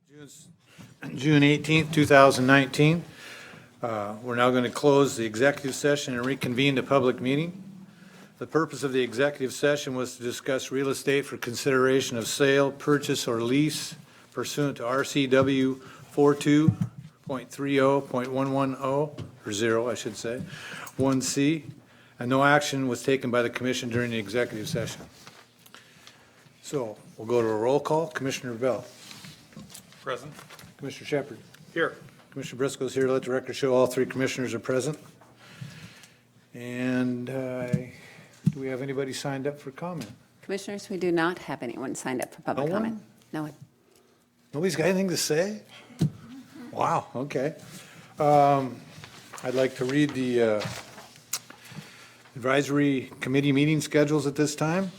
June 18th, 2019. We're now going to close the executive session and reconvene the public meeting. The purpose of the executive session was to discuss real estate for consideration of sale, purchase, or lease pursuant to RCW 42.30.110, or 0, I should say, 1C, and no action was taken by the commission during the executive session. So we'll go to a roll call. Commissioner Bell. Present. Commissioner Shepard. Here. Commissioner Briscoe is here. Let the record show all three commissioners are present. And do we have anybody signed up for comment? Commissioners, we do not have anyone signed up for public No one? comment. No one. Nobody's got anything to say? Wow, okay. I'd like to read the advisory committee meeting schedules at this time.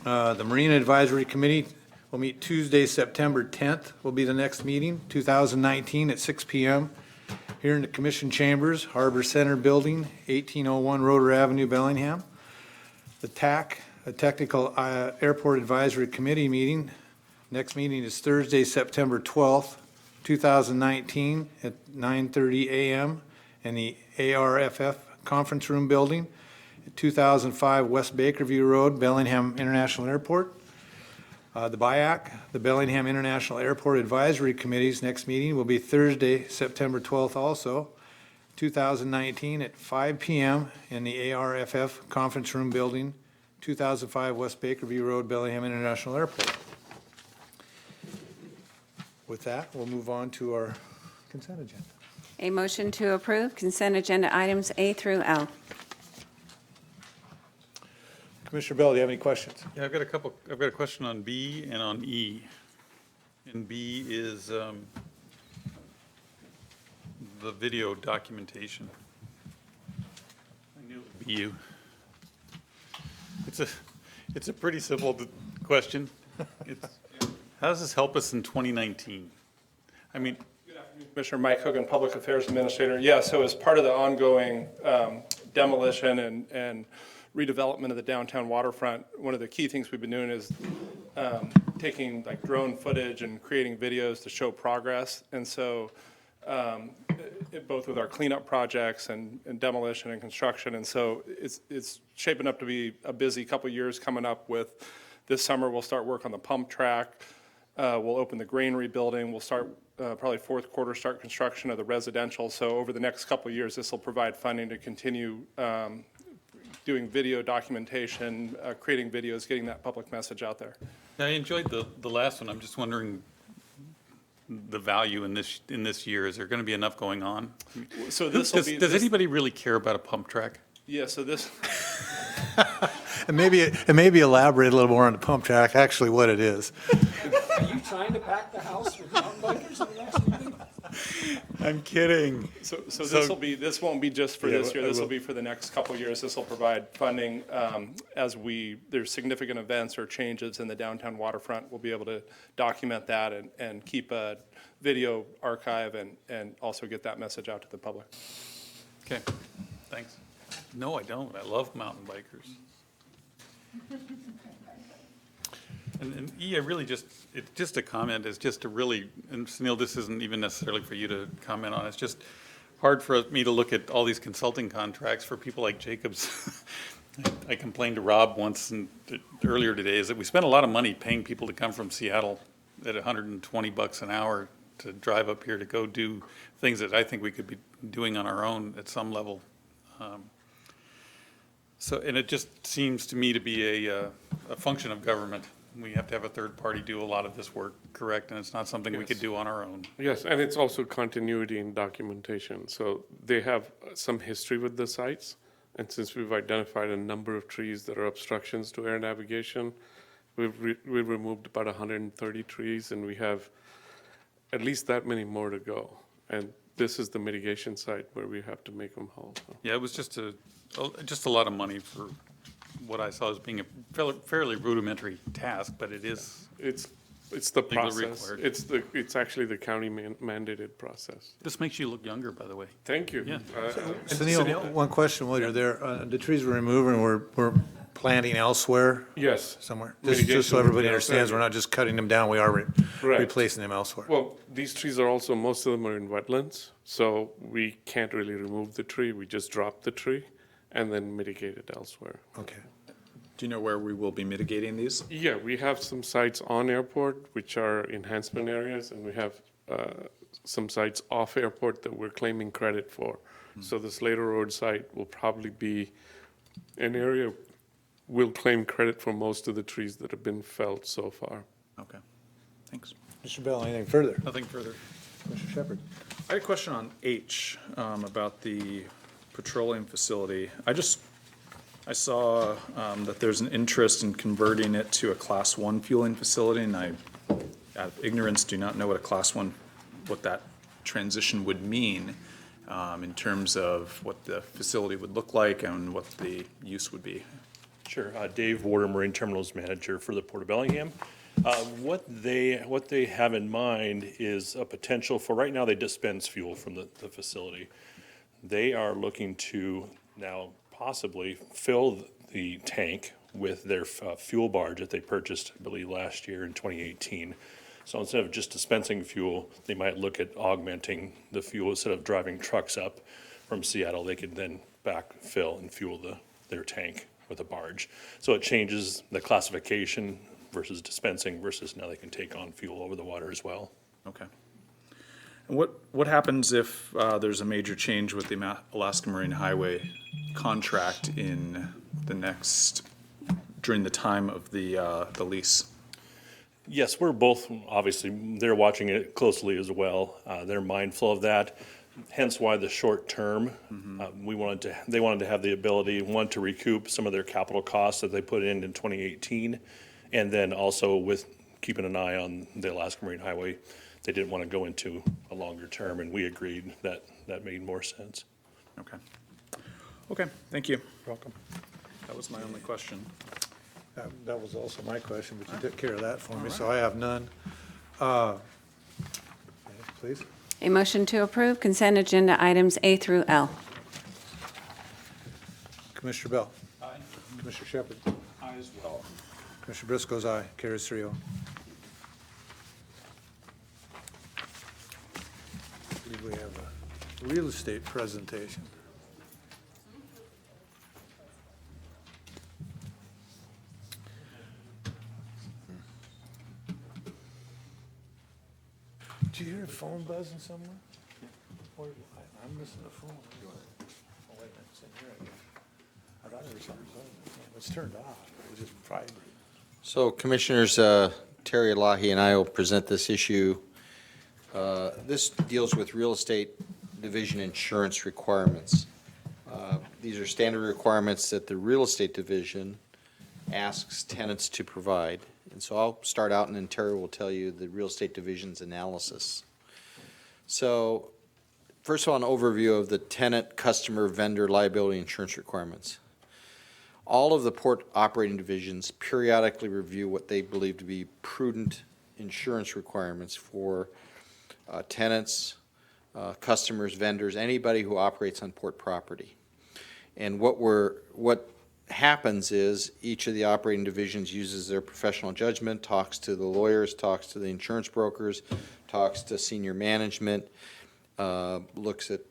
The Marine Advisory Committee will meet Tuesday, September 10th, will be the next meeting, 2019 at 6 p.m. here in the Commission Chambers, Harbor Center Building, 1801 Roder Avenue, Bellingham. The TAC, a Technical Airport Advisory Committee meeting, next meeting is Thursday, September 12th, 2019 at 9:30 a.m. in the ARFF Conference Room Building at 2005 West Bakerview Road, Bellingham International Airport. The BIAC, the Bellingham International Airport Advisory Committee's next meeting will be Thursday, September 12th also, 2019 at 5 p.m. in the ARFF Conference Room Building, 2005 West Bakerview Road, Bellingham International Airport. With that, we'll move on to our consent agenda. A motion to approve consent agenda items A through L. Commissioner Bell, do you have any questions? Yeah, I've got a question on B and on E. And B is the video documentation. I knew it would be you. It's a pretty simple question. How does this help us in 2019? I mean, Commissioner Mike Hogan, Public Affairs Administrator. Yeah, so as part of the ongoing demolition and redevelopment of the downtown waterfront, one of the key things we've been doing is taking like drone footage and creating videos to show progress. And so both with our cleanup projects and demolition and construction. And so it's shaping up to be a busy couple years coming up with this summer. We'll start work on the pump track. We'll open the granary building. We'll start probably fourth quarter, start construction of the residential. So over the next couple of years, this will provide funding to continue doing video documentation, creating videos, getting that public message out there. I enjoyed the last one. I'm just wondering the value in this year. Is there going to be enough going on? So this Does anybody really care about a pump track? Yeah, so this, And maybe elaborate a little more on the pump track, actually what it is. Are you trying to pack the house with mountain bikers in the next meeting? I'm kidding. so this won't be just for this year. This will be for the next couple of years. This will provide funding as there's significant events or changes in the downtown waterfront. We'll be able to document that and keep a video archive and also get that message out to the public. Okay, thanks. No, I don't. I love mountain bikers. And E, I really it's just a comment, is just to really, and Sunil, this isn't even necessarily for you to comment on, it's just hard for me to look at all these consulting contracts for people like Jacobs. I complained to Rob once earlier today, is that we spend a lot of money paying people to come from Seattle at $120 an hour to drive up here to go do things that I think we could be doing on our own at some level. And it just seems to me to be a function of government. We have to have a third party do a lot of this work, correct? And it's not something we could do on our own. Yes, and it's also continuity in documentation. So they have some history with the sites. And since we've identified a number of trees that are obstructions to air navigation, we've removed about 130 trees, and we have at least that many more to go. And this is the mitigation site where we have to make them whole. So. Yeah, it was just a lot of money for what I saw as being a fairly rudimentary task, but it is. It's the process. Required. It's actually the county mandated process. This makes you look younger, by the way. Thank you. Yeah. Sunil, one question while you're there. The trees we're removing, we're planting elsewhere Yes. somewhere? Mitigation Just so would be everybody understands, outside. we're not just cutting them down, we are Right. replacing them elsewhere. Well, these trees are also, most of them are in wetlands, so we can't really remove the tree. We just drop the tree and then mitigate it elsewhere. Okay. Do you know where we will be mitigating these? Yeah, we have some sites on airport, which are enhancement areas, and we have some sites off airport that we're claiming credit for. So the Slater Road site will probably be an area we'll claim credit for most of the trees that have been felled so far. Okay, thanks. Mr. Bell, anything further? Nothing further. Mr. Shepherd? I had a question on H, about the petroleum facility. I saw that there's an interest in converting it to a Class 1 fueling facility, and I, out of ignorance, do not know what a Class 1, what that transition would mean in terms of what the facility would look like and what the use would be. Sure. Dave Warder, Marine Terminals Manager for the Port of Bellingham. What they have in mind is a potential for, right now they dispense fuel from the facility. They are looking to now possibly fill the tank with their fuel barge that they purchased, I believe, last year in 2018. So instead of just dispensing fuel, they might look at augmenting the fuel. Instead of driving trucks up from Seattle, they could then backfill and fuel their tank with a barge. So it changes the classification versus dispensing versus now they can take on fuel over the water as well. Okay. And what happens if there's a major change with the Alaska Marine Highway contract in the next, during the time of the lease? Yes, we're both, obviously, they're watching it closely as well. They're mindful of that, hence why the short term, they wanted to have the ability, one, to recoup some of their capital costs that they put in 2018, and then also with keeping an eye on the Alaska Marine Highway, they didn't want to go into a longer term, and we agreed that that made more sense. Okay. Okay, thank you. Welcome. That was my only question. That was also my question, but you took care of that for me, so I have none. Please. A motion to approve consent agenda items A through L. Commissioner Bell? Aye. Commissioner Shepherd? I as well. Commissioner Briscoe's aye. Carries 3-0. I believe we have a real estate presentation. Did you hear a phone buzzing somewhere? I'm missing a phone. Oh, wait a minute, it's in here, I guess. I thought there was something buzzing. It's turned off. It was just vibrating. So Commissioners, Terry Elahi and I will present this issue. This deals with real estate division insurance requirements. These are standard requirements that the real estate division asks tenants to provide. And so I'll start out and then Terry will tell you the real estate division's analysis. So first of all, an overview of the tenant, customer, vendor liability insurance requirements. All of the port operating divisions periodically review what they believe to be prudent insurance requirements for tenants, customers, vendors, anybody who operates on port property. And what happens is each of the operating divisions uses their professional judgment, talks to the lawyers, talks to the insurance brokers, talks to senior management, looks at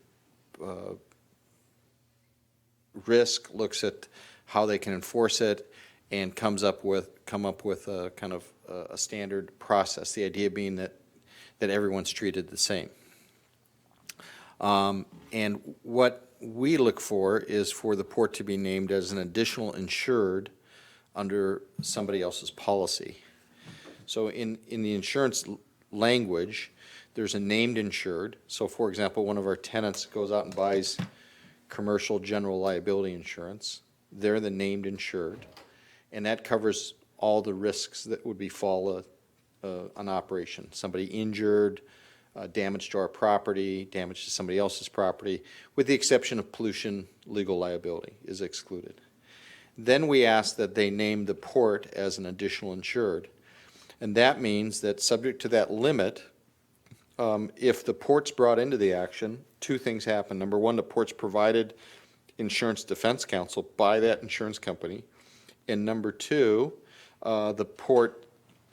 risk, looks at how they can enforce it, and come up with a kind of a standard process. The idea being that everyone's treated the same. And what we look for is for the port to be named as an additional insured under somebody else's policy. So in the insurance language, there's a named insured. So for example, one of our tenants goes out and buys commercial general liability insurance. They're the named insured, and that covers all the risks that would befall an operation. Somebody injured, damage to our property, damage to somebody else's property, with the exception of pollution, legal liability is excluded. Then we ask that they name the port as an additional insured, and that means that subject to that limit, if the port's brought into the action, two things happen. Number one, the port's provided insurance defense counsel by that insurance company. And number two, the port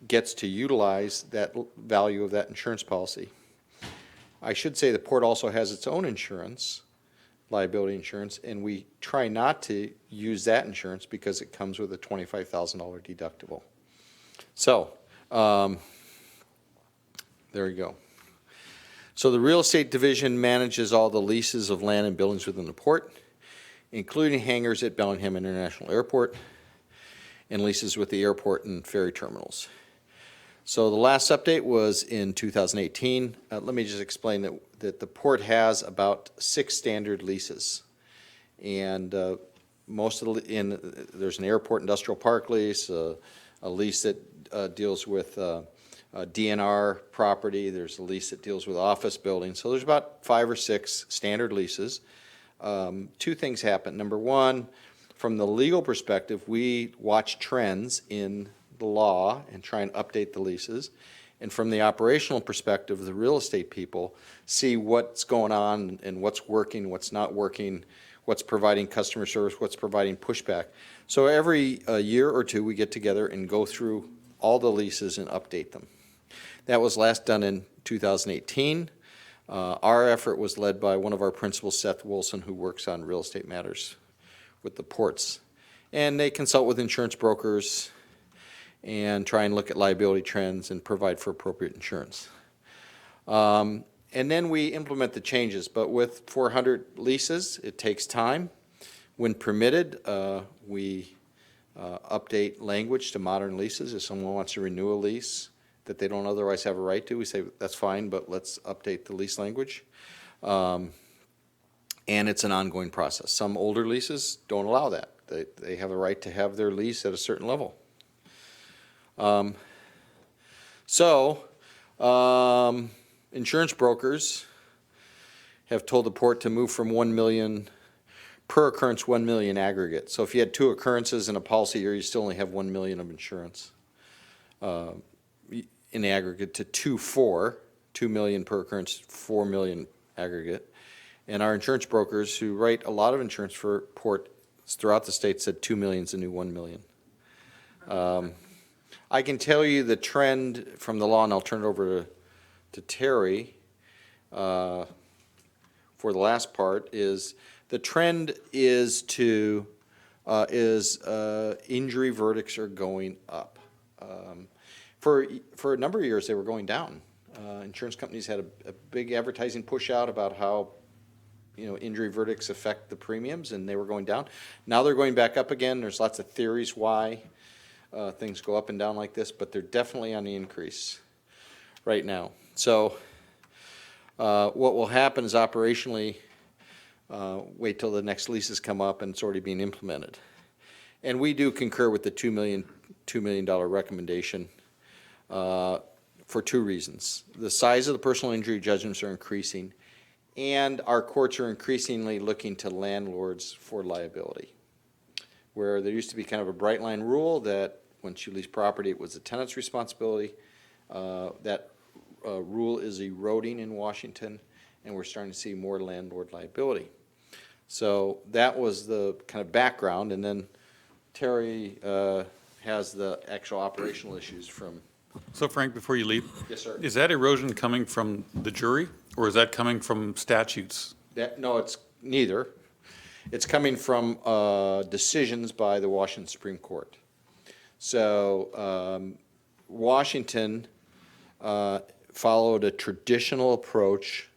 gets to utilize that value of that insurance policy. I should say the port also has its own insurance, liability insurance, and we try not to use that insurance because it comes with a $25,000 deductible. So, there you go. So the real estate division manages all the leases of land and buildings within the port, including hangars at Bellingham International Airport and leases with the airport and ferry terminals. So the last update was in 2018. Let me just explain that the port has about 6 standard leases. And most of there's an airport industrial park lease, a lease that deals with DNR property. There's a lease that deals with office buildings. So there's about 5 or 6 standard leases. 2 things happen. Number one, from the legal perspective, we watch trends in the law and try and update the leases. And from the operational perspective, the real estate people see what's going on and what's working, what's not working, what's providing customer service, what's providing pushback. So every year or 2, we get together and go through all the leases and update them. That was last done in 2018. Our effort was led by one of our principals, Seth Wilson, who works on real estate matters with the ports. And they consult with insurance brokers and try and look at liability trends and provide for appropriate insurance. And then we implement the changes, but with 400 leases, it takes time. When permitted, we update language to modern leases. If someone wants to renew a lease that they don't otherwise have a right to, we say, that's fine, but let's update the lease language. And it's an ongoing process. Some older leases don't allow that. They have a right to have their lease at a certain level. Insurance brokers have told the port to move from 1 million per occurrence, 1 million aggregate. So if you had 2 occurrences in a policy year, you still only have 1 million of insurance in aggregate to 2 million per occurrence, 4 million aggregate. And our insurance brokers who write a lot of insurance for ports throughout the state said 2 million is the new 1 million. I can tell you the trend from the law, and I'll turn it over to Terry for the last part, is the trend is injury verdicts are going up. For a number of years, they were going down. Insurance companies had a big advertising push out about how injury verdicts affect the premiums, and they were going down. Now they're going back up again. There's lots of theories why things go up and down like this, but they're definitely on the increase right now. So what will happen is operationally, wait till the next leases come up and it's already being implemented. And we do concur with the $2 million recommendation for 2 reasons. The size of the personal injury judgments are increasing, and our courts are increasingly looking to landlords for liability. Where there used to be kind of a bright line rule that once you lease property, it was the tenant's responsibility. That rule is eroding in Washington, and we're starting to see more landlord liability. So that was the kind of background, and then Terry has the actual operational issues from. So Frank, before you leave. Yes, sir. Is that erosion coming from the jury, or is that coming from statutes? No, it's neither. It's coming from decisions by the Washington Supreme Court. So Washington followed a traditional approach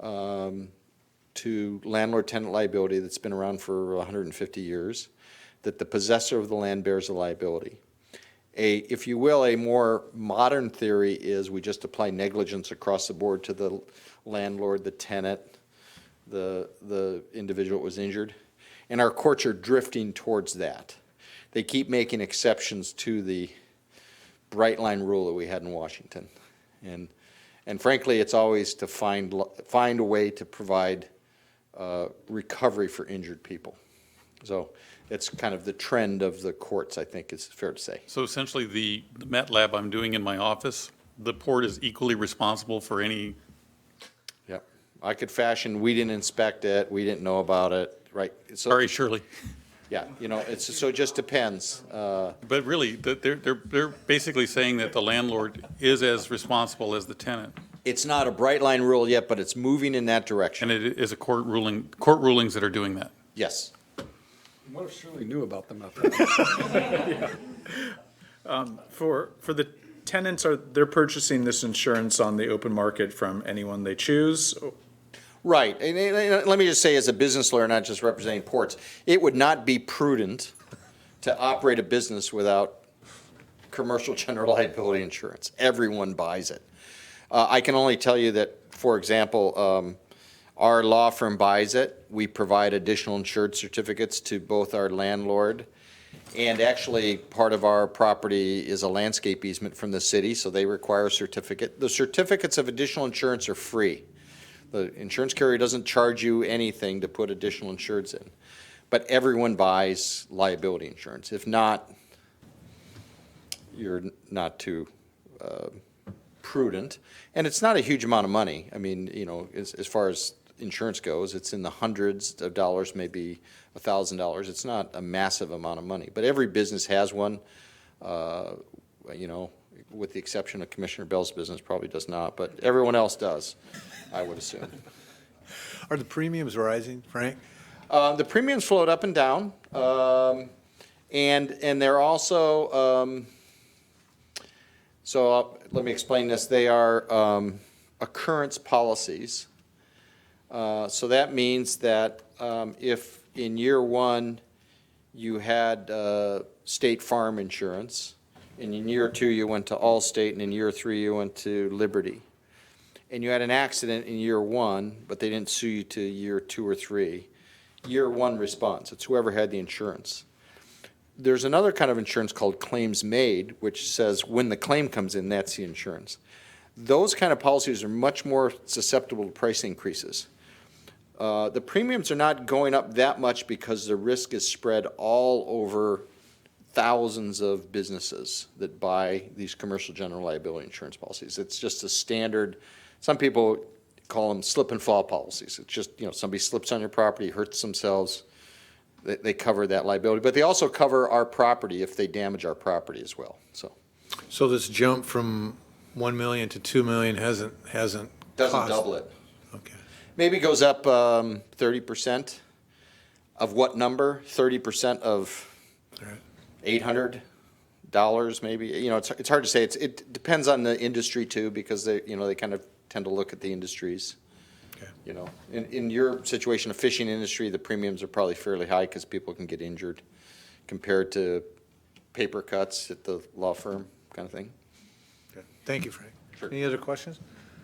to landlord-tenant liability that's been around for 150 years, that the possessor of the land bears the liability. If you will, a more modern theory is we just apply negligence across the board to the landlord, the tenant, the individual that was injured. And our courts are drifting towards that. They keep making exceptions to the bright line rule that we had in Washington. And frankly, it's always to find a way to provide recovery for injured people. So it's kind of the trend of the courts, I think is fair to say. So essentially, the Met Lab I'm doing in my office, the port is equally responsible for any. Yep. I could fashion, we didn't inspect it, we didn't know about it, right? So, Sorry, Shirley. Yeah, so it just depends. But really, they're basically saying that the landlord is as responsible as the tenant. It's not a bright line rule yet, but it's moving in that direction. And it is a court rulings that are doing that. Yes. What if Shirley knew about them up there? For the tenants, they're purchasing this insurance on the open market from anyone they choose? Right. And let me just say, as a business lawyer, not just representing ports, it would not be prudent to operate a business without commercial general liability insurance. Everyone buys it. I can only tell you that, for example, our law firm buys it. We provide additional insured certificates to both our landlord, and actually, part of our property is a landscape easement from the city, so they require a certificate. The certificates of additional insurance are free. The insurance carrier doesn't charge you anything to put additional insureds in. But everyone buys liability insurance. If not, you're not too prudent. And it's not a huge amount of money. I mean, as far as insurance goes, it's in the hundreds of dollars, maybe $1,000. It's not a massive amount of money. But every business has one, with the exception of Commissioner Bell's business probably does not, but everyone else does, I would assume. Are the premiums rising, Frank? The premiums float up and down, and they're also, let me explain this. They are occurrence policies. So that means that if in year one you had State Farm insurance, and in year two you went to Allstate, and in year three you went to Liberty, and you had an accident in year one, but they didn't sue you to year two or three, year one response. It's whoever had the insurance. There's another kind of insurance called claims made, which says when the claim comes in, that's the insurance. Those kind of policies are much more susceptible to price increases. The premiums are not going up that much because the risk is spread all over thousands of businesses that buy these commercial general liability insurance policies. It's just a standard, some people call them slip and fall policies. It's just, somebody slips on your property, hurts themselves, they cover that liability. But they also cover our property if they damage our property as well, so. So this jump from 1 million to 2 million hasn't Doesn't cost- double it. Okay. Maybe goes up 30%. Of what number? 30% of Right. $800 maybe. It's hard to say. It depends on the industry too, because they kind of tend to look at the industries. Okay. In your situation, a fishing industry, the premiums are probably fairly high because people can get injured compared to paper cuts at the law firm kind of thing. Okay. Thank you, Frank. Sure. Any other questions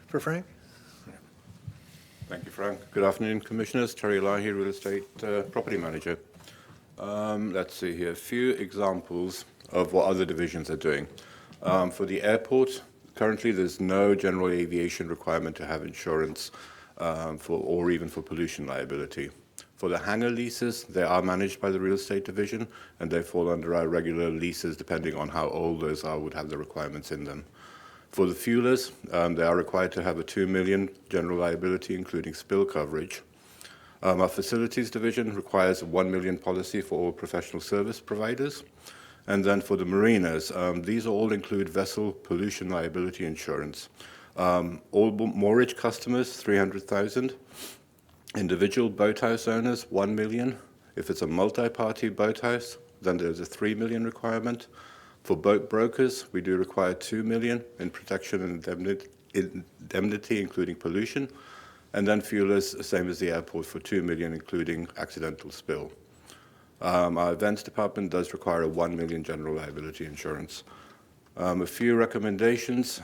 for Frank? Thank you, Frank. Good afternoon, Commissioners. Terry Lahi, Real Estate Property Manager. Let's see here, a few examples of what other divisions are doing. For the airport, currently there's no general aviation requirement to have insurance or even for pollution liability. For the hangar leases, they are managed by the Real Estate Division, and they fall under our regular leases, depending on how old those are, would have the requirements in them. For the fuelers, they are required to have a $2 million general liability, including spill coverage. Our facilities division requires a $1 million policy for all professional service providers. And then for the marinas, these all include vessel pollution liability insurance. All moorage customers, $300,000. Individual boathouse owners, $1 million. If it's a multi-party boathouse, then there's a $3 million requirement. For boat brokers, we do require $2 million in protection and indemnity, including pollution. And then fuelers, same as the airport, for $2 million, including accidental spill. Our events department does require a $1 million general liability insurance. A few recommendations.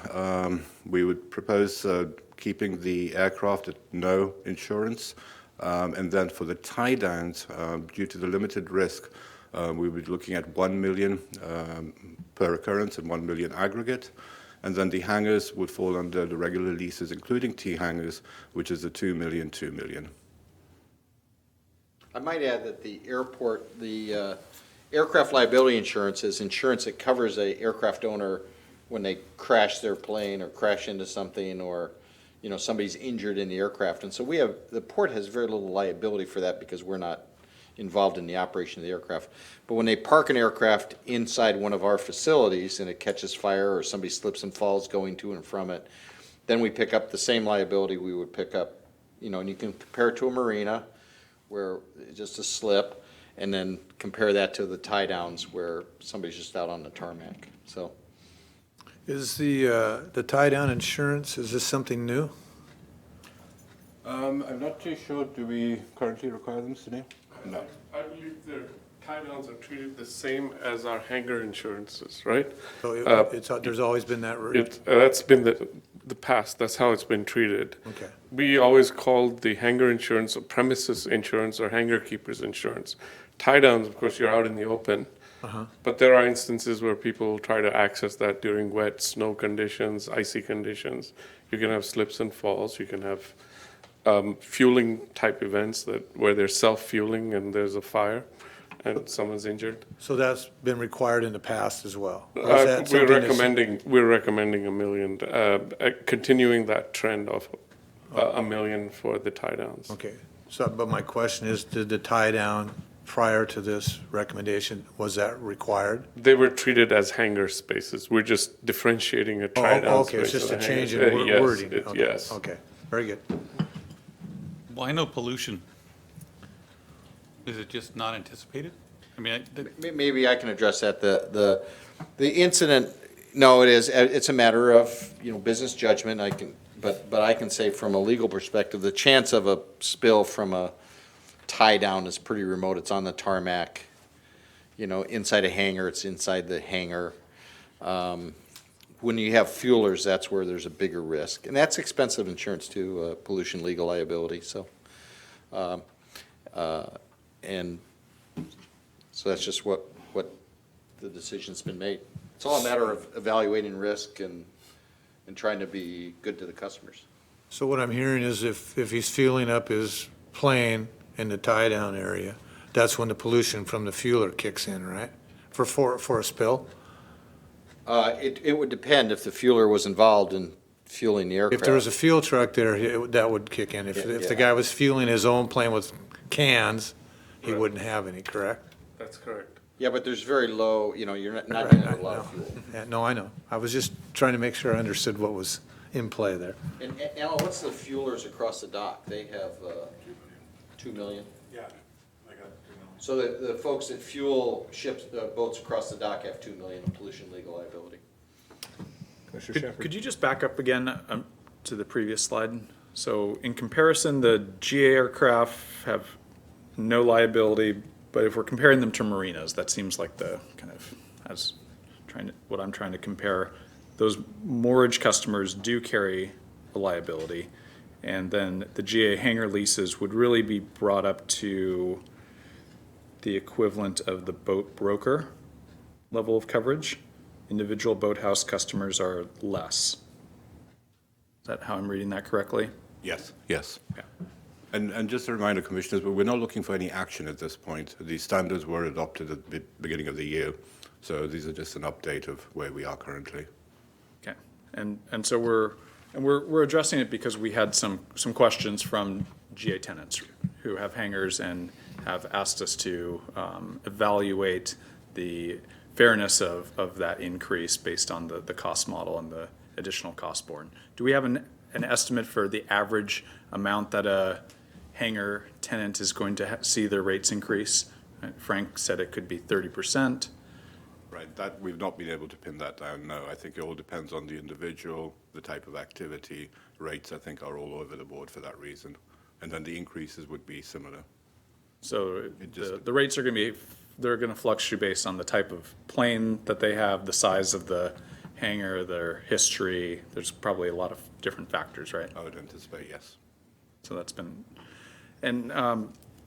We would propose keeping the aircraft at no insurance. And then for the tie downs, due to the limited risk, we would be looking at $1 million per occurrence and $1 million aggregate. And then the hangars would fall under the regular leases, including T-hangars, which is the $2 million, $2 million. I might add that the airport, the aircraft liability insurance is insurance that covers a aircraft owner when they crash their plane or crash into something, or somebody's injured in the aircraft. And so the port has very little liability for that because we're not involved in the operation of the aircraft. But when they park an aircraft inside one of our facilities and it catches fire or somebody slips and falls going to and from it, then we pick up the same liability we would pick up, and you can compare it to a marina where it's just a slip, and then compare that to the tie downs where somebody's just out on the tarmac, so. Is the tie-down insurance, is this something new? I'm not too sure, do we currently require them, Sunil? No. I believe the tie downs are treated the same as our hangar insurances, right? So there's always been that, That's been the past, that's how it's been treated. okay. We always called the hangar insurance or premises insurance or hangar keepers insurance. Tie downs, of course, you're out in the open. But there are instances where people try to access that during wet snow conditions, icy conditions. You can have slips and falls. You can have fueling type events where there's self-fueling and there's a fire and someone's injured. So that's been required in the past as well? Or is that something We're recommending $1 million, continuing that trend of $1 million for the tie downs. Okay, so, but my question is, did the tie-down prior to this recommendation, was that required? They were treated as hangar spaces. We're just differentiating a tie down Okay, it's space just a and a change in hangar. Yes, wording? Okay, Yes. Okay, very good. Why no pollution? Is it just not anticipated? I mean, Maybe I can address that. The incident, no, it is, it's a matter of, business judgment. But I can say from a legal perspective, the chance of a spill from a tie down is pretty remote. It's on the tarmac, inside a hangar, it's inside the hangar. When you have fuelers, that's where there's a bigger risk. And that's expensive insurance too, pollution legal liability, so. And so that's just what the decision's been made. It's all a matter of evaluating risk and trying to be good to the customers. So what I'm hearing is if he's fueling up his plane in the tie-down area, that's when the pollution from the fueler kicks in, right? For a spill? It would depend if the fueler was involved in fueling the aircraft. If there was a fuel truck there, that would kick in. If the guy was fueling his own plane with cans, he wouldn't have any, correct? That's correct. Yeah, but there's very low, you're not getting a lot of fuel. Yeah, no, I know. I was just trying to make sure I understood what was in play there. And Alan, what's the fuelers across the dock? They have 2 million? Yeah, I got 2 million. So the folks that fuel ships, boats across the dock have 2 million in pollution legal liability. Could you just back up again to the previous slide? So in comparison, the GA aircraft have no liability, but if we're comparing them to marinas, that seems like the kind of, what I'm trying to compare. Those moorage customers do carry a liability, and then the GA hangar leases would really be brought up to the equivalent of the boat broker level of coverage. Individual boathouse customers are less. Is that how I'm reading that correctly? Yes. Yes. Okay. And just a reminder, Commissioners, but we're not looking for any action at this point. The standards were adopted at the beginning of the year, so these are just an update of where we are currently. Okay, and so we're addressing it because we had some questions from GA tenants who have hangars and have asked us to evaluate the fairness of that increase based on the cost model and the additional cost borne. Do we have an estimate for the average amount that a hangar tenant is going to see their rates increase? Frank said it could be 30%. Right, that, we've not been able to pin that down, no. I think it all depends on the individual, the type of activity. Rates, I think, are all over the board for that reason. And then the increases would be similar. So the rates are going to be, they're going to fluctuate based on the type of plane that they have, the size of the hangar, their history. There's probably a lot of different factors, right? I would anticipate, yes. So that's been, and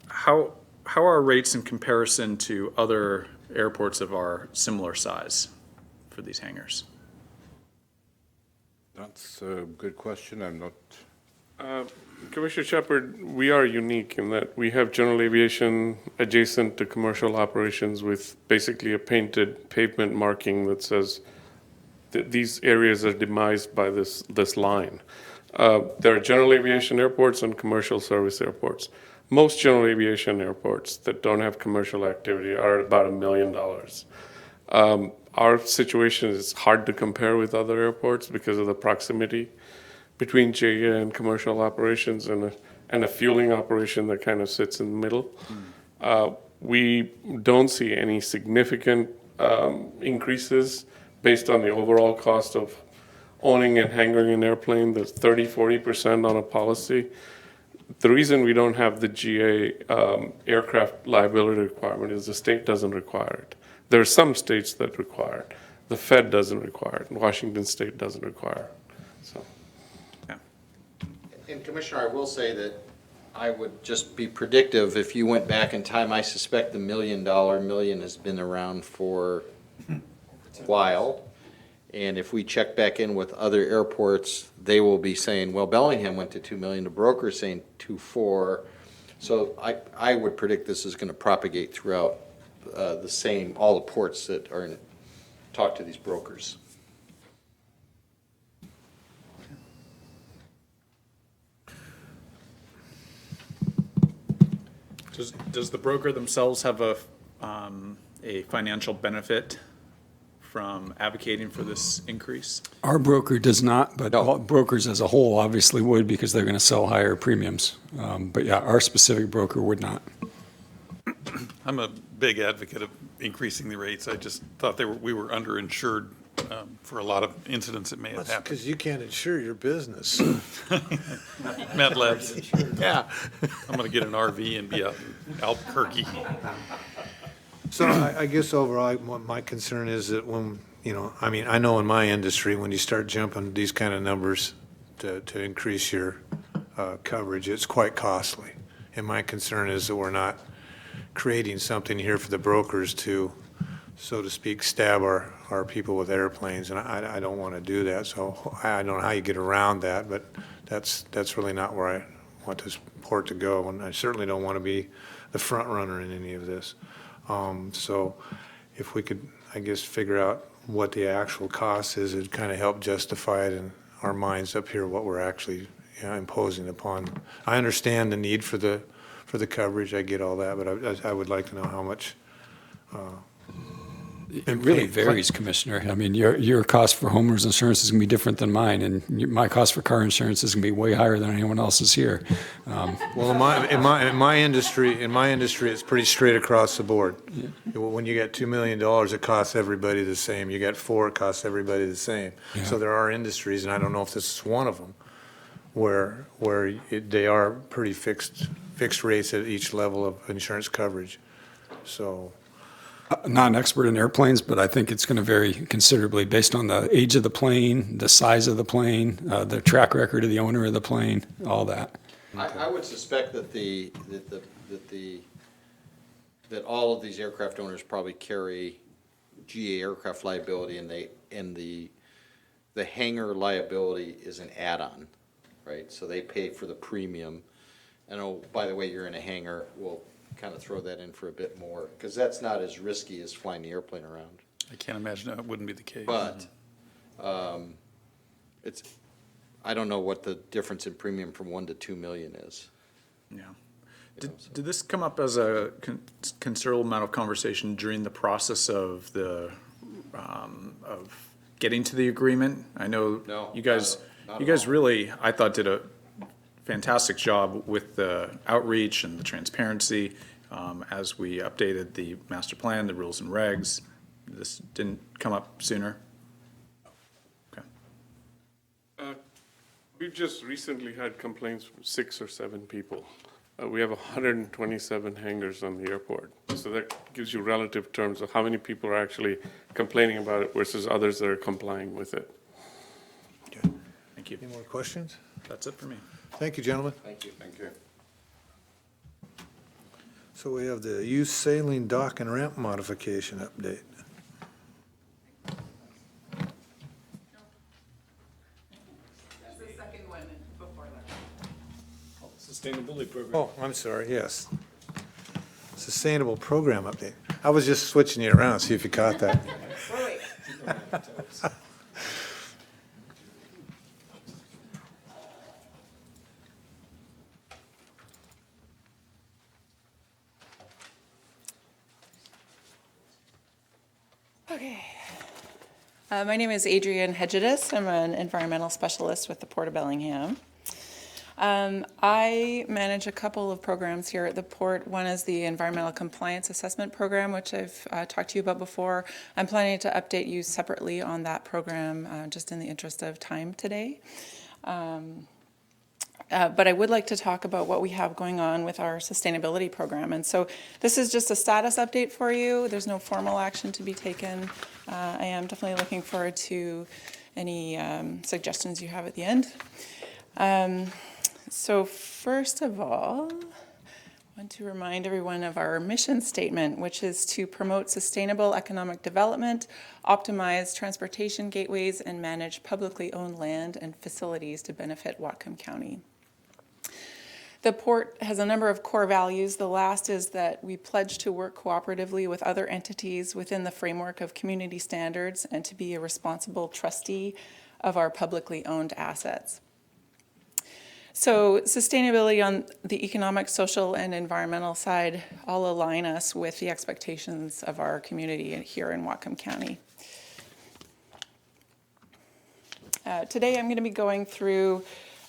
how are rates in comparison to other airports of our similar size for these hangars? That's a good question. I'm not. Commissioner Shepard, we are unique in that we have general aviation adjacent to commercial operations with basically a painted pavement marking that says that these areas are demised by this line. There are general aviation airports and commercial service airports. Most general aviation airports that don't have commercial activity are about $1 million. Our situation is hard to compare with other airports because of the proximity between JA and commercial operations and a fueling operation that kind of sits in the middle. We don't see any significant increases based on the overall cost of owning and hanging an airplane. That's 30-40% on a policy. The reason we don't have the GA aircraft liability requirement is the state doesn't require it. There are some states that require it. The Fed doesn't require it, and Washington State doesn't require it. So, And Commissioner, I will say that I would just be predictive. If you went back in time, I suspect the $1 million has been around for a while. And if we check back in with other airports, they will be saying, well, Bellingham went to 2 million, the broker's saying 2.4. So I would predict this is going to propagate throughout all the ports that are in, talk to these brokers. Does the broker themselves have a financial benefit from advocating for this increase? Our broker does not, but No. all brokers as a whole obviously would because they're going to sell higher premiums. But yeah, our specific broker would not. I'm a big advocate of increasing the rates. I just thought we were underinsured for a lot of incidents that may have That's happened. because you can't insure your business. Matt Labs, Yeah. I'm going to get an RV and be out in Albuquerque. So I guess overall, my concern is that when, I know in my industry, when you start jumping these kind of numbers to increase your coverage, it's quite costly. And my concern is that we're not creating something here for the brokers to, so to speak, stab our people with airplanes, and I don't want to do that. So I don't know how you get around that, but that's really not where I want this port to go, and I certainly don't want to be the front runner in any of this. So if we could, I guess, figure out what the actual cost is, it'd kind of help justify it in our minds up here, what we're actually imposing upon. I understand the need for the coverage, I get all that, but I would like to know how much. It really varies, Commissioner. I mean, your cost for homeowners insurance is going to be different than mine, and my cost for car insurance is going to be way higher than anyone else's here. Well, in my industry, it's pretty straight across the board. When you get $2 million, it costs everybody the same. You get 4, it costs everybody the same. Yeah. So there are industries, and I don't know if this is one of them, where they are pretty fixed rates at each level of insurance coverage. So. I'm not an expert in airplanes, but I think it's going to vary considerably based on the age of the plane, the size of the plane, the track record of the owner of the plane, all that. I would suspect that that all of these aircraft owners probably carry GA aircraft liability, and the hangar liability is an add-on, right? So they pay for the premium. And oh, by the way, you're in a hangar, we'll kind of throw that in for a bit more, because that's not as risky as flying the airplane around. I can't imagine that wouldn't be the case. But I don't know what the difference in premium from 1 to 2 million is. Yeah. Did this come up as a considerable amount of conversation during the process of of getting to the agreement? I know No, you guys, not you at guys all. really, I thought, did a fantastic job with the outreach and the transparency as we updated the master plan, the rules and regs. This didn't come up sooner? Okay. we've just recently had complaints from 6 or 7 people. We have 127 hangars on the airport. So that gives you relative terms of how many people are actually complaining about it versus others that are complying with it. Thank you. Any more questions? That's it for me. Thank you, gentlemen. Thank you. Thank you. So we have the youth sailing dock and ramp modification update. That's the second one before that. Sustainability program. Oh, I'm sorry, yes. Sustainable program update. I was just switching you around, see if you caught that. Wait. Okay. My name is Adrienne Hedgedis. I'm an environmental specialist with the Port of Bellingham. I manage a couple of programs here at the Port. One is the Environmental Compliance Assessment Program, which I've talked to you about before. I'm planning to update you separately on that program, just in the interest of time today. But I would like to talk about what we have going on with our sustainability program. And so this is just a status update for you. There's no formal action to be taken. I am definitely looking forward to any suggestions you have at the end. So first of all, I want to remind everyone of our mission statement, which is to promote sustainable economic development, optimize transportation gateways, and manage publicly owned land and facilities to benefit Whatcom County. The Port has a number of core values. The last is that we pledge to work cooperatively with other entities within the framework of community standards and to be a responsible trustee of our publicly owned assets. So sustainability on the economic, social, and environmental side all align us with the expectations of our community here in Whatcom County. Today I'm going to be going through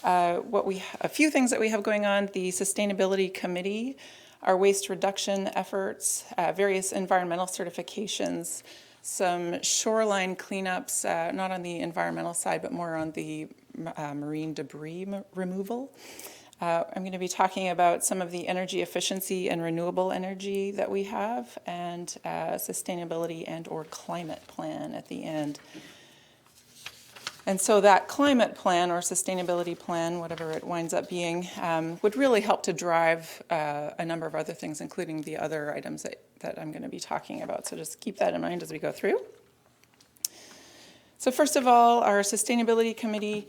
a few things that we have going on: the Sustainability Committee, our waste reduction efforts, various environmental certifications, some shoreline cleanups, not on the environmental side, but more on the marine debris removal. I'm going to be talking about some of the energy efficiency and renewable energy that we have, and sustainability and/or climate plan at the end. And so that climate plan or sustainability plan, whatever it winds up being, would really help to drive a number of other things, including the other items that I'm going to be talking about. So just keep that in mind as we go through. So first of all, our Sustainability Committee,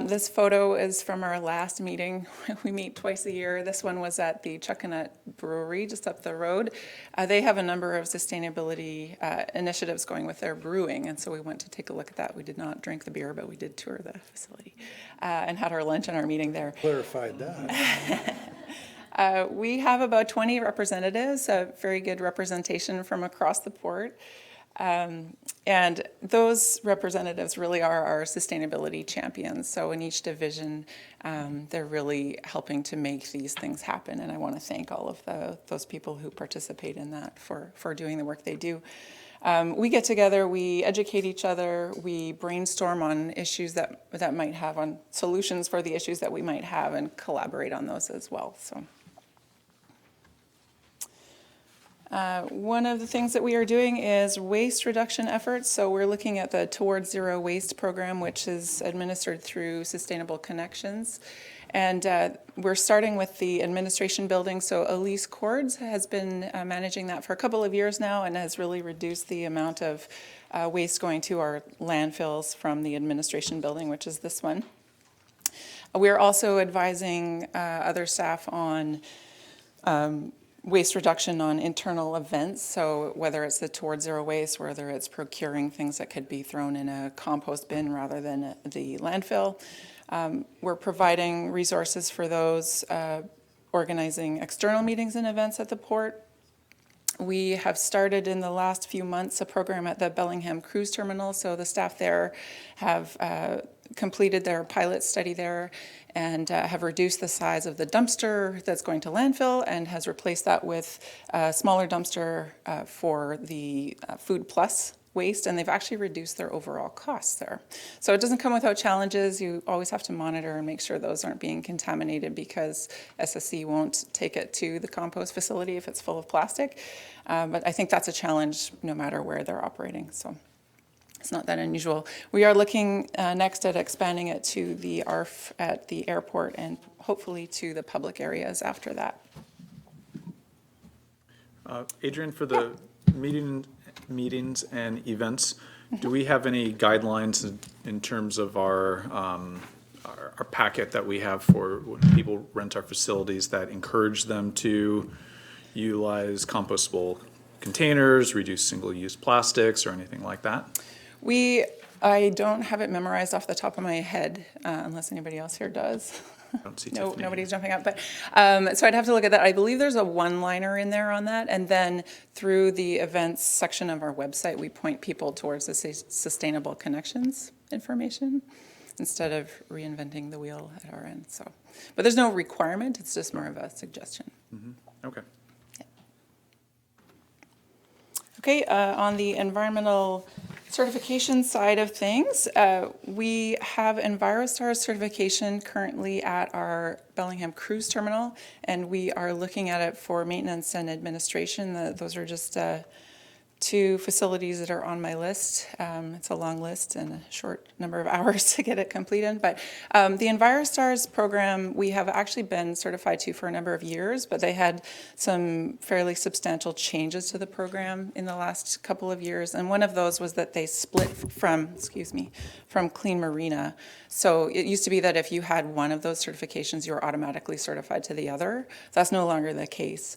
this photo is from our last meeting. We meet twice a year. This one was at the Chuckanut Brewery just up the road. They have a number of sustainability initiatives going with their brewing, and so we went to take a look at that. We did not drink the beer, but we did tour the facility and had our lunch and our meeting there. Clarified that. We have about 20 representatives, a very good representation from across the Port. And those representatives really are our sustainability champions. So in each division, they're really helping to make these things happen. And I want to thank all of those people who participate in that for doing the work they do. We get together, we educate each other, we brainstorm on issues that might have, on solutions for the issues that we might have, and collaborate on those as well. So. One of the things that we are doing is waste reduction efforts. So we're looking at the Towards Zero Waste program, which is administered through Sustainable Connections. And we're starting with the administration building. So Elise Cords has been managing that for a couple of years now and has really reduced the amount of waste going to our landfills from the administration building, which is this one. We're also advising other staff on waste reduction on internal events, so whether it's the Towards Zero Waste, whether it's procuring things that could be thrown in a compost bin rather than the landfill. We're providing resources for those, organizing external meetings and events at the Port. We have started in the last few months a program at the Bellingham Cruise Terminal, so the staff there have completed their pilot study there and have reduced the size of the dumpster that's going to landfill and has replaced that with a smaller dumpster for the Food Plus waste, and they've actually reduced their overall costs there. So it doesn't come without challenges. You always have to monitor and make sure those aren't being contaminated, because SSC won't take it to the compost facility if it's full of plastic. But I think that's a challenge no matter where they're operating. So it's not that unusual. We are looking next at expanding it to the ARF at the airport and hopefully to the public areas after that. Adrienne, for the meetings and events, do we have any guidelines in terms of our packet that we have for when people rent our facilities that encourage them to utilize compostable containers, reduce single-use plastics, or anything like that? I don't have it memorized off the top of my head, unless anybody else here does. Don't see No, Tiffany. nobody's jumping up, but, so I'd have to look at that. I believe there's a one-liner in there on that, and then through the events section of our website, we point people towards the sustainable connections information instead of reinventing the wheel at our end, so. But there's no requirement, it's just more of a suggestion. Okay. Okay, on the environmental certification side of things, we have EnviroStar certification currently at our Bellingham cruise terminal, and we are looking at it for maintenance and administration. Those are just two facilities that are on my list. It's a long list and a short number of hours to get it completed. But the EnviroStars program, we have actually been certified to for a number of years, but they had some fairly substantial changes to the program in the last couple of years. And one of those was that they split from Clean Marina. So it used to be that if you had one of those certifications, you were automatically certified to the other. That's no longer the case.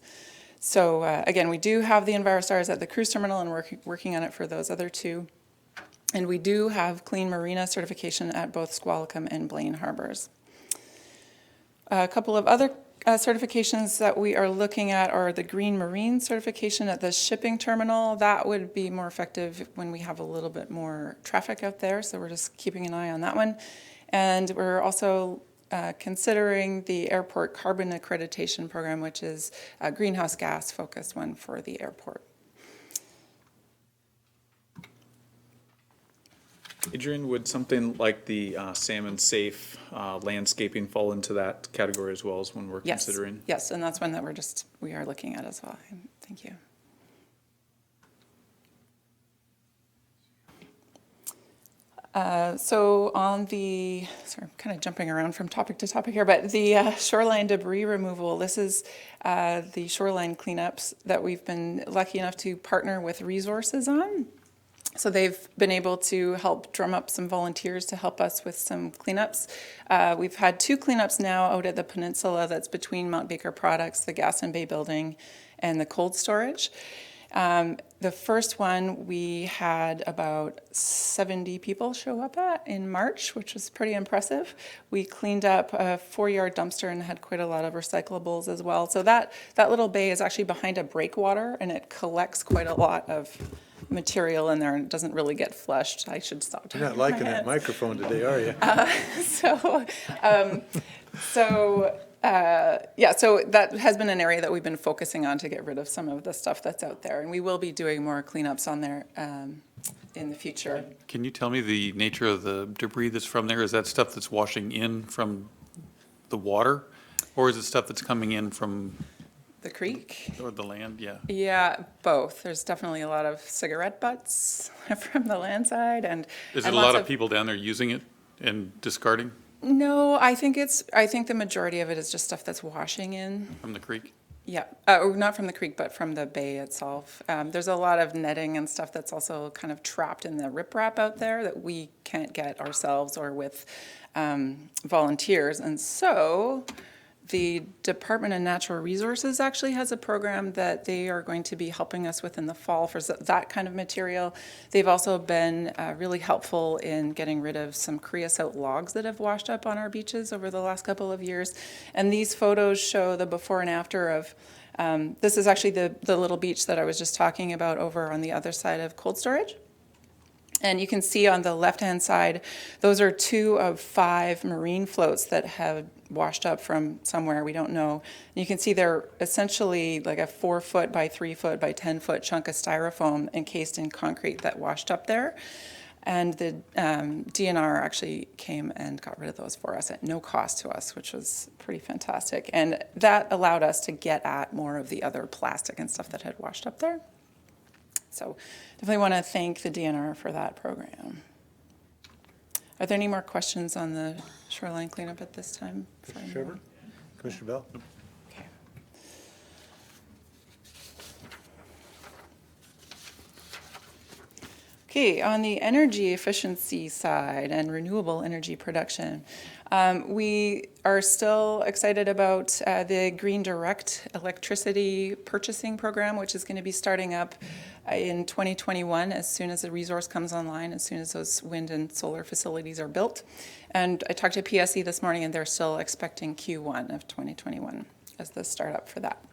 So again, we do have the EnviroStars at the cruise terminal and working on it for those other two. And we do have Clean Marina certification at both Squalicum and Blaine Harbors. A couple of other certifications that we are looking at are the Green Marine certification at the shipping terminal. That would be more effective when we have a little bit more traffic out there, so we're just keeping an eye on that one. And we're also considering the airport carbon accreditation program, which is a greenhouse gas focused one for the airport. Adrian, would something like the salmon safe landscaping fall into that category as well as one we're Yes. considering? Yes, and that's one that we are looking at as well. Thank you. So on the, sorry, I'm kind of jumping around from topic to topic here, but the shoreline debris removal, this is the shoreline cleanups that we've been lucky enough to partner with resources on. So they've been able to help drum up some volunteers to help us with some cleanups. We've had 2 cleanups now out at the peninsula that's between Mount Baker Products, the Gaston Bay Building, and the cold storage. The first one, we had about 70 people show up at in March, which was pretty impressive. We cleaned up a 4-yard dumpster and had quite a lot of recyclables as well. So that little bay is actually behind a breakwater, and it collects quite a lot of material in there and doesn't really get flushed. I should stop talking. You're not liking that microphone today, are you? So that has been an area that we've been focusing on to get rid of some of the stuff that's out there. And we will be doing more cleanups on there in the future. Can you tell me the nature of the debris that's from there? Is that stuff that's washing in from the water? Or is it stuff that's coming in from The creek? or the land? Yeah. Yeah, both. There's definitely a lot of cigarette butts from the land side and Is it and a lot lots of people down there using it and discarding No, I think the majority of it is just stuff that's washing in. from the creek? Yeah, or not from the creek, but from the bay itself. There's a lot of netting and stuff that's also kind of trapped in the riprap out there that we can't get ourselves or with volunteers. And so the Department of Natural Resources actually has a program that they are going to be helping us with in the fall for that kind of material. They've also been really helpful in getting rid of some creosote logs that have washed up on our beaches over the last couple of years. And these photos show the before and after of, this is actually the little beach that I was just talking about over on the other side of cold storage. And you can see on the left-hand side, those are 2 of 5 marine floats that have washed up from somewhere, we don't know. And you can see they're essentially like a 4-foot by 3-foot by 10-foot chunk of styrofoam encased in concrete that washed up there. And the DNR actually came and got rid of those for us at no cost to us, which was pretty fantastic. And that allowed us to get at more of the other plastic and stuff that had washed up there. So definitely want to thank the DNR for that program. Are there any more questions on the shoreline cleanup at this time? Trevor? Commissioner Bell? Okay. Okay, on the energy efficiency side and renewable energy production, we are still excited about the Green Direct electricity purchasing program, which is going to be starting up in 2021 as soon as the resource comes online, as soon as those wind and solar facilities are built. And I talked to PSE this morning, and they're still expecting Q1 of 2021 as the startup for that.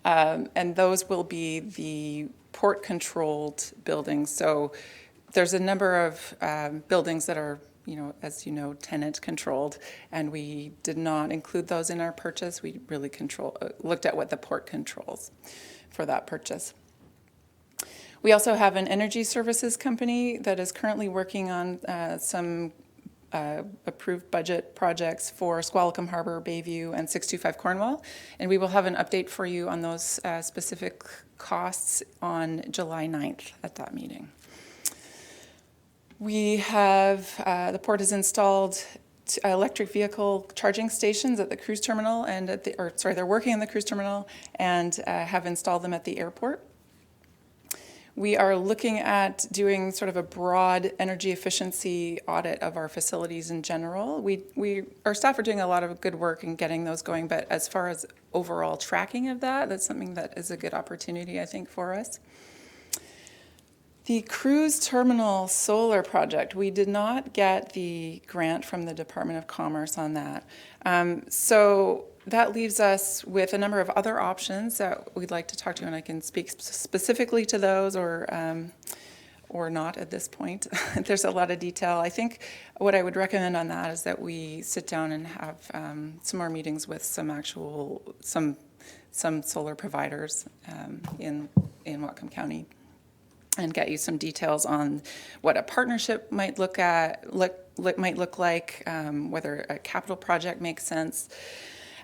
And those will be the port-controlled buildings. So there's a number of buildings that are, as you know, tenant-controlled, and we did not include those in our purchase. We really looked at what the port controls for that purchase. We also have an energy services company that is currently working on some approved budget projects for Squalicum Harbor, Bayview, and 625 Cornwall. And we will have an update for you on those specific costs on July 9th at that meeting. We have, the port has installed electric vehicle charging stations at the cruise terminal and they're working on the cruise terminal and have installed them at the airport. We are looking at doing sort of a broad energy efficiency audit of our facilities in general. Our staff are doing a lot of good work in getting those going, but as far as overall tracking of that, that's something that is a good opportunity, I think, for us. The cruise terminal solar project, we did not get the grant from the Department of Commerce on that. So that leaves us with a number of other options that we'd like to talk to, and I can speak specifically to those or not at this point. There's a lot of detail. I think what I would recommend on that is that we sit down and have some more meetings with some solar providers in Whatcom County, and get you some details on what a partnership might look like, whether a capital project makes sense.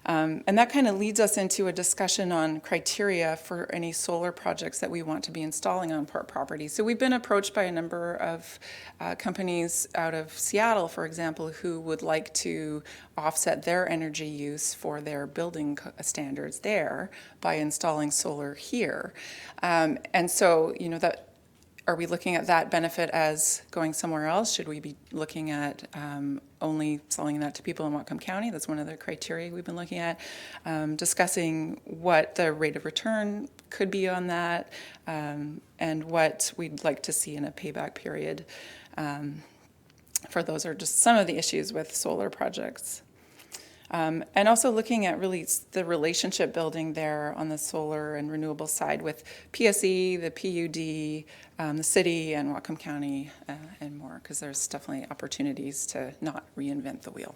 And that kind of leads us into a discussion on criteria for any solar projects that we want to be installing on port property. So we've been approached by a number of companies out of Seattle, for example, who would like to offset their energy use for their building standards there by installing solar here. And so, are we looking at that benefit as going somewhere else? Should we be looking at only selling that to people in Whatcom County? That's one of the criteria we've been looking at. Discussing what the rate of return could be on that, and what we'd like to see in a payback period. For those are just some of the issues with solar projects. And also looking at really the relationship building there on the solar and renewable side with PSE, the PUD, the city, and Whatcom County, and more, because there's definitely opportunities to not reinvent the wheel.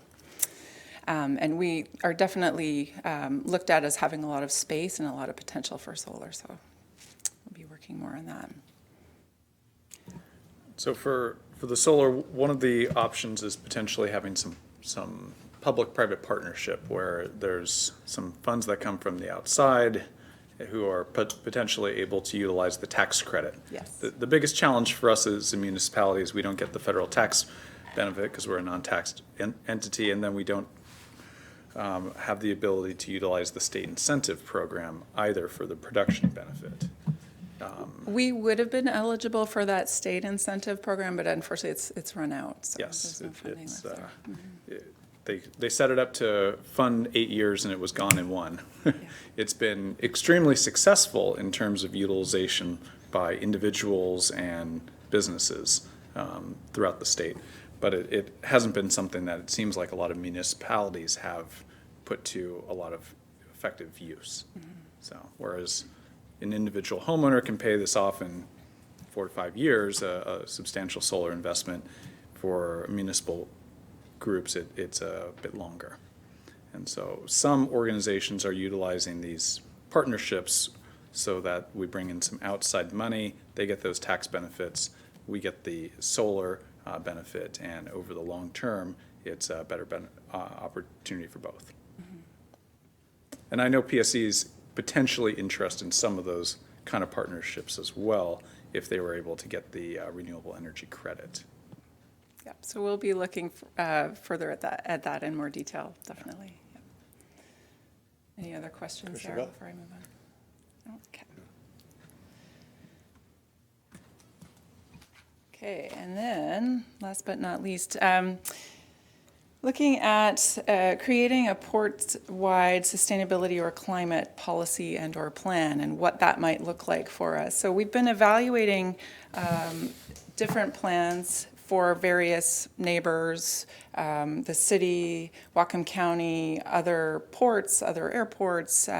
And we are definitely looked at as having a lot of space and a lot of potential for solar, so we'll be working more on that. So for the solar, one of the options is potentially having some public-private partnership where there's some funds that come from the outside who are potentially able to utilize the tax credit. Yes. The biggest challenge for us as a municipality is we don't get the federal tax benefit because we're a non-taxed entity, and then we don't have the ability to utilize the state incentive program either for the production benefit. We would have been eligible for that state incentive program, but unfortunately it's run out. So Yes, there's no funding left there. They set it up to fund 8 years and it was gone in one. It's been extremely successful in terms of utilization by individuals and businesses throughout the state, but it hasn't been something that it seems like a lot of municipalities have put to a lot of effective use. Mm-hmm. So whereas an individual homeowner can pay this off in 4 to 5 years, a substantial solar investment for municipal groups, it's a bit longer. And so some organizations are utilizing these partnerships so that we bring in some outside money, they get those tax benefits, we get the solar benefit, and over the long term, it's a better opportunity for both. Mm-hmm. And I know PSE is potentially interested in some of those kind of partnerships as well if they were able to get the renewable energy credit. Yeah, so we'll be looking further at that in more detail, definitely. Yeah. Any other questions there before I move on? Okay. Okay, and then, last but not least, looking at creating a port-wide sustainability or climate policy and/or plan and what that might look like for us. So we've been evaluating different plans for various neighbors, the city, Whatcom County, other ports, other airports,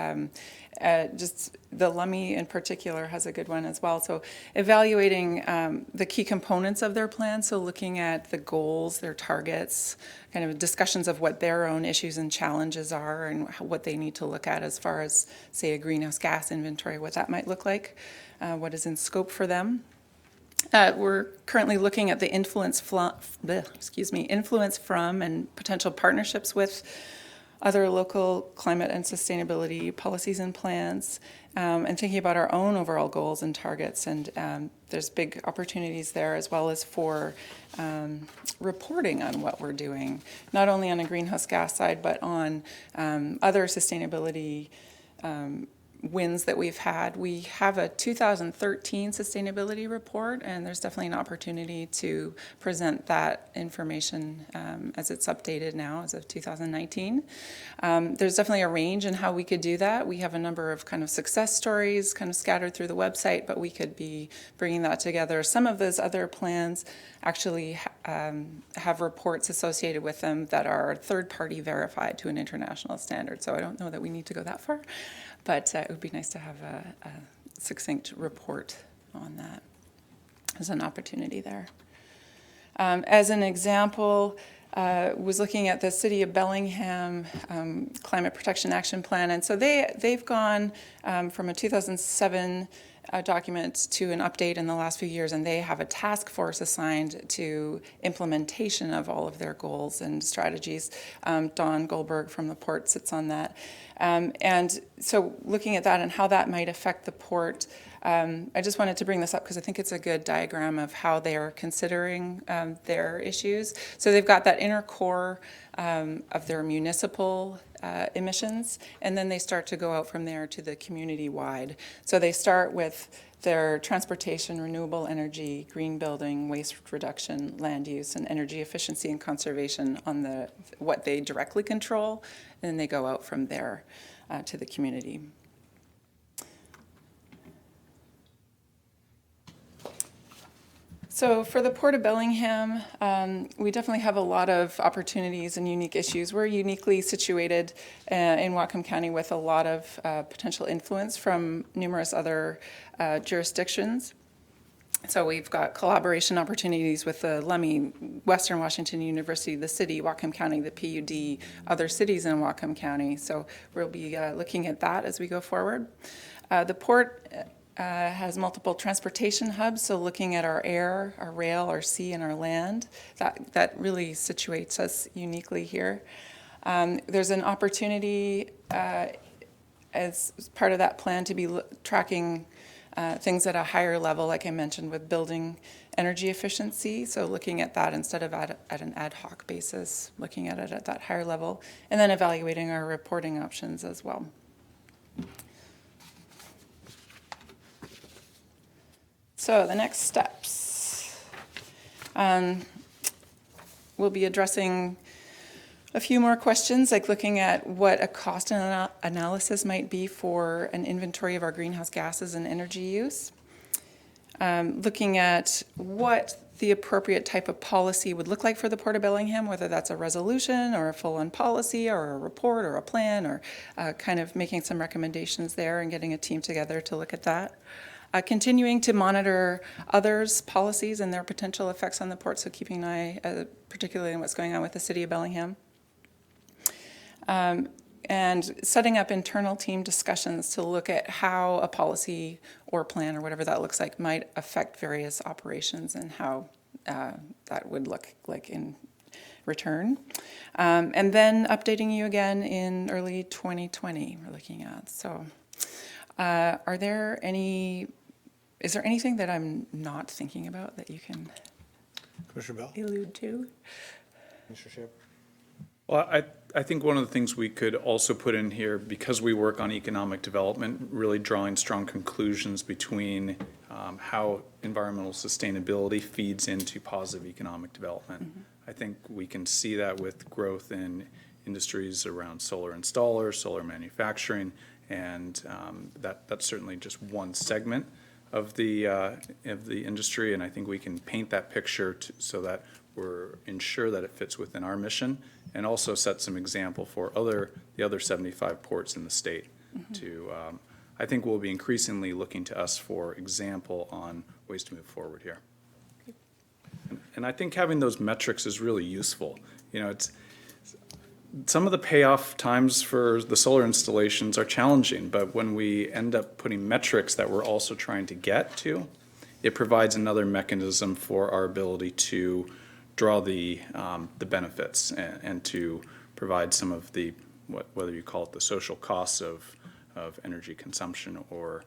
just the Lummi in particular has a good one as well. So evaluating the key components of their plan, so looking at the goals, their targets, kind of discussions of what their own issues and challenges are and what they need to look at as far as, say, a greenhouse gas inventory, what that might look like, what is in scope for them. We're currently looking at the influence from and potential partnerships with other local climate and sustainability policies and plans, and thinking about our own overall goals and targets. And there's big opportunities there, as well as for reporting on what we're doing, not only on a greenhouse gas side, but on other sustainability wins that we've had. We have a 2013 sustainability report, and there's definitely an opportunity to present that information as it's updated now as of 2019. There's definitely a range in how we could do that. We have a number of kind of success stories kind of scattered through the website, but we could be bringing that together. Some of those other plans actually have reports associated with them that are third-party verified to an international standard, so I don't know that we need to go that far. But it would be nice to have a succinct report on that. There's an opportunity there. As an example, was looking at the City of Bellingham Climate Protection Action Plan. And so they've gone from a 2007 document to an update in the last few years, and they have a task force assigned to implementation of all of their goals and strategies. Don Goldberg from the port sits on that. And so looking at that and how that might affect the port, I just wanted to bring this up because I think it's a good diagram of how they are considering their issues. So they've got that inner core of their municipal emissions, and then they start to go out from there to the community-wide. So they start with their transportation, renewable energy, green building, waste reduction, land use, and energy efficiency and conservation on what they directly control, and then they go out from there to the community. So for the Port of Bellingham, we definitely have a lot of opportunities and unique issues. We're uniquely situated in Whatcom County with a lot of potential influence from numerous other jurisdictions. So we've got collaboration opportunities with the Lummi, Western Washington University, the city, Whatcom County, the PUD, other cities in Whatcom County. So we'll be looking at that as we go forward. The port has multiple transportation hubs, so looking at our air, our rail, our sea, and our land, that really situates us uniquely here. There's an opportunity as part of that plan to be tracking things at a higher level, like I mentioned, with building energy efficiency, so looking at that instead of at an ad hoc basis, looking at it at that higher level, and then evaluating our reporting options as well. So the next steps. We'll be addressing a few more questions, like looking at what a cost analysis might be for an inventory of our greenhouse gases and energy use. Looking at what the appropriate type of policy would look like for the Port of Bellingham, whether that's a resolution or a full-on policy or a report or a plan, or kind of making some recommendations there and getting a team together to look at that. Continuing to monitor others' policies and their potential effects on the port, so keeping an eye particularly on what's going on with the City of Bellingham. And setting up internal team discussions to look at how a policy or plan or whatever that looks like might affect various operations and how that would look like in return. And then updating you again in early 2020 we're looking at. So is there anything that I'm not thinking about that you can Commissioner Bell? allude to? Commissioner Shep? Well, I think one of the things we could also put in here, because we work on economic development, really drawing strong conclusions between how environmental sustainability feeds into positive economic development. I think we can see that with growth in industries around solar installers, solar manufacturing, and that's certainly just one segment of the industry, and I think we can paint that picture so that we're ensure that it fits within our mission, and also set some example for the other 75 ports in the state. To I think we'll be increasingly looking to us for example on ways to move forward here. And I think having those metrics is really useful. You know, it's some of the payoff times for the solar installations are challenging, but when we end up putting metrics that we're also trying to get to, it provides another mechanism for our ability to draw the benefits and to provide some of the, whether you call it the social costs of energy consumption or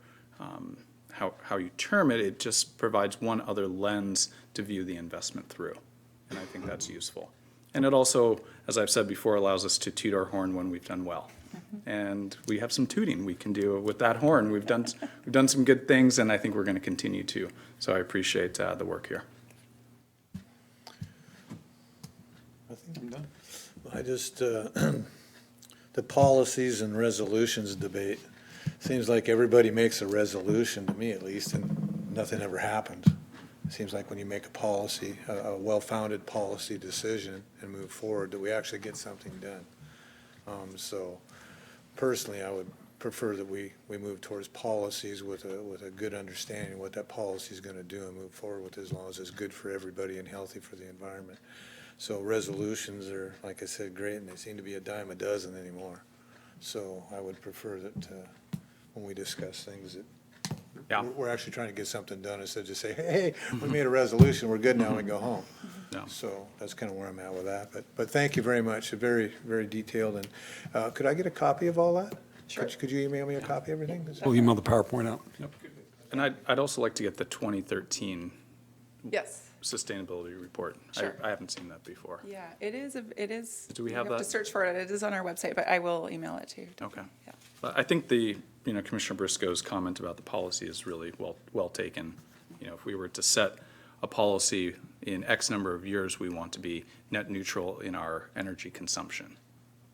how you term it, it just provides one other lens to view the investment through. And I think that's useful. And it also, as I've said before, allows us to toot our horn when we've done well. And we have some tooting we can do with that horn. We've done some good things, and I think we're going to continue to. So I appreciate the work here. I think I'm done. I just, the policies and resolutions debate, seems like everybody makes a resolution, to me at least, and nothing ever happens. It seems like when you make a policy, a well-founded policy decision and move forward, that we actually get something done. So personally, I would prefer that we move towards policies with a good understanding of what that policy is going to do and move forward with it as long as it's good for everybody and healthy for the environment. So resolutions are, like I said, great, and they seem to be a dime a dozen anymore. So I would prefer that when we discuss things that we're actually trying to get something done instead of just say, hey, we made a resolution, we're good now, we go home. No. So that's kind of where I'm at with that. But thank you very much, very, very detailed. And could I get a copy of all that? Sure. Could you email me a copy of everything? We'll email the PowerPoint out. Yep. And I'd also like to get the 2013 Yes. sustainability report. Sure. I haven't seen that before. Yeah, it is. Do we you have have to that? search for it. It is on our website, but I will email it to you. Okay. Yeah. But I think Commissioner Briscoe's comment about the policy is really well taken. You know, if we were to set a policy in X number of years, we want to be net neutral in our energy consumption.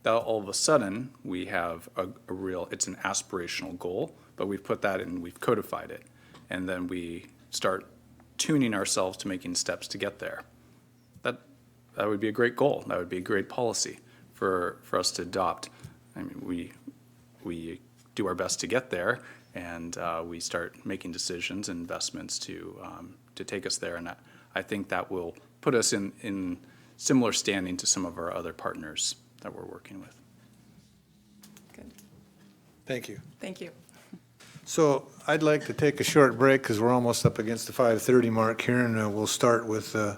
Now, all of a sudden, we have a real, it's an aspirational goal, but we've put that in, we've codified it. And then we start tuning ourselves to making steps to get there. That would be a great goal. That would be a great policy for us to adopt. I mean, we do our best to get there, and we start making decisions and investments to take us there. And I think that will put us in similar standing to some of our other partners that we're working with. Good. Thank you. Thank you. So I'd like to take a short break because we're almost up against the 5:30 mark here, and we'll start with the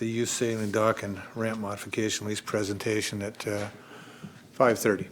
youth sailing dock and ramp modification lease presentation at 5:30.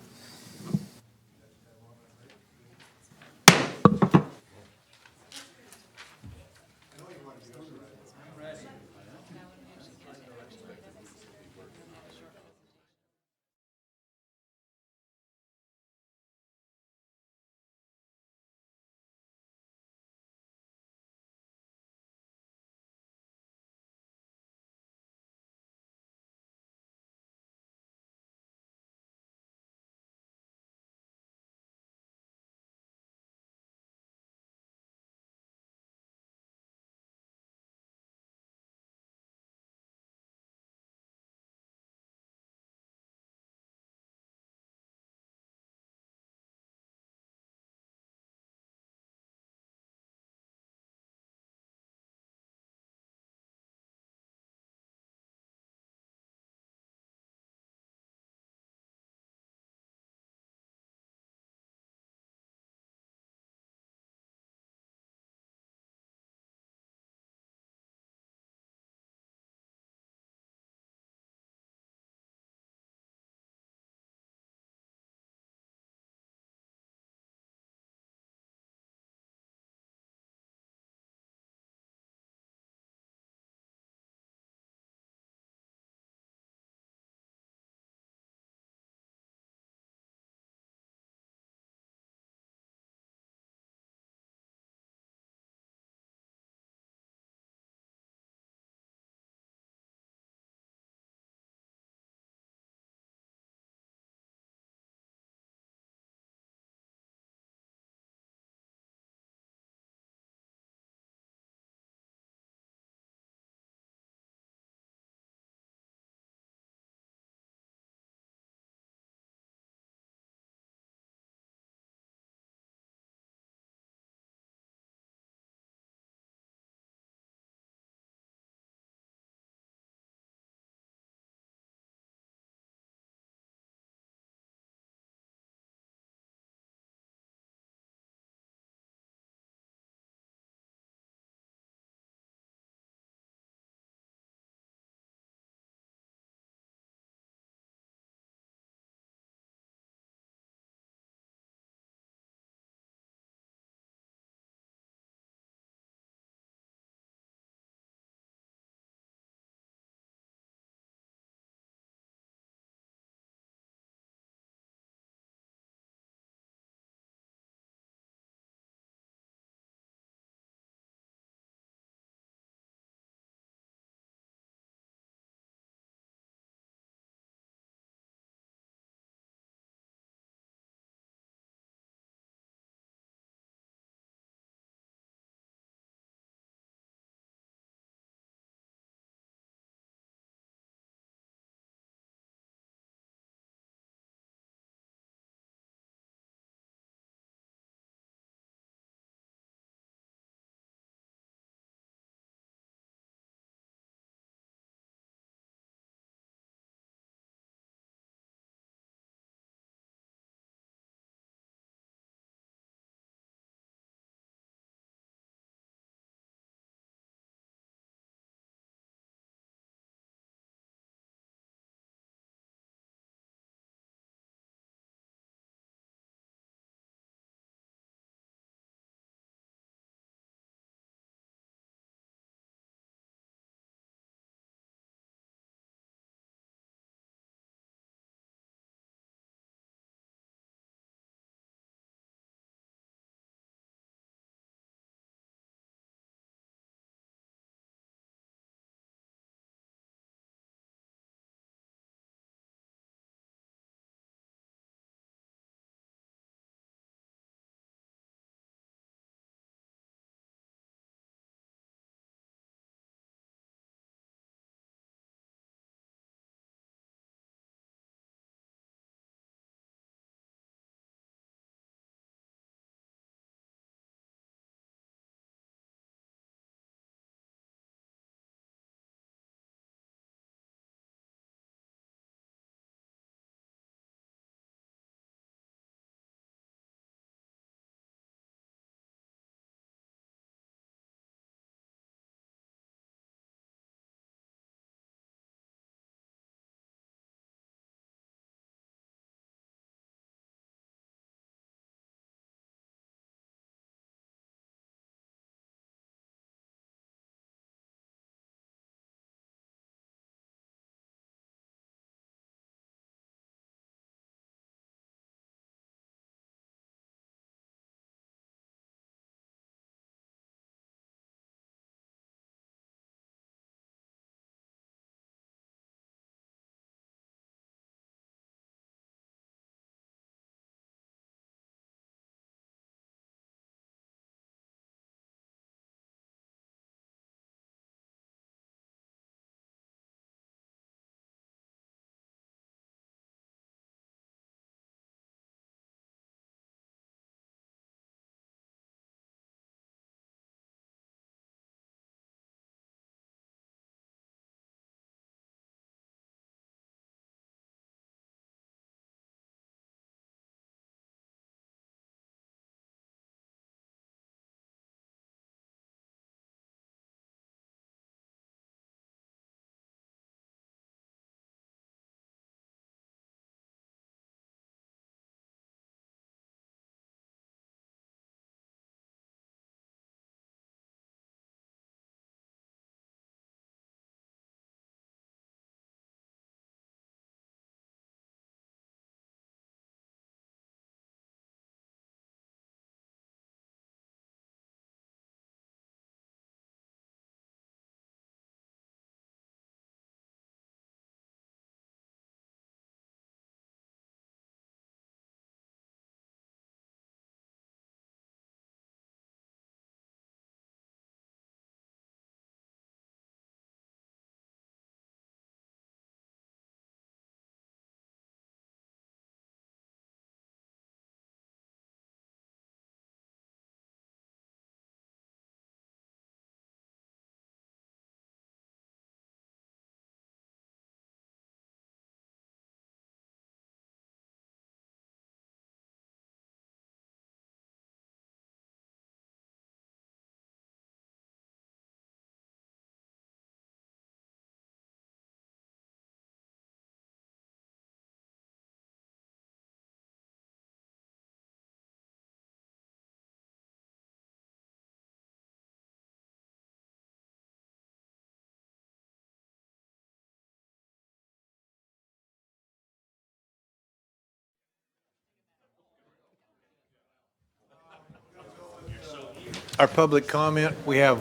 our public comment. We have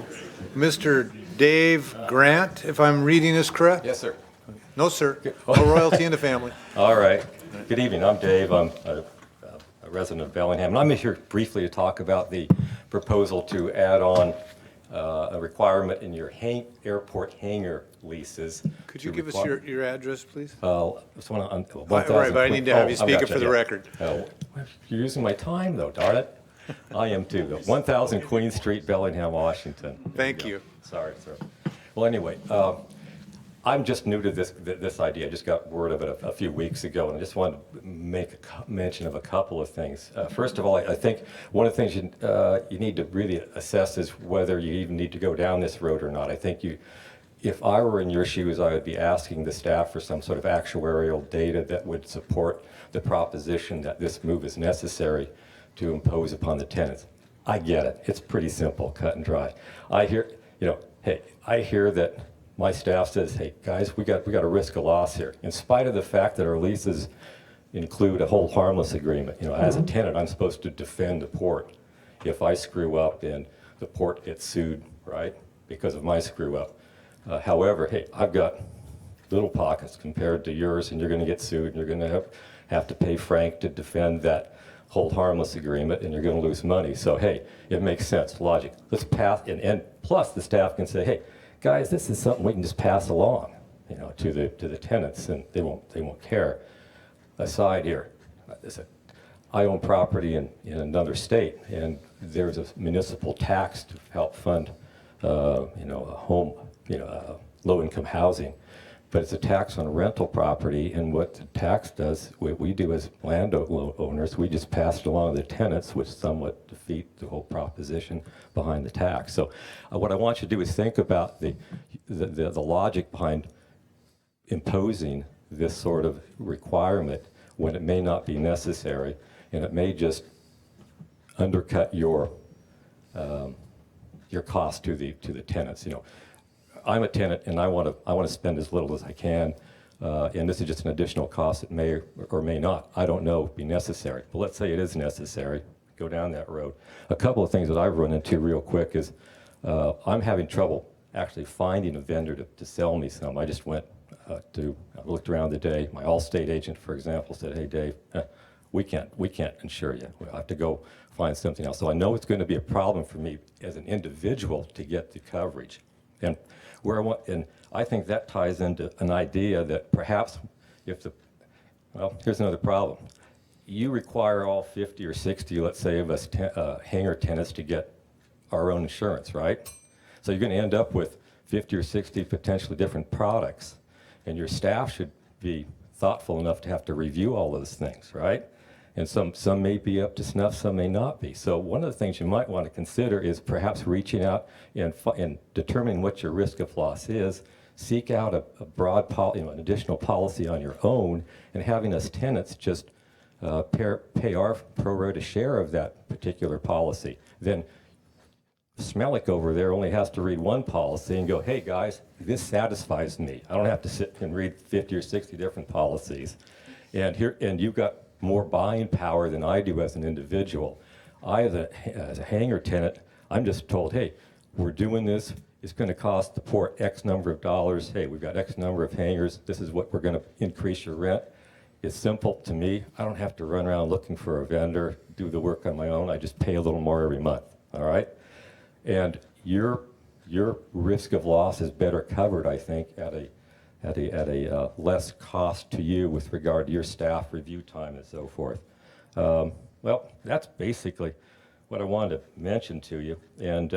Mr. Dave Grant, if I'm reading this correct? Yes, sir. No, sir. No royalty in the family. All right. Good evening. I'm Dave. I'm a resident of Bellingham. And I'm here briefly to talk about the proposal to add on a requirement in your airport hangar leases. Could you give us your address, please? It's one on Right, but I need to have you speak it for the record. You're using my time, though, darn it. I am too. 1000 Queen Street, Bellingham, Washington. Thank you. Sorry, sir. Well, anyway, I'm just new to this idea. I just got word of it a few weeks ago, and I just wanted to make a mention of a couple of things. First of all, I think one of the things you need to really assess is whether you even need to go down this road or not. I think if I were in your shoes, I would be asking the staff for some sort of actuarial data that would support the proposition that this move is necessary to impose upon the tenants. I get it. It's pretty simple, cut and dry. I hear that my staff says, hey, guys, we got a risk of loss here. In spite of the fact that our leases include a hold harmless agreement. As a tenant, I'm supposed to defend the port if I screw up and the port gets sued, right, because of my screw up. However, hey, I've got little pockets compared to yours, and you're going to get sued, and you're going to have to pay Frank to defend that hold harmless agreement, and you're going to lose money. So, hey, it makes sense, logic. Let's pass, and plus the staff can say, hey, guys, this is something we can just pass along, to the tenants, and they won't care. Aside here, I own property in another state, and there's a municipal tax to help fund, a home, low-income housing. But it's a tax on rental property, and what the tax does, what we do as landowners, we just pass it along to the tenants, which somewhat defeat the whole proposition behind the tax. So what I want you to do is think about the logic behind imposing this sort of requirement when it may not be necessary, and it may just undercut your cost to the tenants. I'm a tenant, and I want to spend as little as I can, and this is just an additional cost that may or may not, I don't know, be necessary. But let's say it is necessary, go down that road. A couple of things that I've run into real quick is I'm having trouble actually finding a vendor to sell me some. I just went I looked around today. My Allstate agent, for example, said, hey, Dave, we can't insure you. We'll have to go find something else. So I know it's going to be a problem for me as an individual to get the coverage. And I think that ties into an idea that perhaps here's another problem. You require all 50 or 60, let's say, of us hangar tenants to get our own insurance, right? So you're going to end up with 50 or 60 potentially different products, and your staff should be thoughtful enough to have to review all those things, right? And some may be up to snuff, some may not be. So one of the things you might want to consider is perhaps reaching out and determining what your risk of loss is. Seek out a broad, an additional policy on your own, and having us tenants just pay our pro rata share of that particular policy. Then Smellick over there only has to read one policy and go, hey guys, this satisfies me. I don't have to sit and read 50 or 60 different policies. And you've got more buying power than I do as an individual. As a hangar tenant, I'm just told, hey, we're doing this. It's going to cost the port X number of dollars. Hey, we've got X number of hangars. This is what we're going to increase your rent. It's simple to me. I don't have to run around looking for a vendor, do the work on my own. I just pay a little more every month, all right? And your risk of loss is better covered, I think, at a less cost to you with regard to your staff review time and so forth. Well, that's basically what I wanted to mention to you. And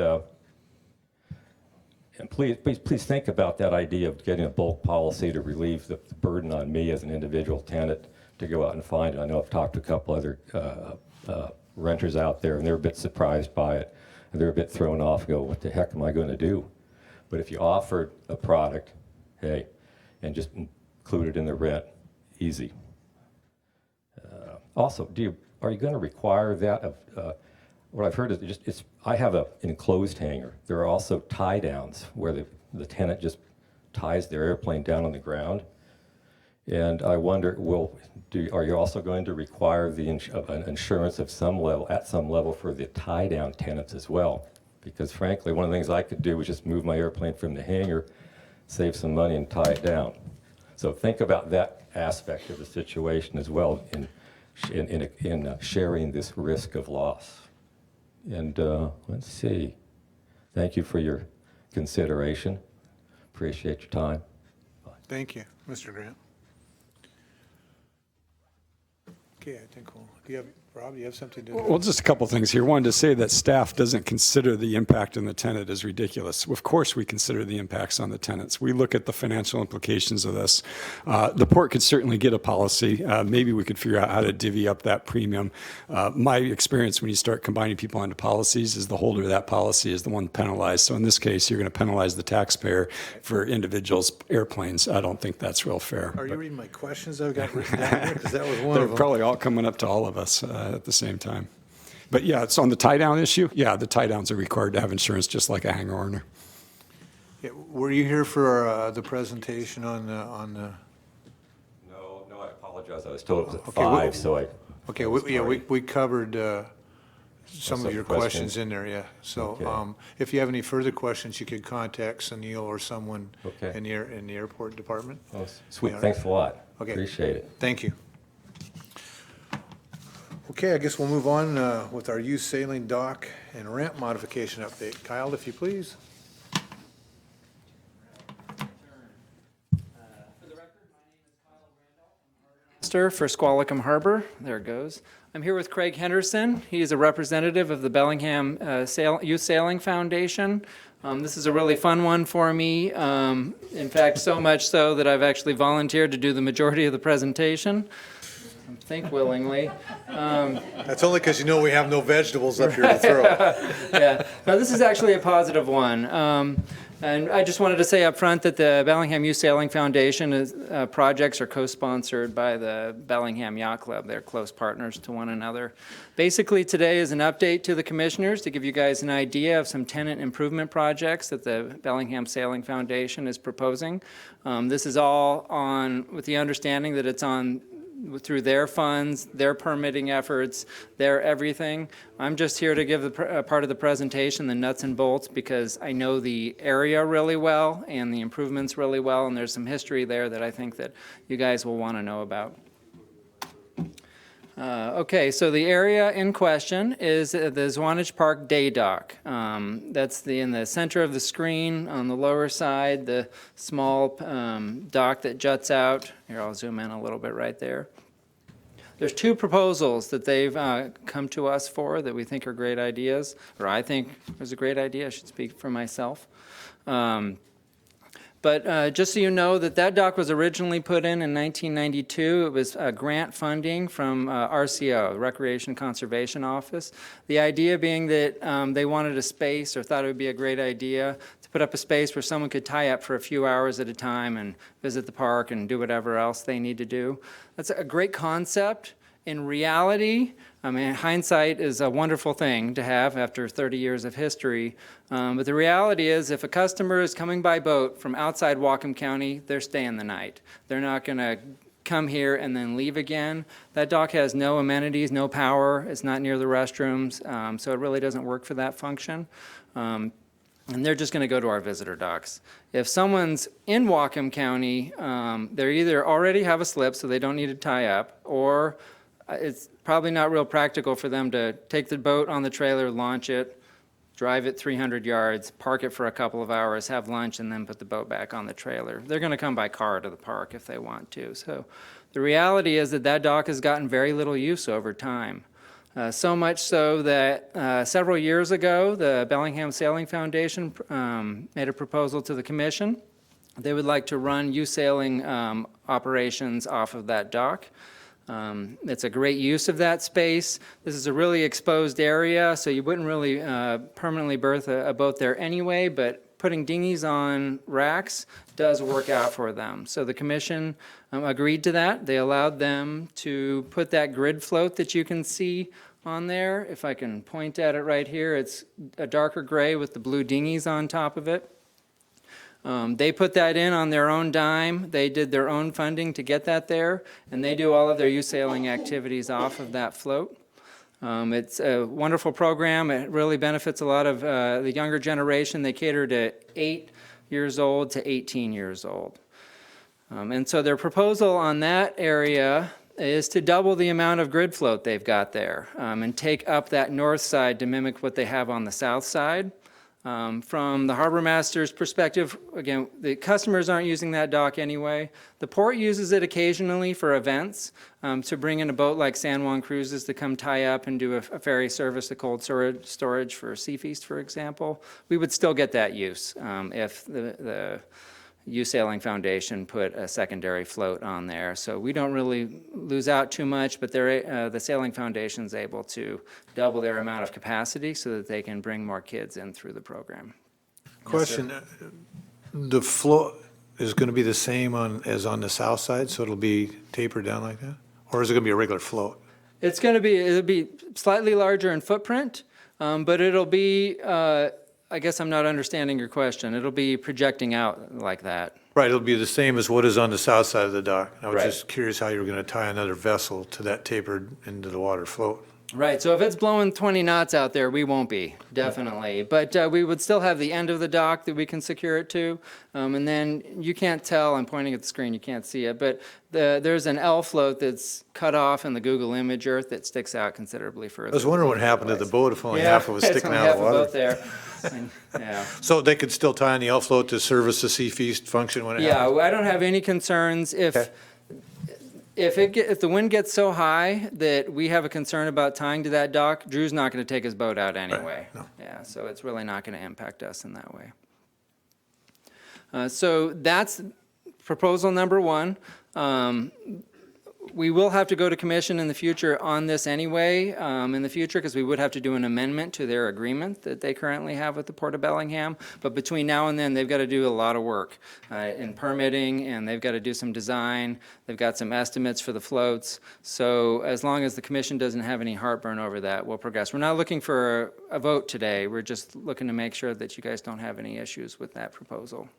please think about that idea of getting a bulk policy to relieve the burden on me as an individual tenant to go out and find it. I know I've talked to a couple other renters out there, and they're a bit surprised by it. And they're a bit thrown off and go, what the heck am I going to do? But if you offered a product, hey, and just include it in the rent, easy. Also, are you going to require that? What I've heard is I have an enclosed hangar. There are also tie downs where the tenant just ties their airplane down on the ground. And I wonder, are you also going to require an insurance of some level, at some level, for the tie down tenants as well? Because frankly, one of the things I could do was just move my airplane from the hangar, save some money and tie it down. So think about that aspect of the situation as well in sharing this risk of loss. And let's see. Thank you for your consideration. Appreciate your time. Thank you, Mr. Grant. Okay, I think Rob, you have something to? Well, just a couple things here. One, to say that staff doesn't consider the impact on the tenant is ridiculous. Of course, we consider the impacts on the tenants. We look at the financial implications of this. The port could certainly get a policy. Maybe we could figure out how to divvy up that premium. My experience when you start combining people onto policies is the holder of that policy is the one penalized. So in this case, you're going to penalize the taxpayer for individuals' airplanes. I don't think that's real fair. Are you reading my questions I've got written down here? Because that was one They're of them. probably all coming up to all of us at the same time. But yeah, it's on the tie-down issue. Yeah, the tie-downs are required to have insurance just like a hangar owner. Yeah, were you here for the presentation on the? No, I apologize. I was told it was at Okay, 5, so I. Okay, was we covered some of Some your questions. questions in there, yeah. So Okay. if you have any further questions, you could contact Sunil or someone Okay. in the airport department. Oh, sweet, Yeah. thanks a lot. Okay. Appreciate it. Thank you. Okay, I guess we'll move on with our used sailing dock and ramp modification update. Kyle, if you please. For Squalicum Harbor. There it goes. I'm here with Craig Henderson. He's a representative of the Bellingham Youth Sailing Foundation. This is a really fun one for me. In fact, so much so that I've actually volunteered to do the majority of the presentation. I think willingly. That's only because you know we have no vegetables up here to throw. Yeah, no, this is actually a positive one. And I just wanted to say up front that the Bellingham Youth Sailing Foundation projects are co-sponsored by the Bellingham Yacht Club. They're close partners to one another. Basically, today is an update to the commissioners to give you guys an idea of some tenant improvement projects that the Bellingham Sailing Foundation is proposing. This is all with the understanding that it's through their funds, their permitting efforts, their everything. I'm just here to give part of the presentation, the nuts and bolts, because I know the area really well and the improvements really well, and there's some history there that I think that you guys will want to know about. Okay, so the area in question is the Zwanich Park Day Dock. That's in the center of the screen on the lower side, the small dock that juts out. Here, I'll zoom in a little bit right there. There's two proposals that they've come to us for that we think are great ideas, or I think is a great idea. I should speak for myself. But just so you know, that dock was originally put in 1992. It was grant funding from RCO, Recreation Conservation Office. The idea being that they wanted a space or thought it would be a great idea to put up a space where someone could tie up for a few hours at a time and visit the park and do whatever else they need to do. That's a great concept. In reality, I mean, hindsight is a wonderful thing to have after 30 years of history. But the reality is, if a customer is coming by boat from outside Whatcom County, they're staying the night. They're not going to come here and then leave again. That dock has no amenities, no power. It's not near the restrooms, so it really doesn't work for that function. And they're just going to go to our visitor docks. If someone's in Whatcom County, they either already have a slip, so they don't need to tie up, or it's probably not real practical for them to take the boat on the trailer, launch it, drive it 300 yards, park it for a couple of hours, have lunch, and then put the boat back on the trailer. They're going to come by car to the park if they want to. So the reality is that dock has gotten very little use over time. So much so that several years ago, the Bellingham Sailing Foundation made a proposal to the commission. They would like to run youth sailing operations off of that dock. It's a great use of that space. This is a really exposed area, so you wouldn't really permanently berth a boat there anyway, but putting dinghies on racks does work out for them. So the commission agreed to that. They allowed them to put that grid float that you can see on there. If I can point at it right here, it's a darker gray with the blue dinghies on top of it. They put that in on their own dime. They did their own funding to get that there, and they do all of their youth sailing activities off of that float. It's a wonderful program. It really benefits a lot of the younger generation. They cater to 8 years old to 18 years old. And so their proposal on that area is to double the amount of grid float they've got there and take up that north side to mimic what they have on the south side. From the harbor master's perspective, again, the customers aren't using that dock anyway. The port uses it occasionally for events, to bring in a boat like San Juan Cruises to come tie up and do a ferry service, the cold storage for Sea Feast, for example. We would still get that use if the U Sailing Foundation put a secondary float on there. So we don't really lose out too much, but the Sailing Foundation's able to double their amount of capacity so that they can bring more kids in through the program. Question, the float is going to be the same as on the south side, so it'll be tapered down like that? Or is it going to be a regular float? It'll be slightly larger in footprint, but it'll be, I guess I'm not understanding your question. It'll be projecting out like that. Right, it'll be the same as what is on the south side of the dock. I was Right. just curious how you were going to tie another vessel to that tapered into the water float. Right, so if it's blowing 20 knots out there, we won't be, definitely. But we would still have the end of the dock that we can secure it to. And then you can't tell, I'm pointing at the screen, you can't see it, but there's an L float that's cut off in the Google image earth that sticks out considerably further. I was wondering what happened to the boat if only half of it was it's sticking only out of the half a water. boat there. And, yeah. So they could still tie on the L float to service the Sea Feast function when it Yeah, happens? I don't have any concerns if the wind gets so high that we have a concern about tying to that dock. Drew's not going to take his boat out anyway. no. Yeah, so it's really not going to impact us in that way. So that's proposal number one. We will have to go to commission in the future on this anyway, in the future, because we would have to do an amendment to their agreement that they currently have with the Port of Bellingham. But between now and then, they've got to do a lot of work in permitting, and they've got to do some design. They've got some estimates for the floats. So as long as the commission doesn't have any heartburn over that, we'll progress. We're not looking for a vote today. We're just looking to make sure that you guys don't have any issues with that proposal.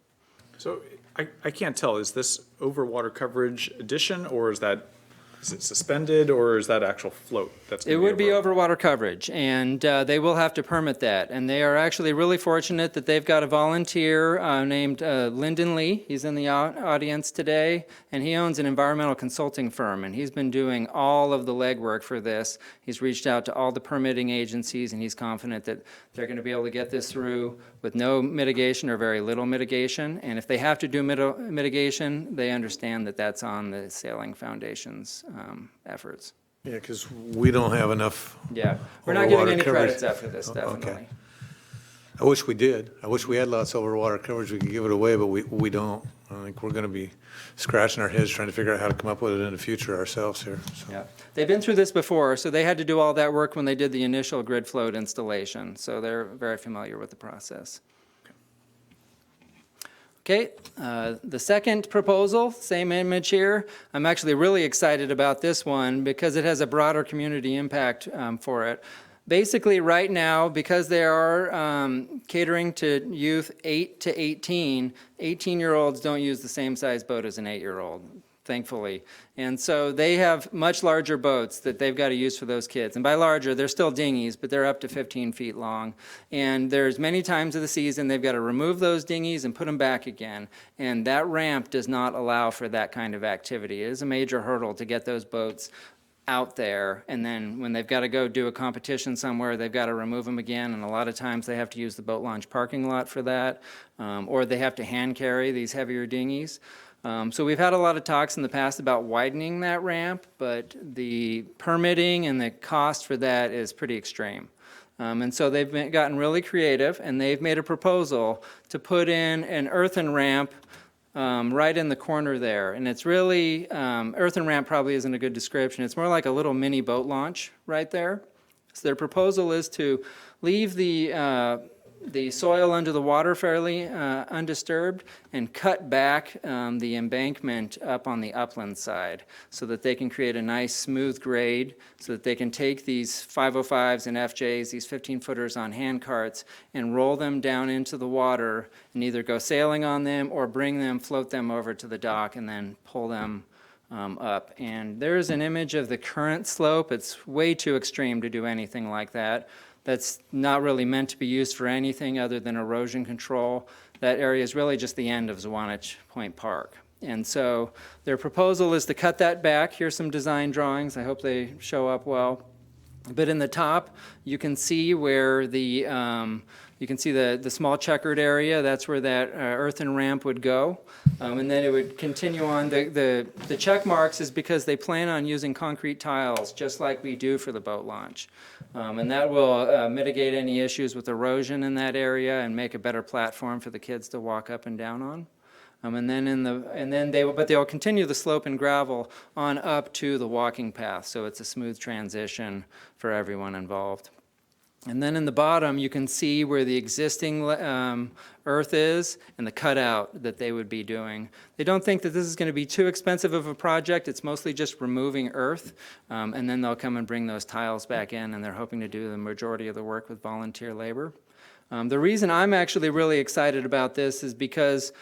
So I can't tell, is this over water coverage addition, or is it suspended, or is that actual float? It would be over water coverage, and they will have to permit that. And they are actually really fortunate that they've got a volunteer named Lyndon Lee. He's in the audience today, and he owns an environmental consulting firm, and he's been doing all of the legwork for this. He's reached out to all the permitting agencies, and he's confident that they're going to be able to get this through with no mitigation or very little mitigation. And if they have to do mitigation, they understand that that's on the Sailing Foundation's efforts. Yeah, because we don't have enough. Yeah, we're not overwater getting any coverage. credits after this, definitely. Okay. I wish we did. I wish we had lots of overwater coverage. We could give it away, but we don't. I think we're going to be scratching our heads trying to figure out how to come up with it in the future ourselves here. So. Yeah, they've been through this before, so they had to do all that work when they did the initial grid float installation, so they're very familiar with the process. Okay, the second proposal, same image here. I'm actually really excited about this one because it has a broader community impact for it. Basically, right now, because they are catering to youth 8 to 18, 18-year-olds don't use the same size boat as an 8-year-old, thankfully. And so they have much larger boats that they've got to use for those kids. And by larger, they're still dinghies, but they're up to 15 feet long. And there's many times of the season they've got to remove those dinghies and put them back again. And that ramp does not allow for that kind of activity. It is a major hurdle to get those boats out there, and then when they've got to go do a competition somewhere, they've got to remove them again, and a lot of times they have to use the boat launch parking lot for that, or they have to hand carry these heavier dinghies. So we've had a lot of talks in the past about widening that ramp, but the permitting and the cost for that is pretty extreme. And so they've gotten really creative, and they've made a proposal to put in an earthen ramp right in the corner there. And it's really, earthen ramp probably isn't a good description. It's more like a little mini boat launch right there. So their proposal is to leave the soil under the water fairly undisturbed and cut back the embankment up on the upland side so that they can create a nice smooth grade so that they can take these 505s and FJs, these 15-footers on hand carts, and roll them down into the water and either go sailing on them or bring them, float them over to the dock and then pull them up. And there's an image of the current slope. It's way too extreme to do anything like that. That's not really meant to be used for anything other than erosion control. That area is really just the end of Zwanich Point Park. And so their proposal is to cut that back. Here's some design drawings. I hope they show up well. But in the top, you can see where the small checkered area. That's where that earthen ramp would go, and then it would continue on. The check marks is because they plan on using concrete tiles, just like we do for the boat launch, and that will mitigate any issues with erosion in that area and make a better platform for the kids to walk up and down on. But they'll continue the slope and gravel on up to the walking path, so it's a smooth transition for everyone involved. And then in the bottom, you can see where the existing earth is and the cutout that they would be doing. They don't think that this is going to be too expensive of a project. It's mostly just removing earth, and then they'll come and bring those tiles back in, and they're hoping to do the majority of the work with volunteer labor. The reason I'm actually really excited about this is because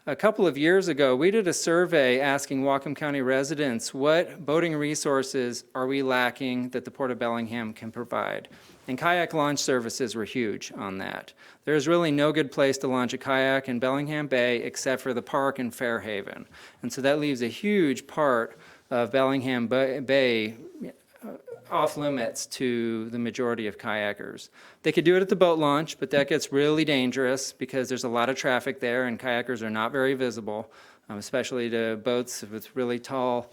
a couple of years ago, we did a survey asking Whatcom County residents, what boating resources are we lacking that the Port of Bellingham can provide? And kayak launch services were huge on that. There's really no good place to launch a kayak in Bellingham Bay except for the park in Fairhaven. And so that leaves a huge part of Bellingham Bay off limits to the majority of kayakers. They could do it at the boat launch, but that gets really dangerous because there's a lot of traffic there and kayakers are not very visible, especially to boats with really tall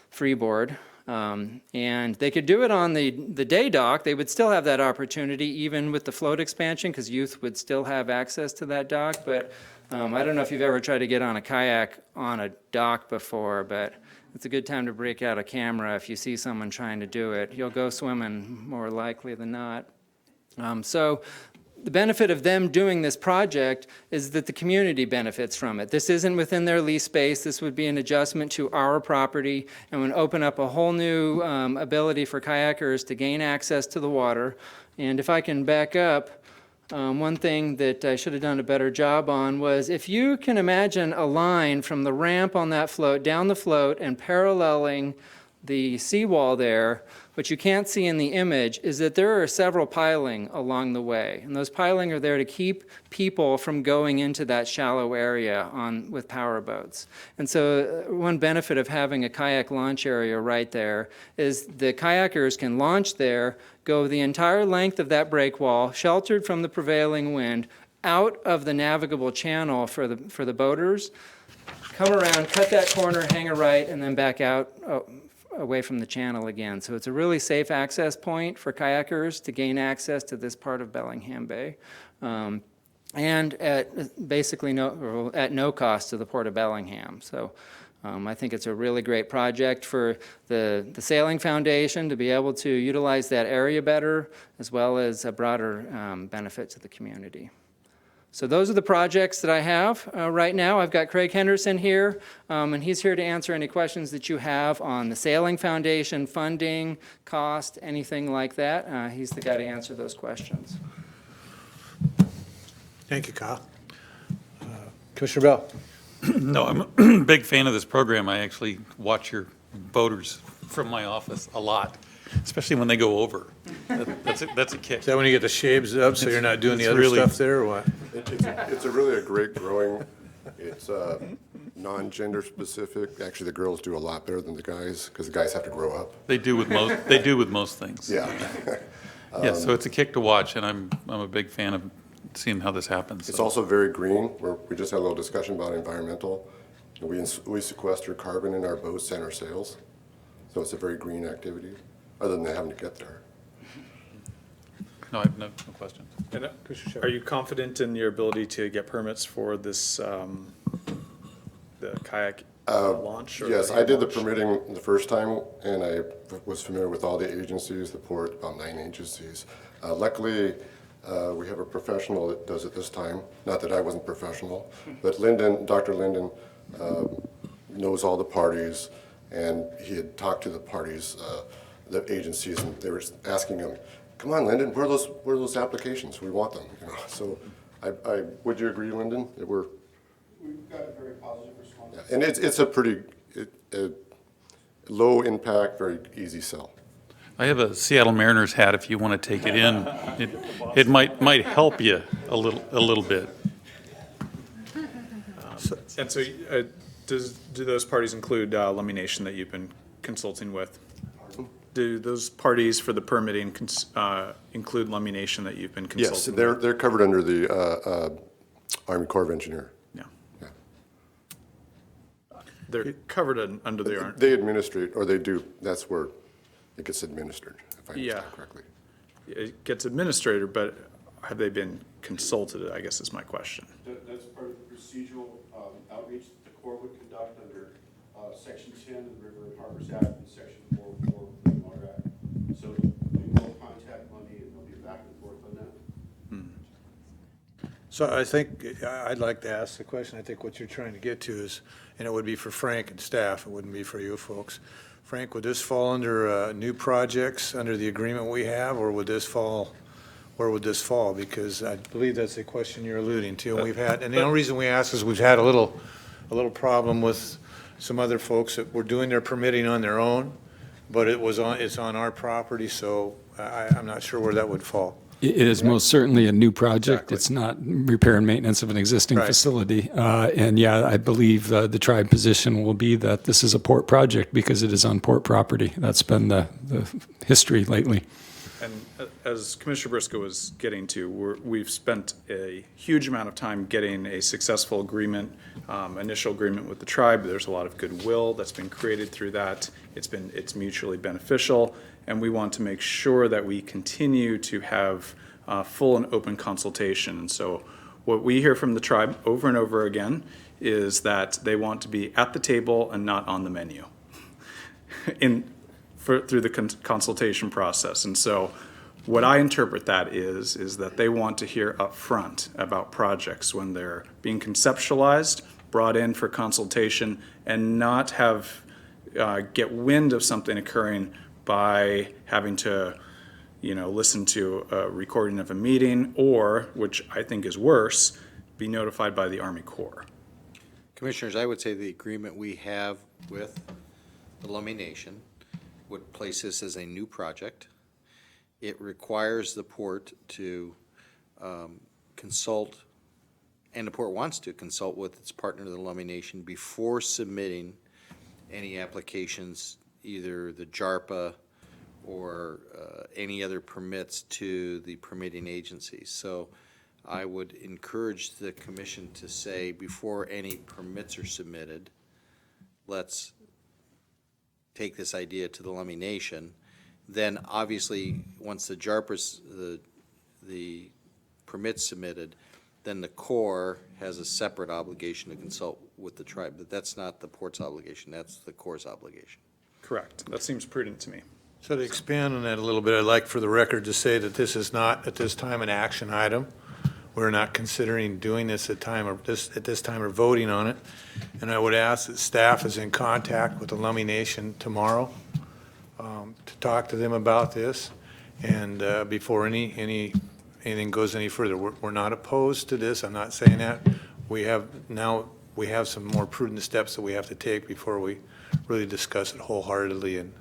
freeboard. And they could do it on the day dock. They would still have that opportunity even with the float expansion because youth would still have access to that dock. But I don't know if you've ever tried to get on a kayak on a dock before, but it's a good time to break out a camera if you see someone trying to do it. You'll go swimming more likely than not. So the benefit of them doing this project is that the community benefits from it. This isn't within their lease space. This would be an adjustment to our property and would open up a whole new ability for kayakers to gain access to the water. And if I can back up, one thing that I should have done a better job on was if you can imagine a line from the ramp on that float down the float and paralleling the seawall there, what you can't see in the image is that there are several piling along the way. And those piling are there to keep people from going into that shallow area with power boats. And so one benefit of having a kayak launch area right there is the kayakers can launch there, go the entire length of that break wall, sheltered from the prevailing wind, out of the navigable channel for the boaters, come around, cut that corner, hang a right, and then back out away from the channel again. So it's a really safe access point for kayakers to gain access to this part of Bellingham Bay. And at basically at no cost to the Port of Bellingham. So I think it's a really great project for the Sailing Foundation to be able to utilize that area better, as well as a broader benefit to the community. So those are the projects that I have right now. I've got Craig Henderson here, and he's here to answer any questions that you have on the Sailing Foundation, funding, cost, anything like that. He's the guy to answer those questions. Thank you, Kyle. Commissioner Bell. No, I'm a big fan of this program. I actually watch your boaters from my office a lot, especially when they go over. That's a kick. Is that when you get the shades up so you're not doing the other really stuff there or what? It's really a great growing. It's non-gender specific. Actually, the girls do a lot better than the guys because the guys have to grow up. They do with most. They do with most things. Yeah. Yeah. So it's a kick to watch, and I'm a big fan of seeing how this happens. It's also very green. We just had a little discussion about environmental. We sequester carbon in our boats and our sails, so it's a very green activity. Other than having to get there. No, I have no questions. And, are you confident in your ability to get permits for this, the kayak launch? Or yes, I did the permitting the first time, and I was familiar with all the agencies, the port, about 9 agencies. Luckily, we have a professional that does it this time. Not that I wasn't professional, but Dr. Linden knows all the parties, and he had talked to the parties, the agencies, and they were asking him, "Come on, Lyndon, where are those applications? We want them." You know, so, would you agree, Lyndon? We've got a very positive response. Yeah, and it's a pretty. low impact, very easy sell. I have a Seattle Mariners hat if you want to take it in. It might help you a little bit. And so, do those parties include Illumination that you've been consulting with? Do those parties for the permitting include Illumination that you've been Yes, consulting? they're covered under the Army Corps of Engineer. Yeah. Yeah. They're covered under the Army. They administrate, or they do, that's where it gets administered, if I Yeah. understand correctly. It gets administrated, but have they been consulted, I guess is my question. That's part of the procedural outreach that the Corps would conduct under Section 10 of the River and Harbors Act and Section 404 of the Clean Water Act. So we will contact Lundy and there'll be a back and forth on that. So I think, I'd like to ask the question, I think what you're trying to get to is, and it would be for Frank and staff, it wouldn't be for you folks. Frank, would this fall under new projects, under the agreement we have, or would this fall, where would this fall? Because I believe that's the question you're alluding to, and we've had, and the only reason we ask is we've had a little problem with some other folks that were doing their permitting on their own, but it's on our property, so I'm not sure where that would fall. It is most certainly a new project. Exactly. It's not repair and maintenance of an existing Right. facility. And yeah, I believe the tribe position will be that this is a port project because it is on port property. That's been the history lately. And as Commissioner Briscoe was getting to, we've spent a huge amount of time getting a successful agreement, initial agreement with the tribe. There's a lot of goodwill that's been created through that. It's mutually beneficial, and we want to make sure that we continue to have full and open consultation. And so what we hear from the tribe over and over again is that they want to be at the table and not on the menu through the consultation process. And so what I interpret that is that they want to hear up front about projects when they're being conceptualized, brought in for consultation, and not have get wind of something occurring by having to listen to a recording of a meeting, or, which I think is worse, be notified by the Army Corps. Commissioners, I would say the agreement we have with the Lummi Nation would place this as a new project. It requires the port to consult, and the port wants to consult with its partner, the Lummi Nation, before submitting any applications, either the JARPA or any other permits to the permitting agencies. So I would encourage the commission to say, before any permits are submitted, let's take this idea to the Lummi Nation. Then obviously, once the JARPA's, the permits submitted, then the Corps has a separate obligation to consult with the tribe. But that's not the port's obligation, that's the Corps' obligation. Correct. That seems prudent to me. So to expand on that a little bit, I'd like for the record to say that this is not, at this time, an action item. We're not considering doing this at this time or voting on it. And I would ask that staff is in contact with the Lummi Nation tomorrow to talk to them about this. And before anything goes any further, we're not opposed to this. I'm not saying that. We have some more prudent steps that we have to take before we really discuss it wholeheartedly and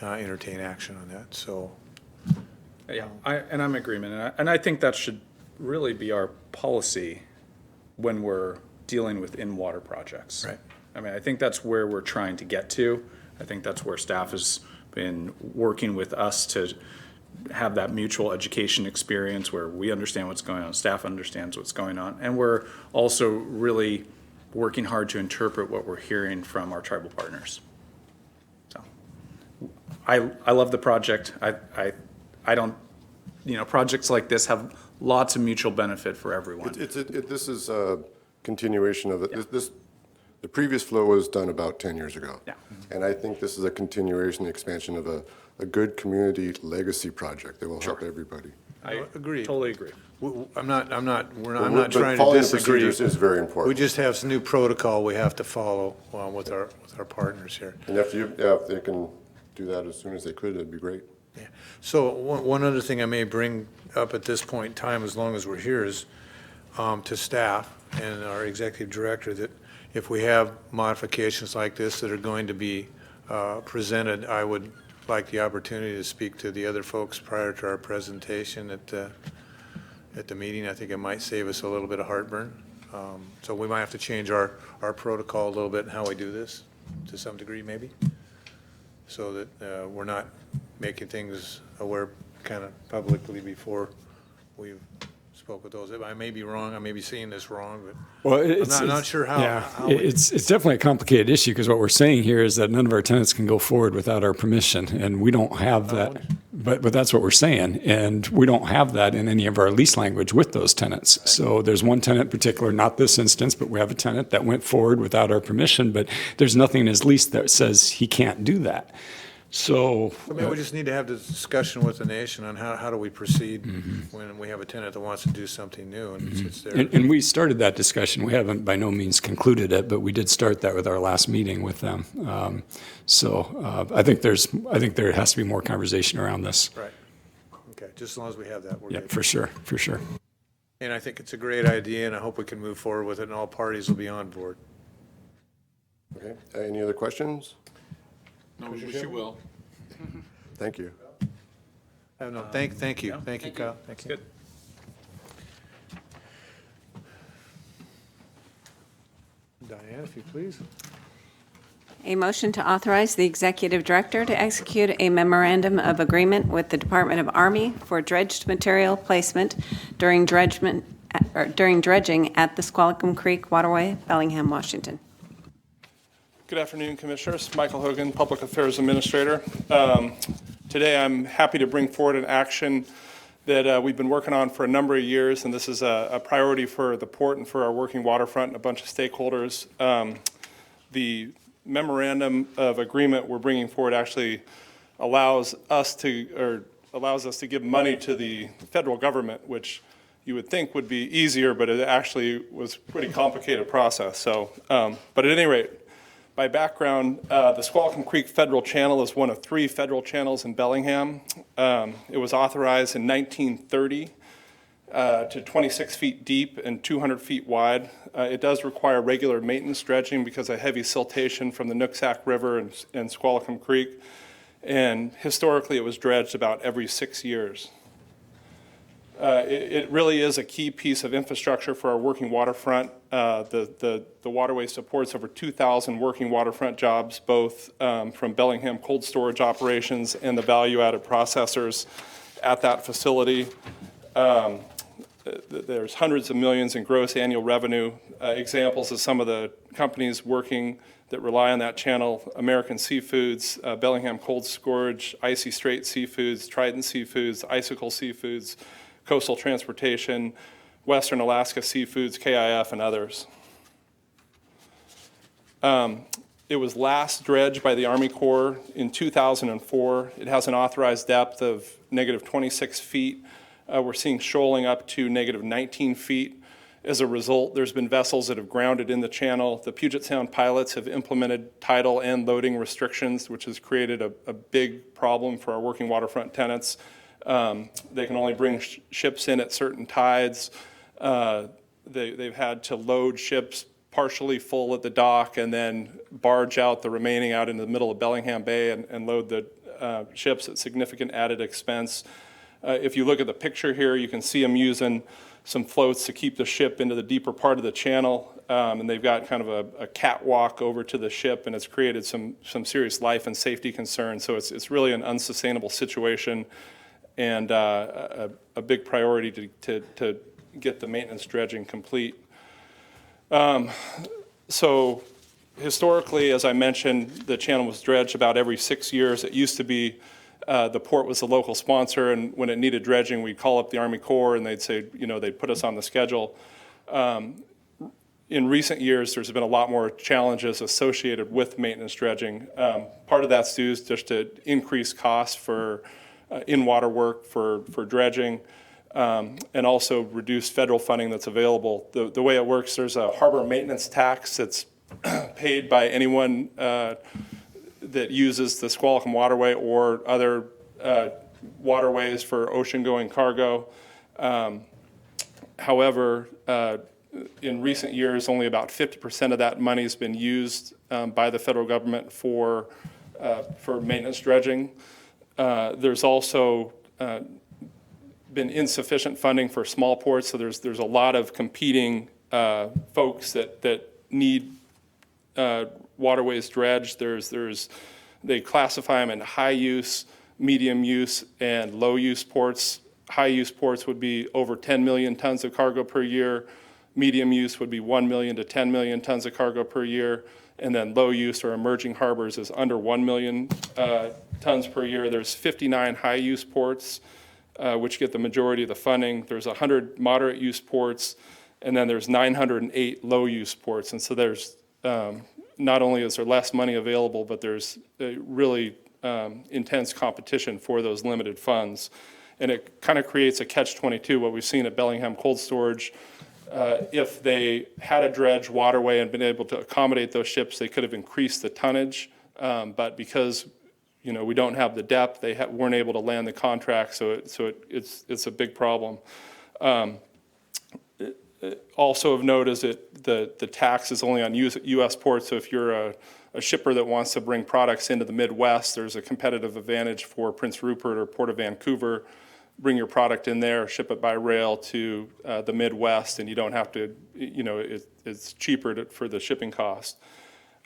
entertain action on that. So, Yeah, I'm in agreement, and I think that should really be our policy when we're dealing with in-water projects. Right. I mean, I think that's where we're trying to get to. I think that's where staff has been working with us to have that mutual education experience where we understand what's going on, staff understands what's going on, and we're also really working hard to interpret what we're hearing from our tribal partners. So, I love the project. I don't, projects like this have lots of mutual benefit for everyone. This is a continuation of it. Yeah. The previous flow was done about 10 years ago. Yeah. And I think this is a continuation, expansion of a good community legacy project that will help everybody. I Agreed. totally agree. I'm not trying But to following the disagree. procedures is very important. We just have some new protocol we have to follow with our partners here. And if they can do that as soon as they could, that'd be great. Yeah. So one other thing I may bring up at this point in time, as long as we're here, is to staff and our executive director, that if we have modifications like this that are going to be presented, I would like the opportunity to speak to the other folks prior to our presentation at the meeting. I think it might save us a little bit of heartburn. So we might have to change our protocol a little bit in how we do this, to some degree maybe, so that we're not making things aware kind of publicly before we've spoke with those. I may be wrong, I may be seeing this wrong, but Well, I'm not sure how. Yeah, how we- it's definitely a complicated issue because what we're saying here is that none of our tenants can go forward without our permission, and we don't have that. But that's what we're saying, and we don't have that in any of our lease language with those tenants. So there's one tenant in particular, not this instance, but we have a tenant that went forward without our permission, but there's nothing in his lease that says he can't do that. So. I mean, we just need to have the discussion with the nation on how do we proceed when we have a tenant that wants to do something new and it's there. And we started that discussion. We haven't by no means concluded it, but we did start that with our last meeting with them. I think there has to be more conversation around this. Right. Okay, just as long as we have that, we're Yeah, good. for sure, for sure. And I think it's a great idea, and I hope we can move forward with it, and all parties will be on board. Okay, any other questions? No, we wish you will. Thank you. No, thank you, Kyle. Thank you. Good. Diane, if you please. A motion to authorize the executive director to execute a memorandum of agreement with the Department of Army for dredged material placement during dredging at the Squalicum Creek Waterway, Bellingham, Washington. Good afternoon, Commissioners. Michael Hogan, Public Affairs Administrator. Today I'm happy to bring forward an action that we've been working on for a number of years, and this is a priority for the port and for our working waterfront and a bunch of stakeholders. The memorandum of agreement we're bringing forward actually allows us to give money to the federal government, which you would think would be easier, but it actually was a pretty complicated process. So, but at any rate, by background, the Squalicum Creek Federal Channel is one of 3 federal channels in Bellingham. It was authorized in 1930 to 26 feet deep and 200 feet wide. It does require regular maintenance dredging because of heavy siltation from the Nooksack River and Squalicum Creek. And historically, it was dredged about every 6 years. It really is a key piece of infrastructure for our working waterfront. The waterway supports over 2,000 working waterfront jobs, both from Bellingham cold storage operations and the value-added processors at that facility. There's hundreds of millions in gross annual revenue. Examples of some of the companies working that rely on that channel: American Seafoods, Bellingham Cold Storage, Icy Strait Seafoods, Trident Seafoods, Icicle Seafoods, Coastal Transportation, Western Alaska Seafoods, KIF, and others. It was last dredged by the Army Corps in 2004. It has an authorized depth of -26 feet. We're seeing shoaling up to -19 feet. As a result, there's been vessels that have grounded in the channel. The Puget Sound pilots have implemented tidal and loading restrictions, which has created a big problem for our working waterfront tenants. They can only bring ships in at certain tides. They've had to load ships partially full at the dock and then barge out the remaining out into the middle of Bellingham Bay and load the ships at significant added expense. If you look at the picture here, you can see them using some floats to keep the ship into the deeper part of the channel. And they've got kind of a catwalk over to the ship, and it's created some serious life and safety concerns. So it's really an unsustainable situation, and a big priority to get the maintenance dredging complete. So historically, as I mentioned, the channel was dredged about every 6 years. It used to be the port was the local sponsor, and when it needed dredging, we'd call up the Army Corps, and they'd say, they'd put us on the schedule. In recent years, there's been a lot more challenges associated with maintenance dredging. Part of that's due just to increased costs for in-water work for dredging, and also reduced federal funding that's available. The way it works, there's a harbor maintenance tax that's paid by anyone that uses the Squalicum Waterway or other waterways for ocean-going cargo. However, in recent years, only about 50% of that money has been used by the federal government for for maintenance dredging. There's also been insufficient funding for small ports, so there's a lot of competing folks that need waterways dredged. They classify them in high use, medium use, and low use ports. High use ports would be over 10 million tons of cargo per year. Medium use would be 1 million to 10 million tons of cargo per year. And then low use or emerging harbors is under 1 million tons per year. There's 59 high use ports, which get the majority of the funding. There's 100 moderate use ports, and then there's 908 low use ports. And so there's, not only is there less money available, but there's a really intense competition for those limited funds. And it kind of creates a catch-22, what we've seen at Bellingham Cold Storage. If they had a dredge waterway and been able to accommodate those ships, they could have increased the tonnage. But because we don't have the depth, they weren't able to land the contract, so it's a big problem. Also of note is that the tax is only on U.S. ports, so if you're a shipper that wants to bring products into the Midwest, there's a competitive advantage for Prince Rupert or Port of Vancouver. Bring your product in there, ship it by rail to the Midwest, and you don't have to, it's cheaper for the shipping cost.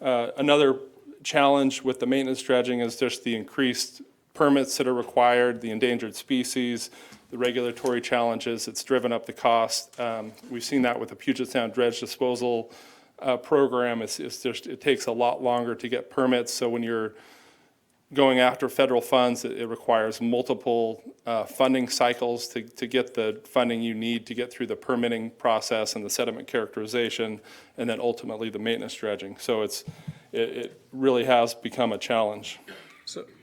Another challenge with the maintenance dredging is just the increased permits that are required, the endangered species, the regulatory challenges. It's driven up the cost. We've seen that with the Puget Sound dredge disposal program. It takes a lot longer to get permits. So when you're going after federal funds, it requires multiple funding cycles to get the funding you need to get through the permitting process and the sediment characterization, and then ultimately the maintenance dredging. So it really has become a challenge.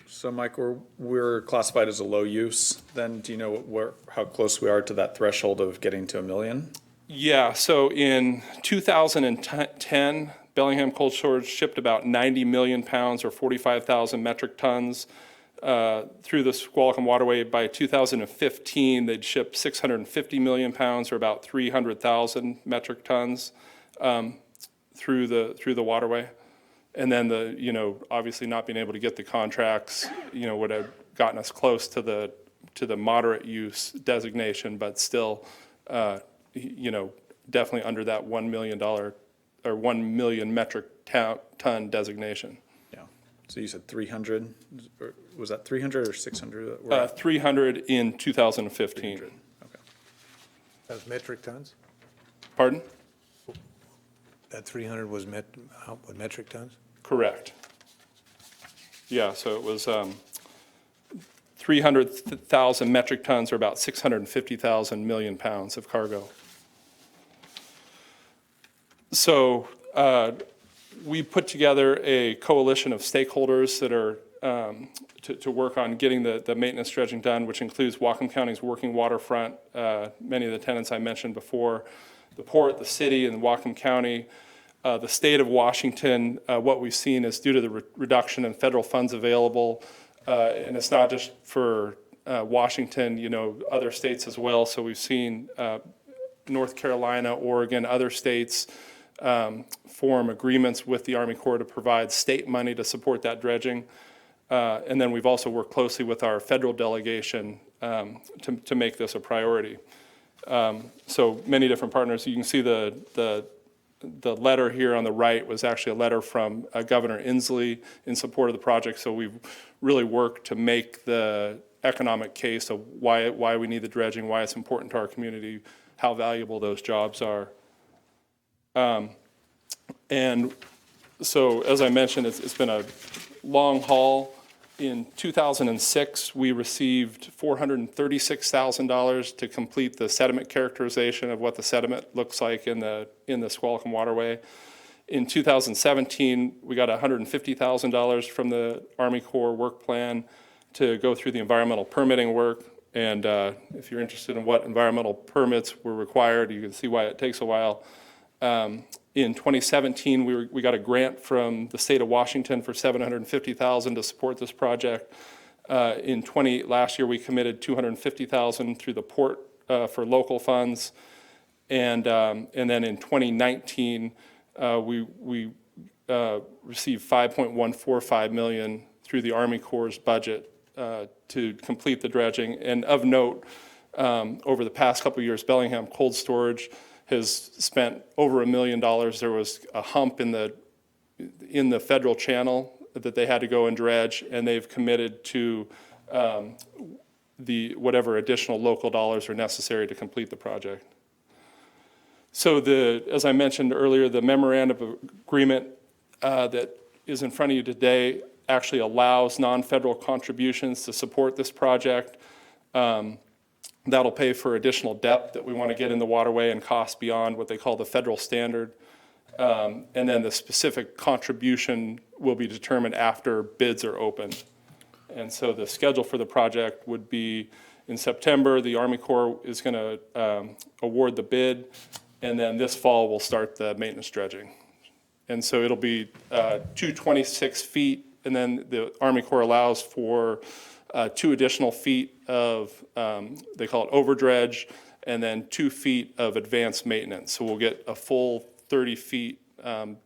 So Mike, we're classified as a low use then. Do you know how close we are to that threshold of getting to 1 million? Yeah, so in 2010, Bellingham Cold Storage shipped about 90 million pounds or 45,000 metric tons through the Squalicum Waterway. By 2015, they'd shipped 650 million pounds or about 300,000 metric tons through the waterway. And then obviously not being able to get the contracts, would have gotten us close to the moderate use designation, but still, definitely under that $1 million or 1 million metric ton designation. Yeah. So you said 300, was that 300 or 600? 300 in 2015. 300. Okay. That's metric tons? Pardon? That 300 was metric tons? Correct. Yeah, so it was 300,000 metric tons or about 650,000 million pounds of cargo. So we put together a coalition of stakeholders that are to work on getting the maintenance dredging done, which includes Whatcom County's working waterfront, many of the tenants I mentioned before, the port, the city, and Whatcom County. The state of Washington, what we've seen is due to the reduction in federal funds available, and it's not just for Washington, other states as well. So we've seen North Carolina, Oregon, other states form agreements with the Army Corps to provide state money to support that dredging. And then we've also worked closely with our federal delegation to make this a priority. So many different partners. You can see the letter here on the right was actually a letter from Governor Inslee in support of the project. So we've really worked to make the economic case of why we need the dredging, why it's important to our community, how valuable those jobs are. And so, as I mentioned, it's been a long haul. In 2006, we received $436,000 to complete the sediment characterization of what the sediment looks like in the Squalicum Waterway. In 2017, we got $150,000 from the Army Corps work plan to go through the environmental permitting work. And if you're interested in what environmental permits were required, you can see why it takes a while. In 2017, we got a grant from the state of Washington for $750,000 to support this project. Last year, we committed $250,000 through the port for local funds, and then in 2019, we received $5.145 million through the Army Corps' budget to complete the dredging. And of note, over the past couple of years, Bellingham Cold Storage has spent over $1 million. There was a hump in the federal channel that they had to go and dredge, and they've committed to whatever additional local dollars are necessary to complete the project. So as I mentioned earlier, the memorandum of agreement that is in front of you today actually allows non-federal contributions to support this project. That'll pay for additional depth that we want to get in the waterway and cost beyond what they call the federal standard. And then the specific contribution will be determined after bids are opened. And so the schedule for the project would be in September, the Army Corps is going to award the bid, and then this fall we'll start the maintenance dredging. And so it'll be 226 feet, and then the Army Corps allows for 2 additional feet of, they call it overdredge, and then 2 feet of advanced maintenance. So we'll get a full 30 feet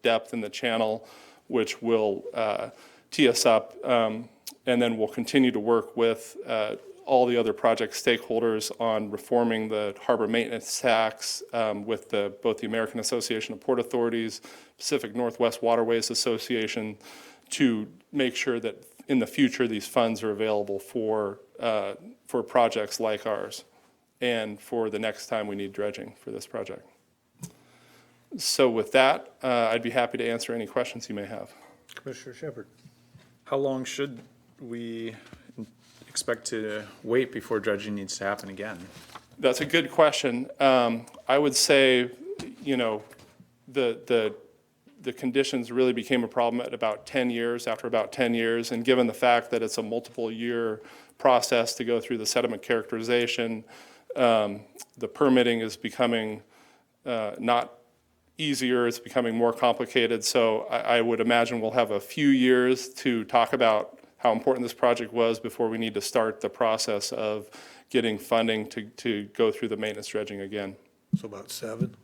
depth in the channel, which will tee us up. And then we'll continue to work with all the other project stakeholders on reforming the harbor maintenance tax with both the American Association of Port Authorities, Pacific Northwest Waterways Association, to make sure that in the future these funds are available for projects like ours and for the next time we need dredging for this project. So with that, I'd be happy to answer any questions you may have. Commissioner Shepard. How long should we expect to wait before dredging needs to happen again? That's a good question. I would say, you know, the conditions really became a problem at about 10 years, after about 10 years, and given the fact that it's a multiple year process to go through the sediment characterization, the permitting is becoming not easier, it's becoming more complicated. So I would imagine we'll have a few years to talk about how important this project was before we need to start the process of getting funding to go through the maintenance dredging again. So about 7?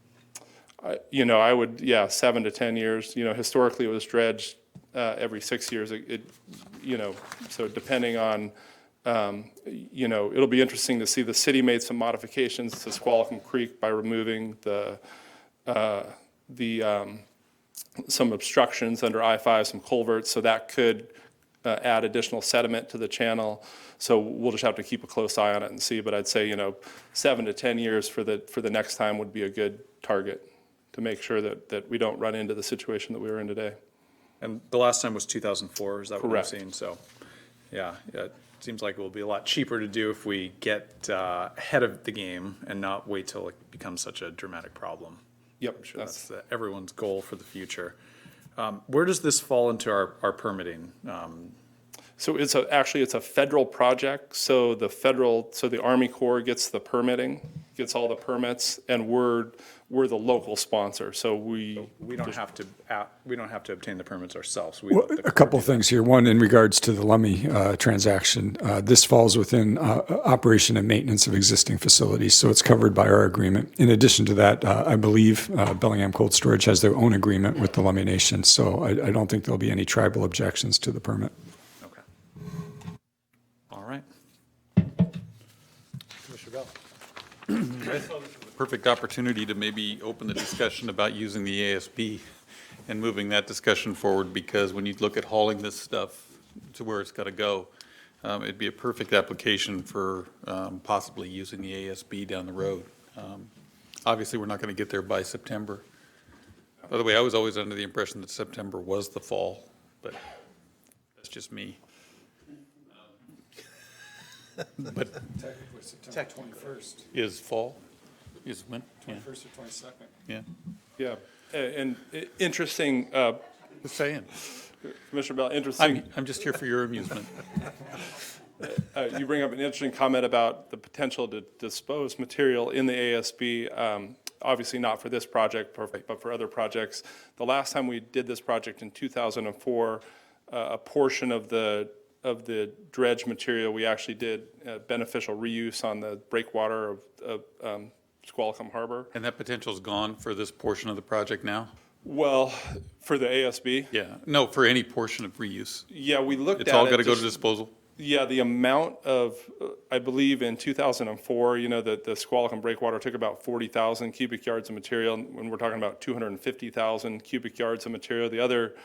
You know, I would, yeah, 7 to 10 years. You know, historically it was dredged every 6 years. You know, so depending on, you know, it'll be interesting to see. The city made some modifications to Squalicum Creek by removing some obstructions under I-5, some culverts, so that could add additional sediment to the channel. So we'll just have to keep a close eye on it and see. But I'd say, you know, 7 to 10 years for the next time would be a good target to make sure that we don't run into the situation that we were in today. And the last time was 2004, is that what I'm Correct. seeing? So, yeah, it seems like it will be a lot cheaper to do if we get ahead of the game and not wait till it becomes such a dramatic problem. Yep. I'm sure that's everyone's goal for the future. Where does this fall into our permitting? So actually it's a federal project. So the Army Corps gets the permitting, gets all the permits, and we're the local sponsor. So we don't have to obtain the permits ourselves. Well, a couple things here. One, in regards to the Lummi transaction, this falls within operation and maintenance of existing facilities, so it's covered by our agreement. In addition to that, I believe Bellingham Cold Storage has their own agreement with the Lummi Nation, so I don't think there'll be any tribal objections to the permit. Okay. All right. Commissioner Bell. Perfect opportunity to maybe open the discussion about using the ASB and moving that discussion forward, because when you look at hauling this stuff to where it's got to go, it'd be a perfect application for possibly using the ASB down the road. Obviously, we're not going to get there by September. By the way, I was always under the impression that September was the fall, but that's just me. But Technically, September 21st. is fall? Is when? Yeah. 21st or 22nd. Yeah. Yeah, and interesting. Just saying. Commissioner Bell, interesting. I'm just here for your amusement. You bring up an interesting comment about the potential to dispose material in the ASB. Obviously not for this project, but for other projects. The last time we did this project in 2004, a portion of the dredge material, we actually did beneficial reuse on the breakwater of Squalicum Harbor. And that potential's gone for this portion of the project now? Well, for the ASB, Yeah, no, for any portion of reuse. yeah, we looked at it. It's all got to go to just- disposal? Yeah, the amount of, I believe in 2004, the Squalicum breakwater took about 40,000 cubic yards of material, when we're talking about 250,000 cubic yards of material. The other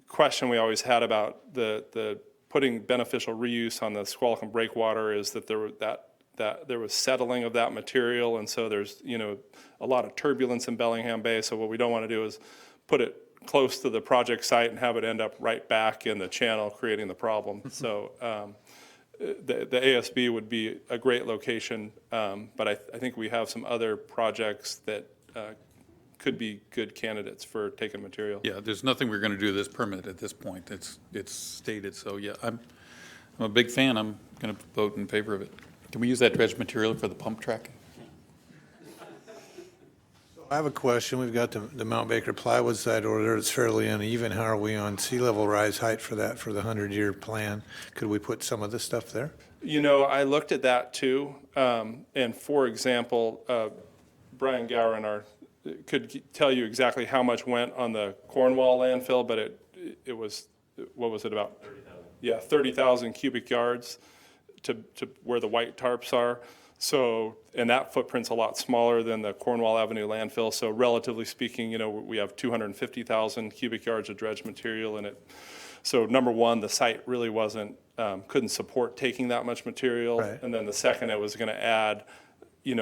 question we always had about the putting beneficial reuse on the Squalicum breakwater is that there was settling of that material, and so there's, a lot of turbulence in Bellingham Bay, so what we don't want to do is put it close to the project site and have it end up right back in the channel, creating the problem. So the ASB would be a great location, but I think we have some other projects that could be good candidates for taking material. Yeah, there's nothing we're going to do to this permit at this point. It's stated, so yeah, I'm a big fan. I'm going to vote in favor of it. Can we use that dredged material for the pump track? I have a question. We've got the Mount Baker plywood side over there. It's fairly uneven. How are we on sea level rise height for that, for the 100-year plan? Could we put some of this stuff there? I looked at that too, and for example, Brian Gowron could tell you exactly how much went on the Cornwall landfill, but it was, what was it, about? 30,000. Yeah, 30,000 cubic yards to where the white tarps are. So, and that footprint's a lot smaller than the Cornwall Avenue landfill. So relatively speaking, we have 250,000 cubic yards of dredged material in it. So number one, the site really couldn't support taking that much material. Right. And then the second, it was going to add,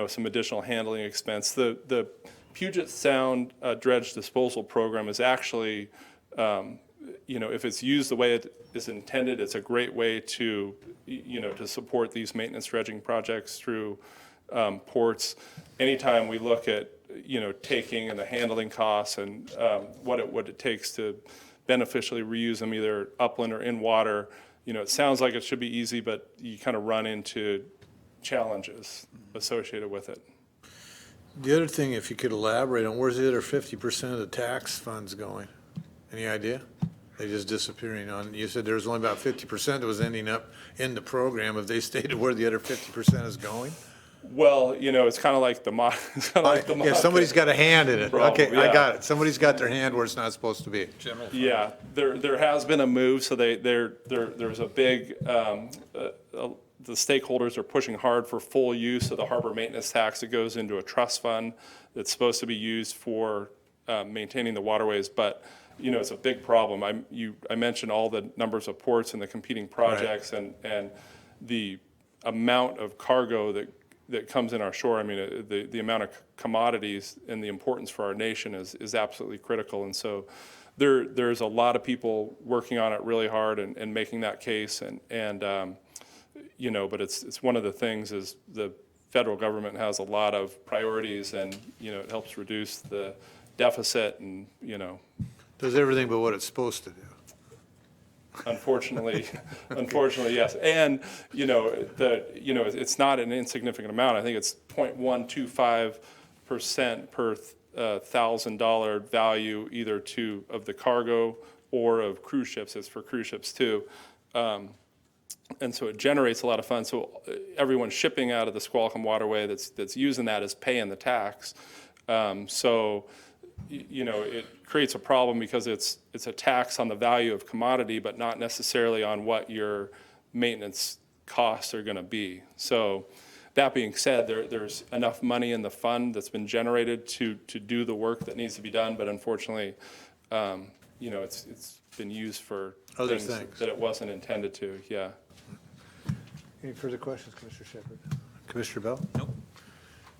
some additional handling expense. The Puget Sound dredge disposal program is actually, if it's used the way it is intended, it's a great way to, to support these maintenance dredging projects through ports. Anytime we look at, taking and the handling costs and what it takes to beneficially reuse them either upland or in water, it sounds like it should be easy, but you kind of run into challenges associated with it. The other thing, if you could elaborate on, where's the other 50% of the tax funds going? Any idea? They just disappearing on, you said there was only about 50% that was ending up in the program. Have they stated where the other 50% is going? Well, it's kind of like the Yeah, somebody's got a hand in it. Problem, Okay, yeah. I got it. Somebody's got their hand where it's not supposed to be. Yeah, there has been a move, so there's a big, the stakeholders are pushing hard for full use of the harbor maintenance tax. It goes into a trust fund that's supposed to be used for maintaining the waterways, but it's a big problem. I mentioned all the numbers of ports and the competing projects, and the amount of cargo that comes in our shore. I mean, the amount of commodities and the importance for our nation is absolutely critical. And so there's a lot of people working on it really hard and making that case. But it's one of the things is the federal government has a lot of priorities, and it helps reduce the deficit, and Does everything but what it's supposed to do. Unfortunately, yes. And, it's not an insignificant amount. I think it's 0.125% per $1,000 value either of the cargo or of cruise ships. It's for cruise ships too. And so it generates a lot of funds. So everyone shipping out of the Squalicum waterway that's using that is paying the tax. It creates a problem because it's a tax on the value of commodity, but not necessarily on what your maintenance costs are going to be. So that being said, there's enough money in the fund that's been generated to do the work that needs to be done, but unfortunately, it's been used for Other things things. that it wasn't intended to, yeah. Any further questions, Commissioner Shepard? Commissioner Bell? Nope.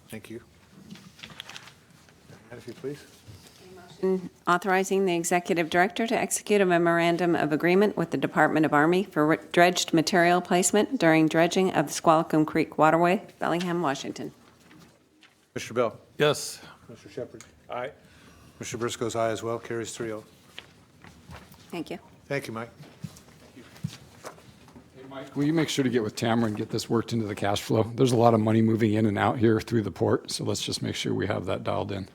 Thank you. If you please. Authorizing the executive director to execute a memorandum of agreement with the Department of Army for dredged material placement during dredging of the Squalicum Creek waterway, Bellingham, Washington. Commissioner Bell? Yes. Commissioner Shepard? Aye. Commissioner Briscoe's aye as well, carries 3-0. Thank you. Thank you, Mike. Will you make sure to get with Tamara and get this worked into the cash flow? There's a lot of money moving in and out here through the port, so let's just make sure we have that dialed in.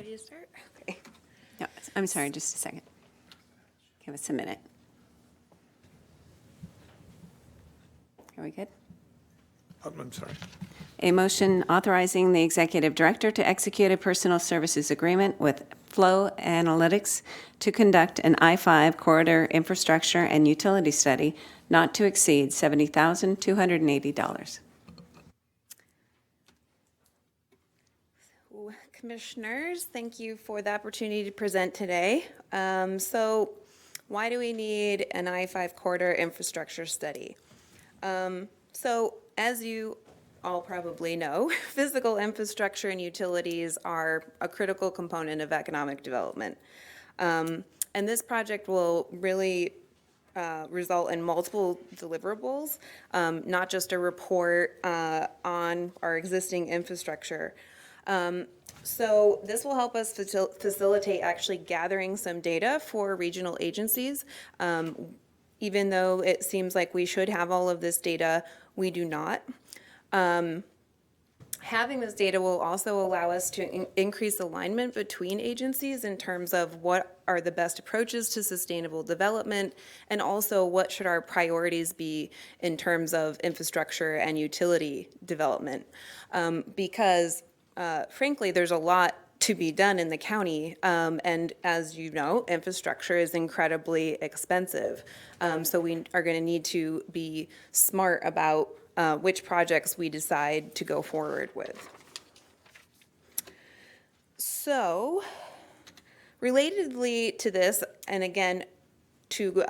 Ready to start? Okay. No, I'm sorry, just a second. Give us a minute. Are we good? I'm sorry. A motion authorizing the executive director to execute a personal services agreement with Flow Analytics to conduct an I-5 corridor infrastructure and utility study not to exceed $70,280. Commissioners, thank you for the opportunity to present today. So why do we need an I-5 corridor infrastructure study? So as you all probably know, physical infrastructure and utilities are a critical component of economic development. And this project will really result in multiple deliverables, not just a report on our existing infrastructure. So this will help us facilitate actually gathering some data for regional agencies. Even though it seems like we should have all of this data, we do not. Having this data will also allow us to increase alignment between agencies in terms of what are the best approaches to sustainable development, and also what should our priorities be in terms of infrastructure and utility development. Because frankly, there's a lot to be done in the county, and as you know, infrastructure is incredibly expensive. So we are going to need to be smart about which projects we decide to go forward with. So, relatedly to this, and again, to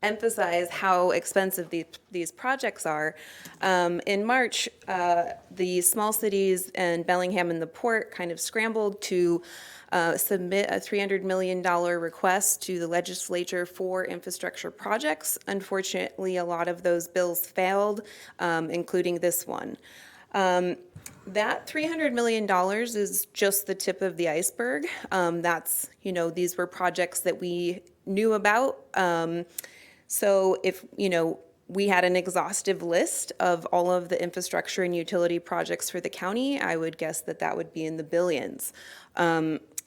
emphasize how expensive these projects are, in March, the small cities and Bellingham and the port kind of scrambled to submit a $300 million request to the legislature for infrastructure projects. Unfortunately, a lot of those bills failed, including this one. That $300 million is just the tip of the iceberg. That's, these were projects that we knew about. So if, we had an exhaustive list of all of the infrastructure and utility projects for the county, I would guess that that would be in the billions.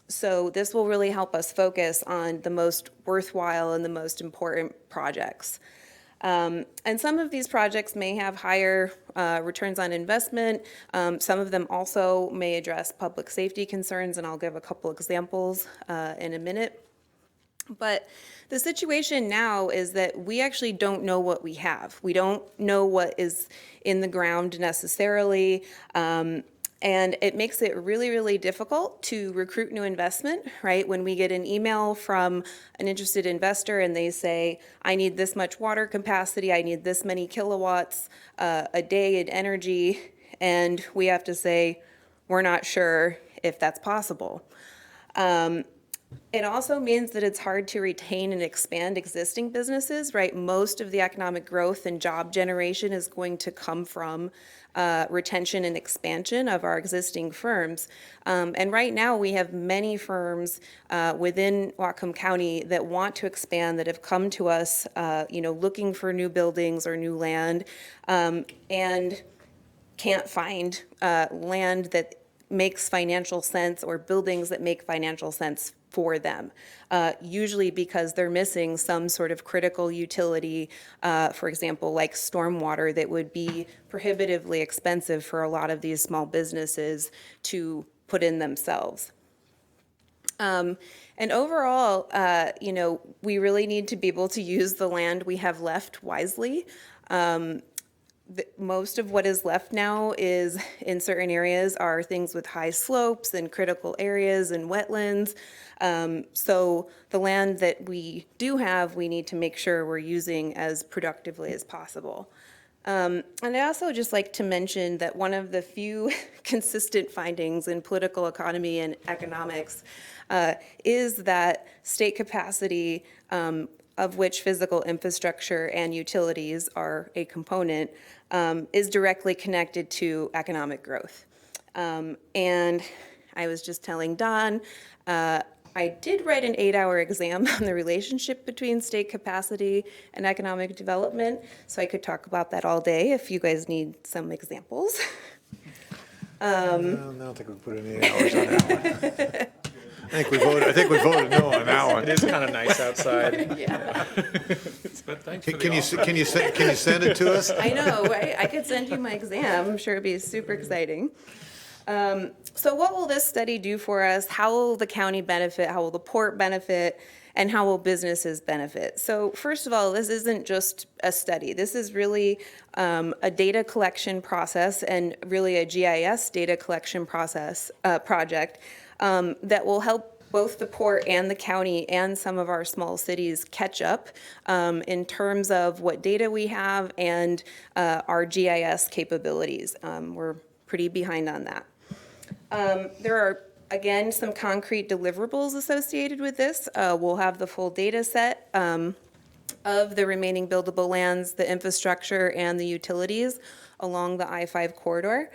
So this will really help us focus on the most worthwhile and the most important projects. And some of these projects may have higher returns on investment. Some of them also may address public safety concerns, and I'll give a couple examples in a minute. But the situation now is that we actually don't know what we have. We don't know what is in the ground necessarily. And it makes it really, really difficult to recruit new investment, right? When we get an email from an interested investor and they say, I need this much water capacity, I need this many kilowatts a day in energy, and we have to say, we're not sure if that's possible. It also means that it's hard to retain and expand existing businesses, right? Most of the economic growth and job generation is going to come from retention and expansion of our existing firms. And right now we have many firms within Whatcom County that want to expand, that have come to us, looking for new buildings or new land, and can't find land that makes financial sense or buildings that make financial sense for them, usually because they're missing some sort of critical utility, for example, like stormwater, that would be prohibitively expensive for a lot of these small businesses to put in themselves. And overall, we really need to be able to use the land we have left wisely. Most of what is left now is, in certain areas, are things with high slopes and critical areas and wetlands. So the land that we do have, we need to make sure we're using as productively as possible. And I also just like to mention that one of the few consistent findings in political economy and economics is that state capacity, of which physical infrastructure and utilities are a component, is directly connected to economic growth. And I was just telling Don, I did write an 8-hour exam on the relationship between state capacity and economic development, so I could talk about that all day if you guys need some examples. I don't think we put any hours on that one. I think we voted no on that one. It is kind of nice outside. Yeah, But thanks for the Can you, offer. can you send it to us? I know, right? I could send you my exam. I'm sure it'd be super exciting. So what will this study do for us? How will the county benefit? How will the port benefit? And how will businesses benefit? So first of all, this isn't just a study. This is really a data collection process and really a GIS data collection process project that will help both the port and the county and some of our small cities catch up in terms of what data we have and our GIS capabilities. We're pretty behind on that. There are, again, some concrete deliverables associated with this. We'll have the full data set of the remaining buildable lands, the infrastructure, and the utilities along the I-5 corridor.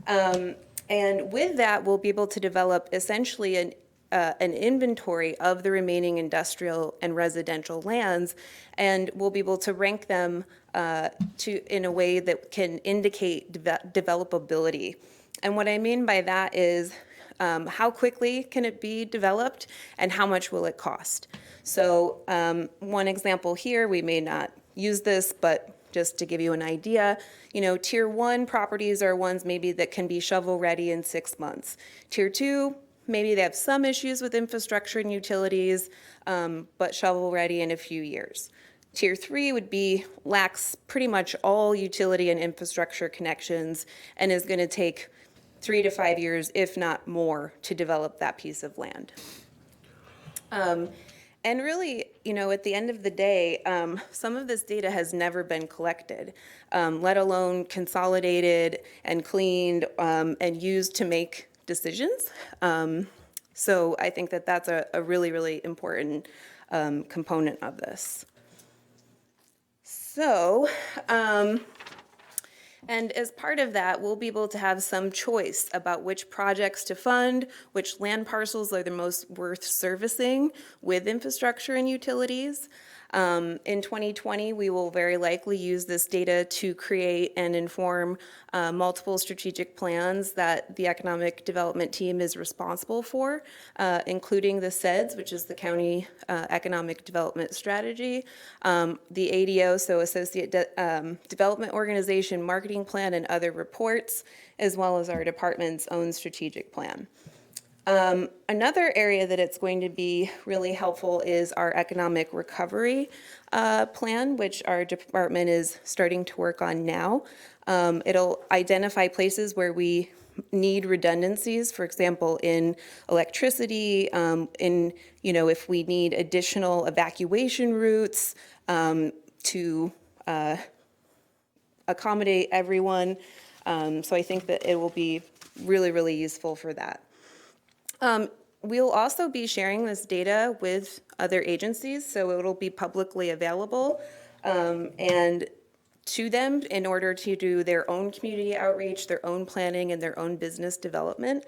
And with that, we'll be able to develop essentially an inventory of the remaining industrial and residential lands, and we'll be able to rank them in a way that can indicate developability. And what I mean by that is how quickly can it be developed and how much will it cost? So one example here, we may not use this, but just to give you an idea, tier 1 properties are ones maybe that can be shovel ready in 6 months. Tier 2, maybe they have some issues with infrastructure and utilities, but shovel ready in a few years. Tier 3 lacks pretty much all utility and infrastructure connections and is going to take 3 to 5 years, if not more, to develop that piece of land. And really, at the end of the day, some of this data has never been collected, let alone consolidated and cleaned and used to make decisions. So I think that that's a really, really important component of this. So, and as part of that, we'll be able to have some choice about which projects to fund, which land parcels are the most worth servicing with infrastructure and utilities. In 2020, we will very likely use this data to create and inform multiple strategic plans that the economic development team is responsible for, including the CEDS, which is the County Economic Development Strategy, the ADO, so Associate Development Organization Marketing Plan, and other reports, as well as our department's own strategic plan. Another area that it's going to be really helpful is our economic recovery plan, which our department is starting to work on now. It'll identify places where we need redundancies, for example, in electricity, if we need additional evacuation routes to accommodate everyone. So I think that it will be really, really useful for that. We'll also be sharing this data with other agencies, so it'll be publicly available and to them in order to do their own community outreach, their own planning, and their own business development.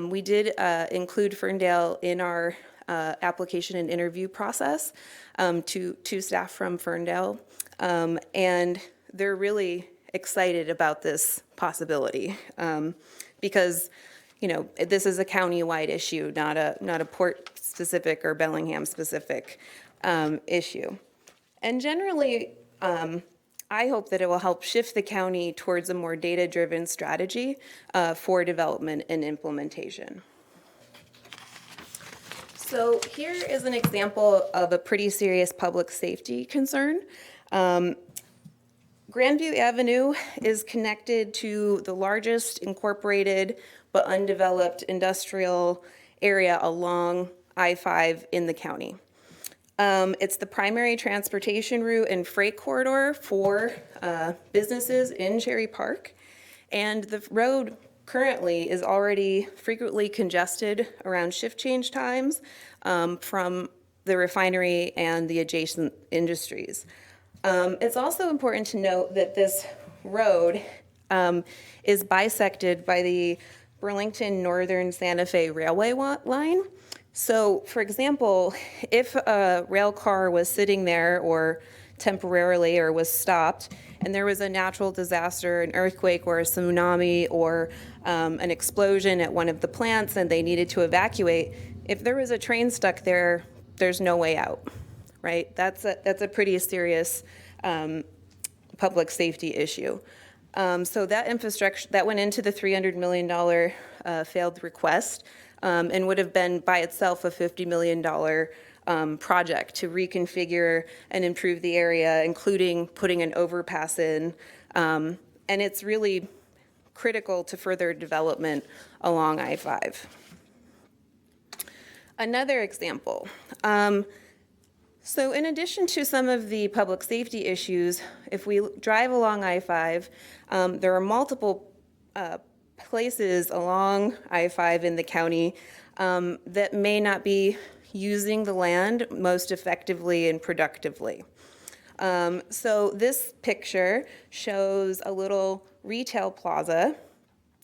We did include Ferndale in our application and interview process to staff from Ferndale, and they're really excited about this possibility because this is a county-wide issue, not a port-specific or Bellingham-specific issue. And generally, I hope that it will help shift the county towards a more data-driven strategy for development and implementation. So here is an example of a pretty serious public safety concern. Grandview Avenue is connected to the largest incorporated but undeveloped industrial area along I-5 in the county. It's the primary transportation route and freight corridor for businesses in Cherry Park. And the road currently is already frequently congested around shift change times from the refinery and the adjacent industries. It's also important to note that this road is bisected by the Burlington Northern Santa Fe Railway line. So, for example, if a rail car was sitting there or temporarily or was stopped, and there was a natural disaster, an earthquake or a tsunami or an explosion at one of the plants and they needed to evacuate, if there was a train stuck there, there's no way out, right? That's a pretty serious public safety issue. So that infrastructure, that went into the $300 million failed request and would have been by itself a $50 million project to reconfigure and improve the area, including putting an overpass in. And it's really critical to further development along I-5. Another example. So in addition to some of the public safety issues, if we drive along I-5, there are multiple places along I-5 in the county that may not be using the land most effectively and productively. So this picture shows a little retail plaza,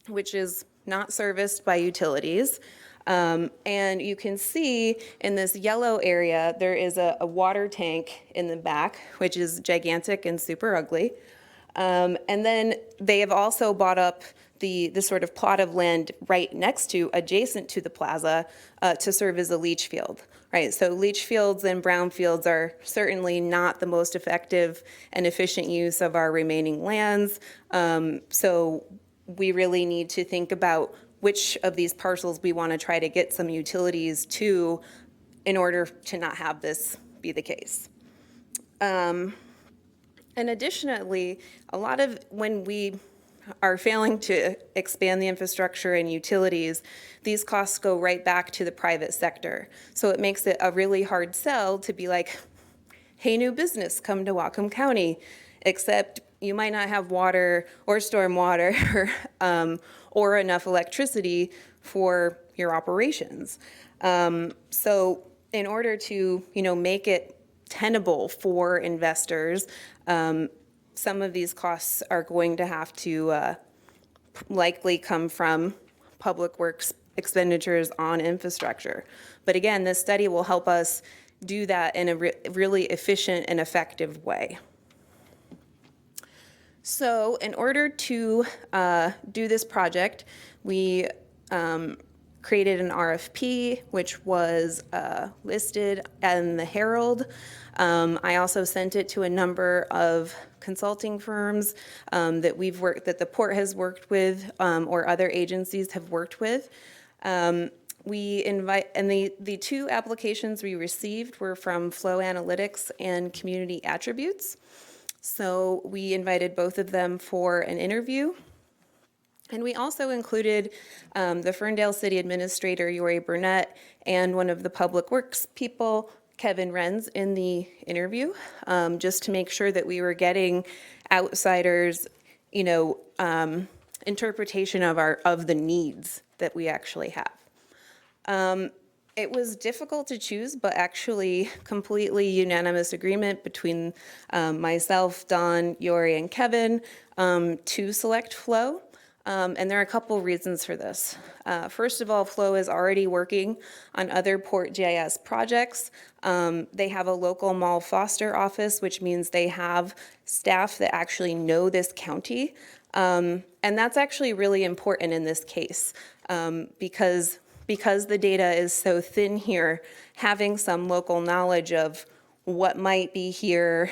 which is not serviced by utilities. And you can see in this yellow area, there is a water tank in the back, which is gigantic and super ugly. And then they have also bought up the sort of plot of land right next to, adjacent to the plaza, to serve as a leach field, right? So leach fields and brownfields are certainly not the most effective and efficient use of our remaining lands. So we really need to think about which of these parcels we want to try to get some utilities to in order to not have this be the case. And additionally, a lot of when we are failing to expand the infrastructure and utilities, these costs go right back to the private sector. So it makes it a really hard sell to be like, hey, new business, come to Whatcom County, except you might not have water or stormwater or enough electricity for your operations. So in order to, make it tenable for investors, some of these costs are going to have to likely come from public works expenditures on infrastructure. But again, this study will help us do that in a really efficient and effective way. So in order to do this project, we created an RFP, which was listed in the Herald. I also sent it to a number of consulting firms that the port has worked with, or other agencies have worked with. We invite, and the two applications we received were from Flow Analytics and Community Attributes. So we invited both of them for an interview. And we also included the Ferndale City Administrator, Yori Burnett, and one of the Public Works people, Kevin Renz, in the interview, just to make sure that we were getting outsiders, interpretation of the needs that we actually have. It was difficult to choose, but actually completely unanimous agreement between myself, Don, Yori, and Kevin to select Flow. And there are a couple reasons for this. First of all, Flow is already working on other Port GIS projects. They have a local mall foster office, which means they have staff that actually know this county. And that's actually really important in this case because the data is so thin here, having some local knowledge of what might be here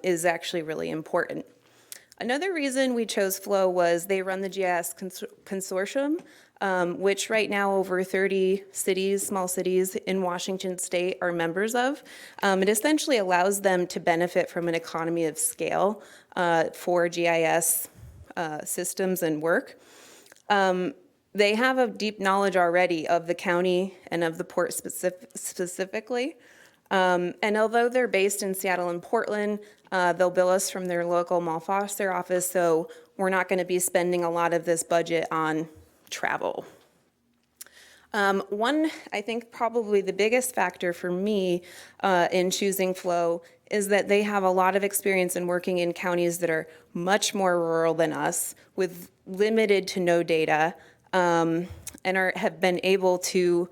is actually really important. Another reason we chose Flow was they run the GIS consortium, which right now over 30 cities, small cities in Washington state are members of. It essentially allows them to benefit from an economy of scale for GIS systems and work. They have a deep knowledge already of the county and of the port specifically. And although they're based in Seattle and Portland, they'll bill us from their local mall foster office, so we're not going to be spending a lot of this budget on travel. One, I think probably the biggest factor for me in choosing Flow is that they have a lot of experience in working in counties that are much more rural than us with limited to no data, and have been able to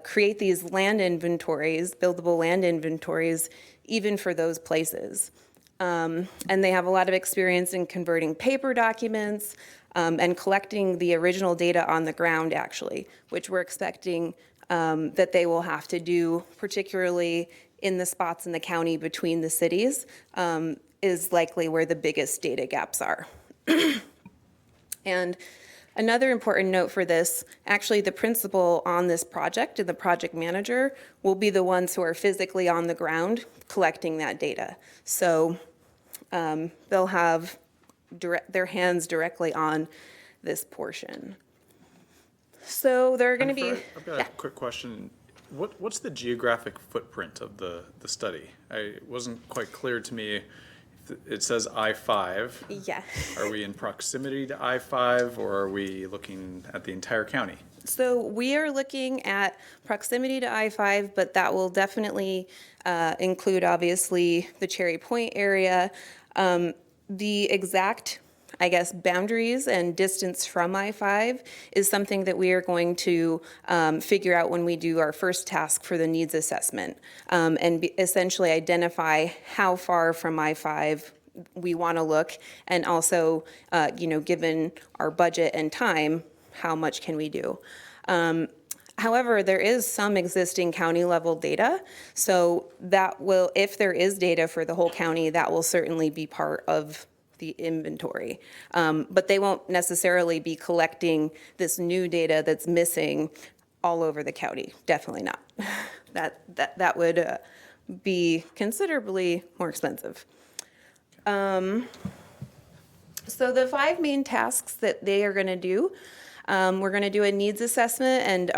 create these land inventories, buildable land inventories, even for those places. and they have a lot of experience in converting paper documents and collecting the original data on the ground, actually, which we're expecting that they will have to do, particularly in the spots in the county between the cities, is likely where the biggest data gaps are. And another important note for this, actually the principal on this project and the project manager will be the ones who are physically on the ground collecting that data. So they'll have their hands directly on this portion. So they're going to be... I've got a quick question. What's the geographic footprint of the study? It wasn't quite clear to me. It says I-5. Yeah. Are we in proximity to I-5, or are we looking at the entire county? So we are looking at proximity to I-5, but that will definitely include, obviously, the Cherry Point area. The exact, I guess, boundaries and distance from I-5 is something that we are going to figure out when we do our first task for the needs assessment, and essentially identify how far from I-5 we want to look, and also, given our budget and time, how much can we do? However, there is some existing county level data, so that will, if there is data for the whole county, that will certainly be part of the inventory. But they won't necessarily be collecting this new data that's missing all over the county. Definitely not. That would be considerably more expensive. So the 5 main tasks that they are going to do, we're going to do a needs assessment and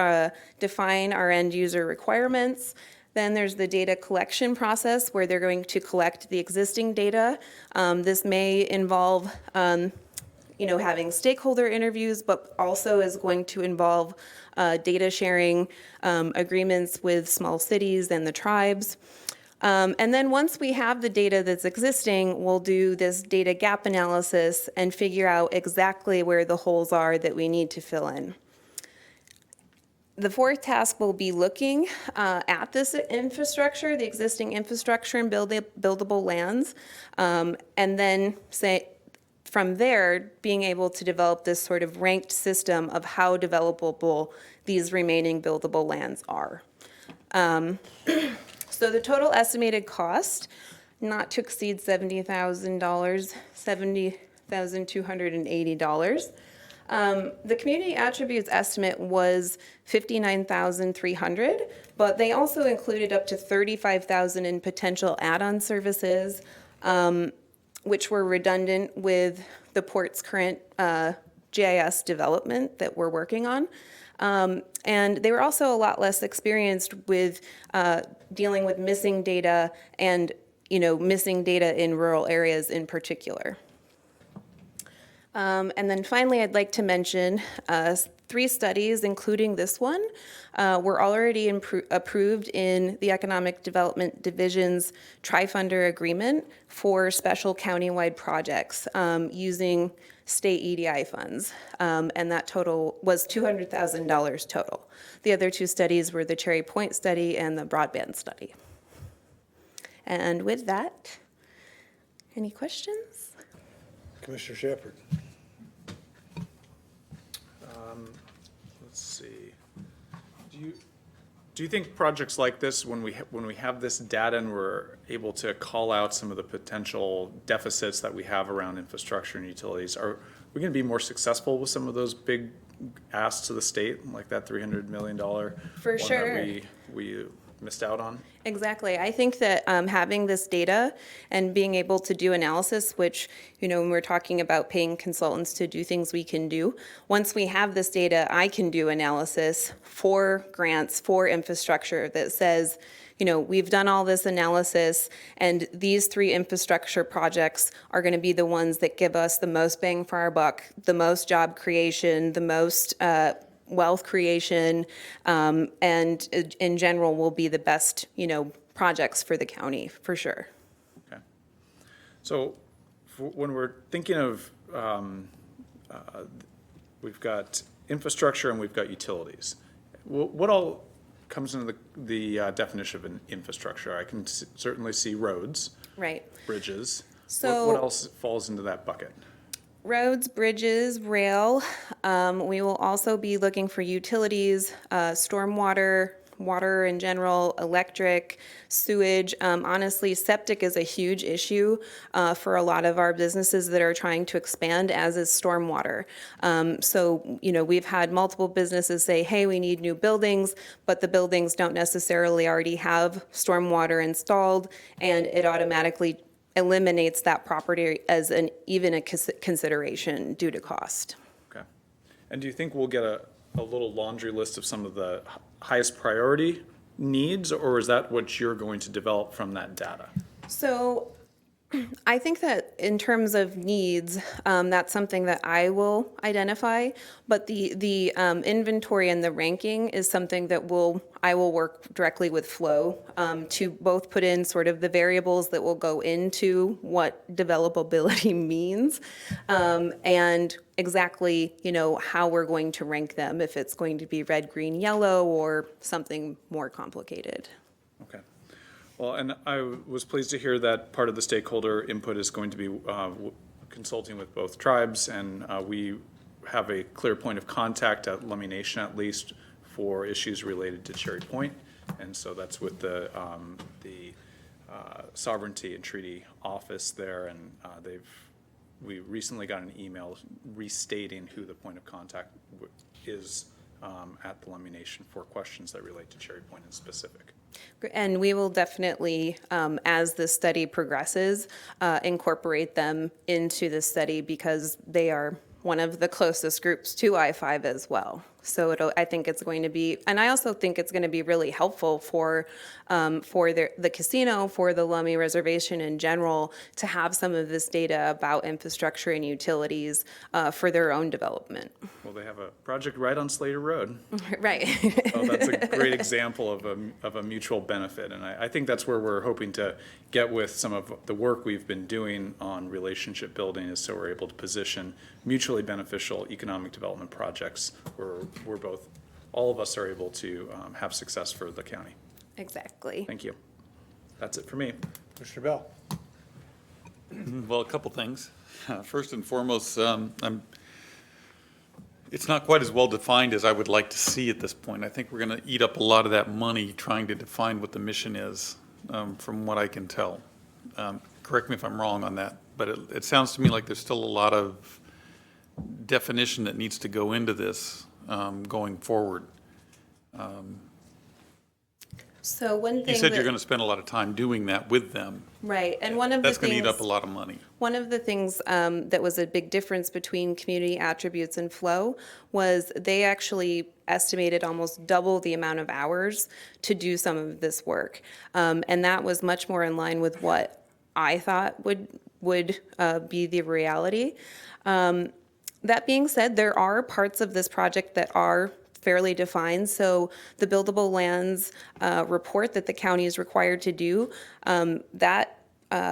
define our end user requirements. Then there's the data collection process where they're going to collect the existing data. This may involve, having stakeholder interviews, but also is going to involve data sharing agreements with small cities and the tribes. And then once we have the data that's existing, we'll do this data gap analysis and figure out exactly where the holes are that we need to fill in. The 4th task will be looking at this infrastructure, the existing infrastructure and buildable lands, and then from there, being able to develop this sort of ranked system of how developable these remaining buildable lands are. So the total estimated cost, not to exceed $70,000, $70,280. The community attributes estimate was $59,300, but they also included up to $35,000 in potential add-on services, which were redundant with the port's current GIS development that we're working on. And they were also a lot less experienced with dealing with missing data and, missing data in rural areas in particular. And then finally, I'd like to mention 3 studies, including this one, were already approved in the Economic Development Division's Tri-Funder Agreement for special countywide projects using state EDI funds, and that total was $200,000 total. The other 2 studies were the Cherry Point study and the broadband study. And with that, any questions? Commissioner Shepherd. Let's see. Do you think projects like this, when we have this data and we're able to call out some of the potential deficits that we have around infrastructure and utilities, are we going to be more successful with some of those big asks to the state, like that $300 million For one sure. that we missed out on? Exactly. I think that having this data and being able to do analysis, which, when we're talking about paying consultants to do things we can do, once we have this data, I can do analysis for grants, for infrastructure that says, we've done all this analysis and these 3 infrastructure projects are going to be the ones that give us the most bang for our buck, the most job creation, the most wealth creation, and in general will be the best, projects for the county, for sure. Okay. So when we're thinking of, we've got infrastructure and we've got utilities, what all comes into the definition of an infrastructure? I can certainly see roads, Right. bridges. So- What else falls into that bucket? Roads, bridges, rail. We will also be looking for utilities, stormwater, water in general, electric, sewage. Honestly, septic is a huge issue for a lot of our businesses that are trying to expand, as is stormwater. So, we've had multiple businesses say, hey, we need new buildings, but the buildings don't necessarily already have stormwater installed, and it automatically eliminates that property as even a consideration due to cost. Okay. And do you think we'll get a little laundry list of some of the highest priority needs, or is that what you're going to develop from that data? So I think that in terms of needs, that's something that I will identify, but the inventory and the ranking is something that I will work directly with Flo to both put in sort of the variables that will go into what developability means, and exactly, how we're going to rank them, if it's going to be red, green, yellow, or something more complicated. Okay. Well, and I was pleased to hear that part of the stakeholder input is going to be consulting with both tribes, and we have a clear point of contact at Lummi Nation, at least, for issues related to Cherry Point. And so that's with the Sovereignty and Treaty Office there, and we recently got an email restating who the point of contact is at the Lummi Nation for questions that relate to Cherry Point in specific. And we will definitely, as the study progresses, incorporate them into the study because they are one of the closest groups to I-5 as well. So I think it's going to be, and I also think it's going to be really helpful for the casino, for the Lummi Reservation in general, to have some of this data about infrastructure and utilities for their own development. Well, they have a project right on Slater Road. Right. So that's a great example of a mutual benefit. And I think that's where we're hoping to get with some of the work we've been doing on relationship building, is so we're able to position mutually beneficial economic development projects where we're both, all of us are able to have success for the county. Exactly. Thank you. That's it for me. Mr. Bell? Well, a couple things. First and foremost, it's not quite as well defined as I would like to see at this point. I think we're going to eat up a lot of that money trying to define what the mission is, from what I can tell. Correct me if I'm wrong on that, but it sounds to me like there's still a lot of definition that needs to go into this going forward. So one thing You said that- you're going to spend a lot of time doing that with them. Right, and one of the That's going to things. eat up a lot of money. One of the things that was a big difference between community attributes and flow was they actually estimated almost double the amount of hours to do some of this work. And that was much more in line with what I thought would be the reality. That being said, there are parts of this project that are fairly defined. So the buildable lands report that the county is required to do,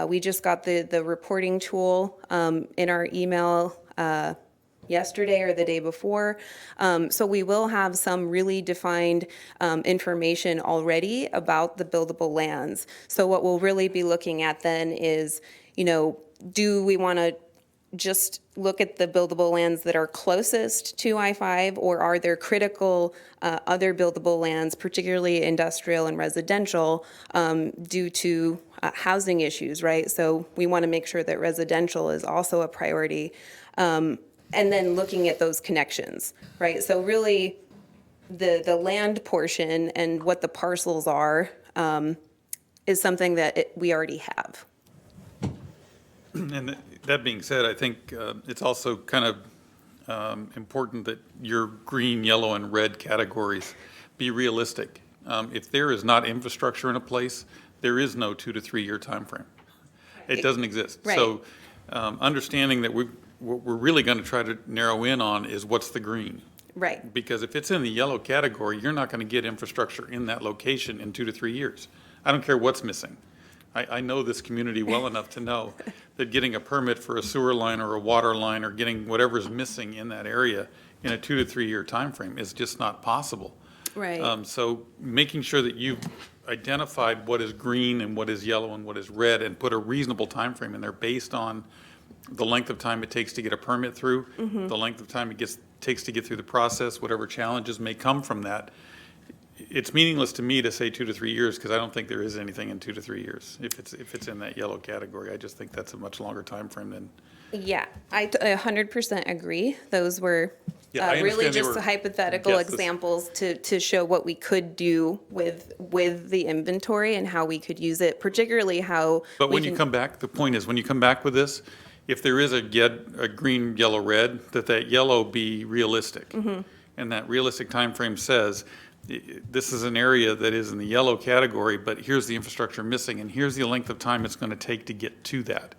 we just got the reporting tool in our email yesterday or the day before. So we will have some really defined information already about the buildable lands. So what we'll really be looking at then is, do we want to just look at the buildable lands that are closest to I-5, or are there critical other buildable lands, particularly industrial and residential, due to housing issues, right? So we want to make sure that residential is also a priority. And then looking at those connections, right? So really, the land portion and what the parcels are is something that we already have. And that being said, I think it's also kind of important that your green, yellow, and red categories be realistic. If there is not infrastructure in a place, there is no 2 to 3 year time frame. It doesn't exist. Right. So understanding that what we're really going to try to narrow in on is what's the green. Right. Because if it's in the yellow category, you're not going to get infrastructure in that location in 2 to 3 years. I don't care what's missing. I know this community well enough to know that getting a permit for a sewer line or a water line or getting whatever's missing in that area in a 2 to 3 year time frame is just not possible. Right. So making sure that you've identified what is green and what is yellow and what is red, and put a reasonable time frame in there based on the length of time it takes to get a permit through, the length of time takes to get through the process, whatever challenges may come from that. It's meaningless to me to say 2 to 3 years, because I don't think there is anything in 2 to 3 years. If it's in that yellow category, I just think that's a much longer time frame than. Yeah, I 100% agree. Those were Yeah, I really understand they just were hypothetical guesses. examples to show what we could do with the inventory and how we could use it, particularly how. But we when you can- come back, the point is, when you come back with this, if there is a green, yellow, red, that yellow be realistic. And that realistic time frame says, this is an area that is in the yellow category, but here's the infrastructure missing, and here's the length of time it's going to take to get to that.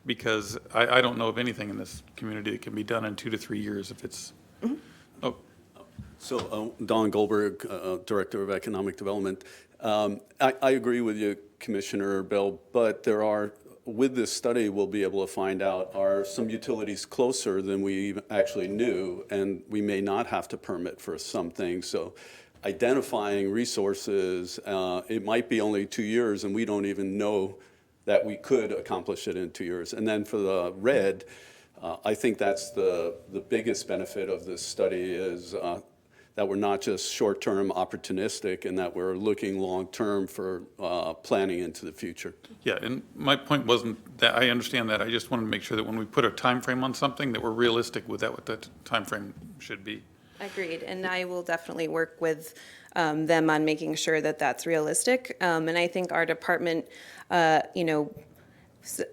Because I don't know of anything in this community that can be done in 2 to 3 years if it's, oh, So, Don Goldberg, Director of Economic Development. I agree with you, Commissioner Bell, but there are, with this study, we'll be able to find out, are some utilities closer than we actually knew, and we may not have to permit for some things. So identifying resources, it might be only 2 years, and we don't even know that we could accomplish it in 2 years. And then for the red, I think that's the biggest benefit of this study is that we're not just short-term opportunistic, and that we're looking long-term for planning into the future. yeah, and my point wasn't that, I understand that, I just wanted to make sure that when we put a time frame on something, that we're realistic with that, what that time frame should be. Agreed, and I will definitely work with them on making sure that that's realistic. And I think our department,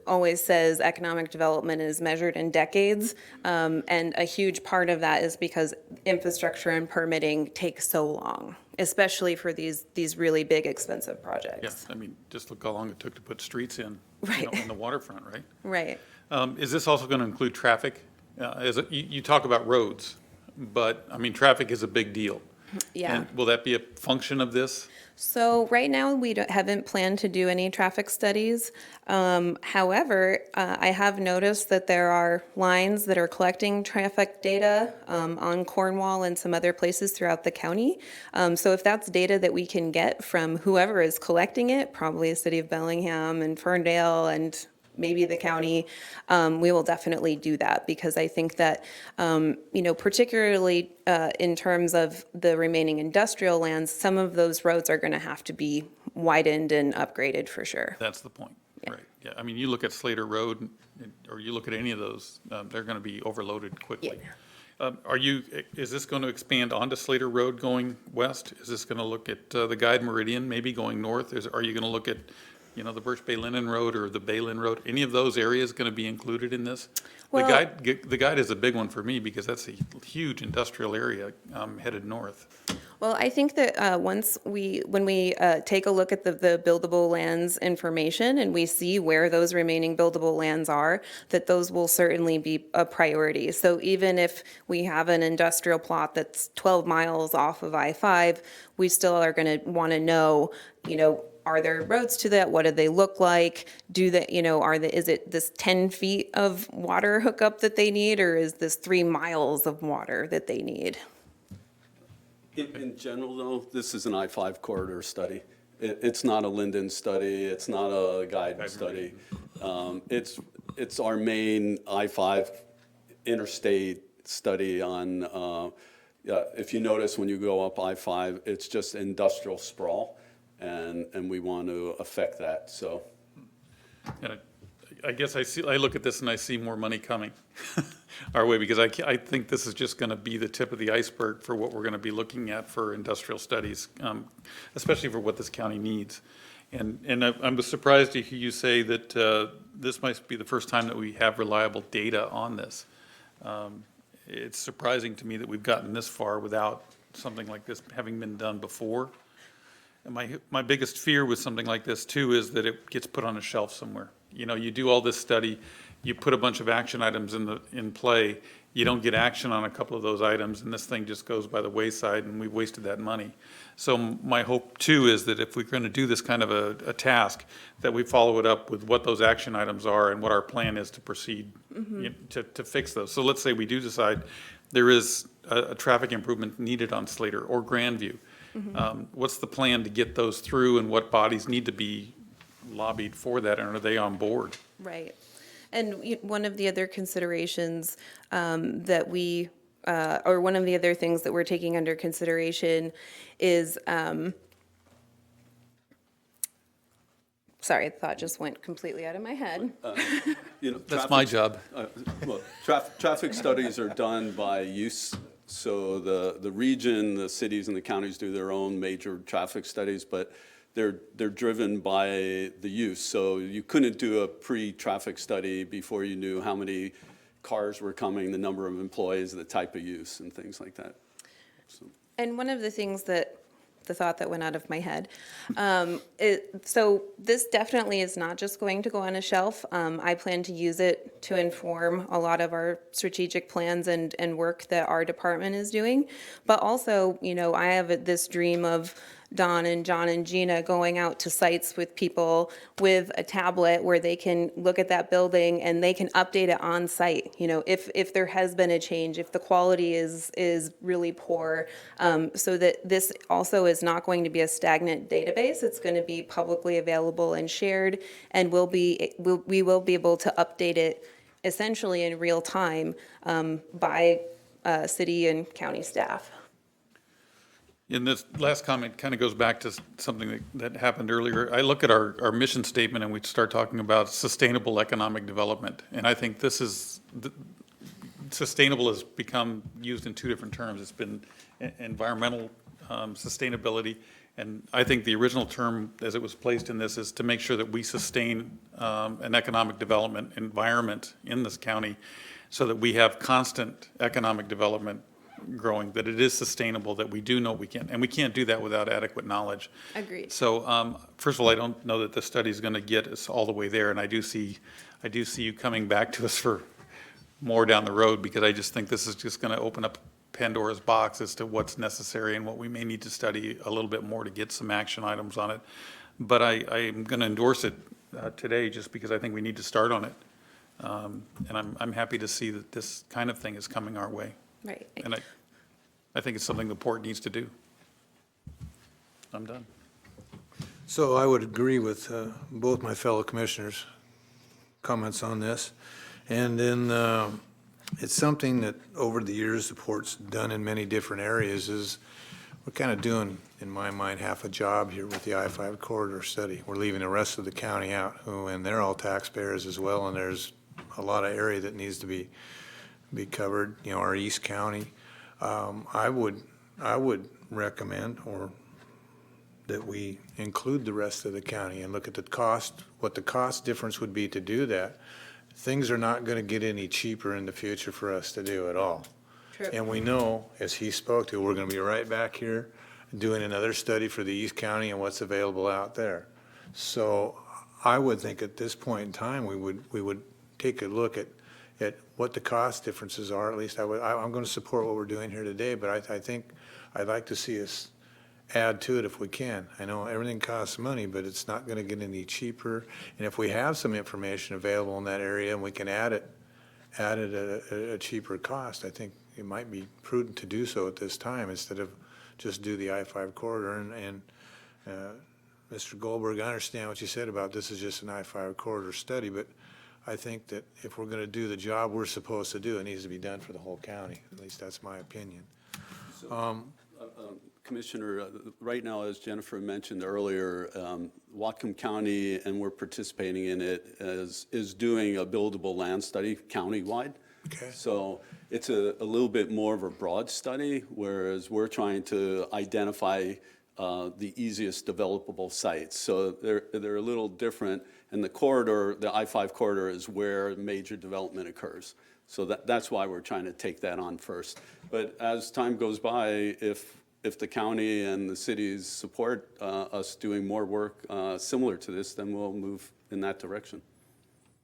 always says economic development is measured in decades. And a huge part of that is because infrastructure and permitting take so long, especially for these really big, expensive projects. Yes, I mean, just look how long it took to put streets in, Right. in the waterfront, right? Right. Is this also going to include traffic? You talk about roads, but, I mean, traffic is a big deal. Yeah. And will that be a function of this? So right now, we haven't planned to do any traffic studies. However, I have noticed that there are lines that are collecting traffic data on Cornwall and some other places throughout the county. So if that's data that we can get from whoever is collecting it, probably the city of Bellingham and Ferndale and maybe the county, we will definitely do that, because I think that, particularly in terms of the remaining industrial lands, some of those roads are going to have to be widened and upgraded for sure. That's the point, right? Yeah, I mean, you look at Slater Road, or you look at any of those, they're going to be overloaded quickly. Is this going to expand onto Slater Road going west? Is this going to look at the Guide Meridian maybe going north? Are you going to look at the Birch Bay Linden Road or the Bay Lynn Road, any of those areas going to be included in this? Well, the guide is a big one for me, because that's a huge industrial area headed north. Well, I think that when we take a look at the buildable lands information and we see where those remaining buildable lands are, that those will certainly be a priority. So even if we have an industrial plot that's 12 miles off of I-5, we still are going to want to know, are there roads to that? What do they look like? Is it this 10 feet of water hookup that they need, or is this 3 miles of water that they need? In general, though, this is an I-5 corridor study. It's not a Linden study. It's not a guide study. It's our main I-5 interstate study on, if you notice when you go up I-5, it's just industrial sprawl. And we want to affect that, so. And I guess I look at this and I see more money coming our way, because I think this is just going to be the tip of the iceberg for what we're going to be looking at for industrial studies, especially for what this county needs. And I'm surprised to hear you say that this might be the first time that we have reliable data on this. It's surprising to me that we've gotten this far without something like this having been done before. And my biggest fear with something like this too is that it gets put on a shelf somewhere. You do all this study, you put a bunch of action items in play, you don't get action on a couple of those items, and this thing just goes by the wayside, and we've wasted that money. So my hope too is that if we're going to do this kind of a task, that we follow it up with what those action items are and what our plan is to proceed to fix those. So let's say we do decide there is a traffic improvement needed on Slater or Grandview. What's the plan to get those through, and what bodies need to be lobbied for that, and are they on board? Right. And one of the other considerations that we, or one of the other things that we're taking under consideration is, sorry, the thought just went completely out of my head. That's my job. Well, traffic studies are done by use. So the region, the cities and the counties do their own major traffic studies, but they're driven by the use. So you couldn't do a pre-traffic study before you knew how many cars were coming, the number of employees, the type of use, and things like that. So. And one of the things that, the thought that went out of my head, so this definitely is not just going to go on a shelf. I plan to use it to inform a lot of our strategic plans and work that our department is doing. But also, I have this dream of Don and John and Gina going out to sites with people with a tablet where they can look at that building and they can update it on site. If there has been a change, if the quality is really poor, so that this also is not going to be a stagnant database. It's going to be publicly available and shared, and we will be able to update it essentially in real time by city and county staff. And this last comment kind of goes back to something that happened earlier. I look at our mission statement and we start talking about sustainable economic development. And I think sustainable has become used in two different terms. It's been environmental sustainability. And I think the original term, as it was placed in this, is to make sure that we sustain an economic development environment in this county so that we have constant economic development growing, that it is sustainable, that we do know we can. And we can't do that without adequate knowledge. Agreed. So first of all, I don't know that the study is going to get us all the way there. And I do see you coming back to us for more down the road, because I just think this is just going to open up Pandora's box as to what's necessary and what we may need to study a little bit more to get some action items on it. But I'm going to endorse it today just because I think we need to start on it. And I'm happy to see that this kind of thing is coming our way. Right. And I think it's something the port needs to do. I'm done. So I would agree with both my fellow commissioners' comments on this. And then it's something that over the years the port's done in many different areas. Is we're kind of doing, in my mind, half a job here with the I-5 corridor study. We're leaving the rest of the county out, and they're all taxpayers as well, and there's a lot of area that needs to be covered, our East County. I would recommend that we include the rest of the county and look at the cost, what the cost difference would be to do that. Things are not going to get any cheaper in the future for us to do at all. True. And we know, as he spoke to, we're going to be right back here doing another study for the East County and what's available out there. So I would think at this point in time, we would take a look at what the cost differences are. At least I'm going to support what we're doing here today, but I think I'd like to see us add to it if we can. I know everything costs money, but it's not going to get any cheaper. And if we have some information available in that area and we can add it at a cheaper cost, I think it might be prudent to do so at this time instead of just do the I-5 corridor. And Mr. Goldberg, I understand what you said about this is just an I-5 corridor study, but I think that if we're going to do the job we're supposed to do, it needs to be done for the whole county. At least that's my opinion. Commissioner, right now, as Jennifer mentioned earlier, Whatcom County, and we're participating in it, is doing a buildable land study countywide. Okay. So it's a little bit more of a broad study, whereas we're trying to identify the easiest developable sites. So they're a little different. And the corridor, the I-5 corridor, is where major development occurs. So that's why we're trying to take that on first. But as time goes by, if the county and the cities support us doing more work similar to this, then we'll move in that direction.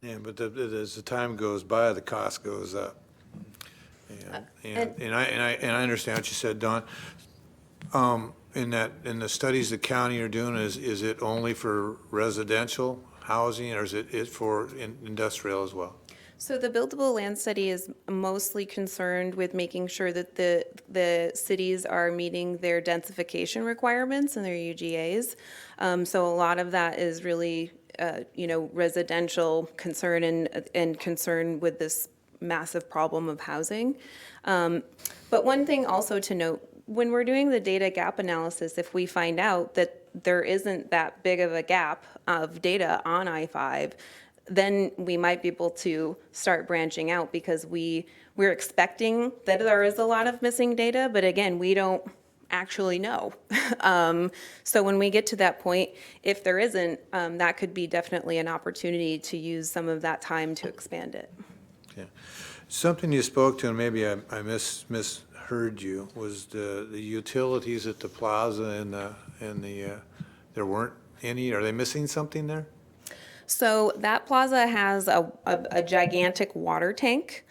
Yeah, but as the time goes by, the cost goes up. And I understand what you said, Don. In the studies the county are doing, is it only for residential housing, or is it for industrial as well? So the buildable land study is mostly concerned with making sure that the cities are meeting their densification requirements and their UGAs. So a lot of that is really, residential concern and concern with this massive problem of housing. But one thing also to note, when we're doing the data gap analysis, if we find out that there isn't that big of a gap of data on I-5, then we might be able to start branching out because we're expecting that there is a lot of missing data, but again, we don't actually know. So when we get to that point, if there isn't, that could be definitely an opportunity to use some of that time to expand it. Okay. Something you spoke to, and maybe I misheard you, was the utilities at the plaza and there weren't any. Are they missing something there? So that plaza has a gigantic water tank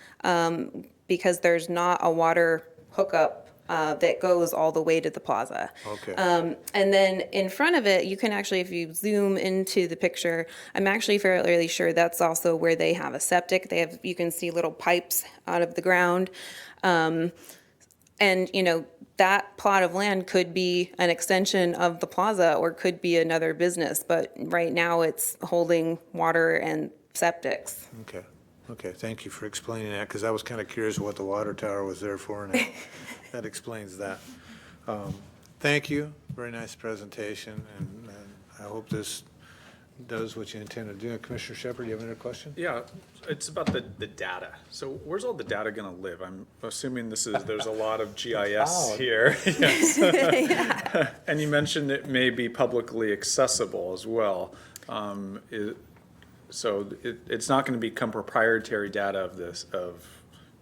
because there's not a water hookup that goes all the way to the plaza. Okay. And then in front of it, you can actually, if you zoom into the picture, I'm actually fairly sure that's also where they have a septic. You can see little pipes out of the ground. And, that plot of land could be an extension of the plaza or could be another business, but right now it's holding water and septics. Okay. Okay, thank you for explaining that, because I was kind of curious what the water tower was there for, and that explains that. Thank you. Very nice presentation, and I hope this does what you intend to do. Commissioner Shepard, do you have another question? Yeah, it's about the data. So where's all the data going to live? I'm assuming there's a lot of GIS here. Yes. And you mentioned it may be publicly accessible as well. So it's not going to become proprietary data of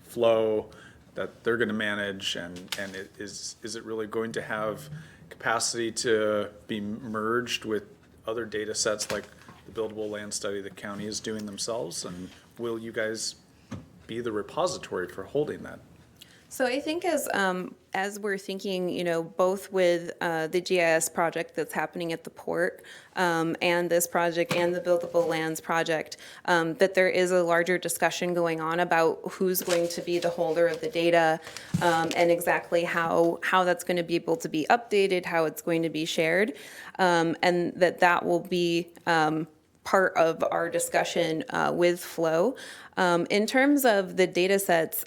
flow that they're going to manage, and is it really going to have capacity to be merged with other data sets like the buildable land study the county is doing themselves? And will you guys be the repository for holding that? So I think as we're thinking, both with the GIS project that's happening at the port and this project and the buildable lands project, that there is a larger discussion going on about who's going to be the holder of the data and exactly how that's going to be able to be updated, how it's going to be shared, and that will be part of our discussion with Flow. In terms of the data sets,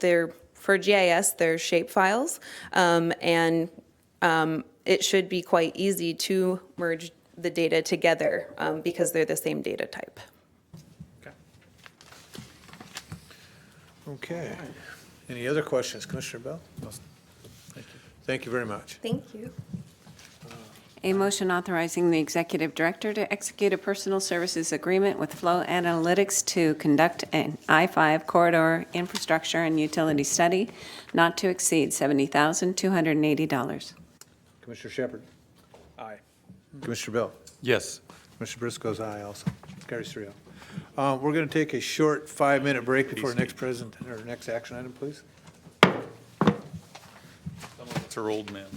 they're for GIS, they're shape files, and it should be quite easy to merge the data together because they're the same data type. Okay. Any other questions, Commissioner Bell? Thank you. Thank you very much. Thank you. A motion authorizing the executive director to execute a personal services agreement with Flow Analytics to conduct an I-5 corridor infrastructure and utility study not to exceed $70,280. Commissioner Shepard? Aye. Commissioner Bell? Yes. Commissioner Briscoe's aye also. Carries 3-0. We're going to take a short 5-minute break before next action item, please. It's our old man.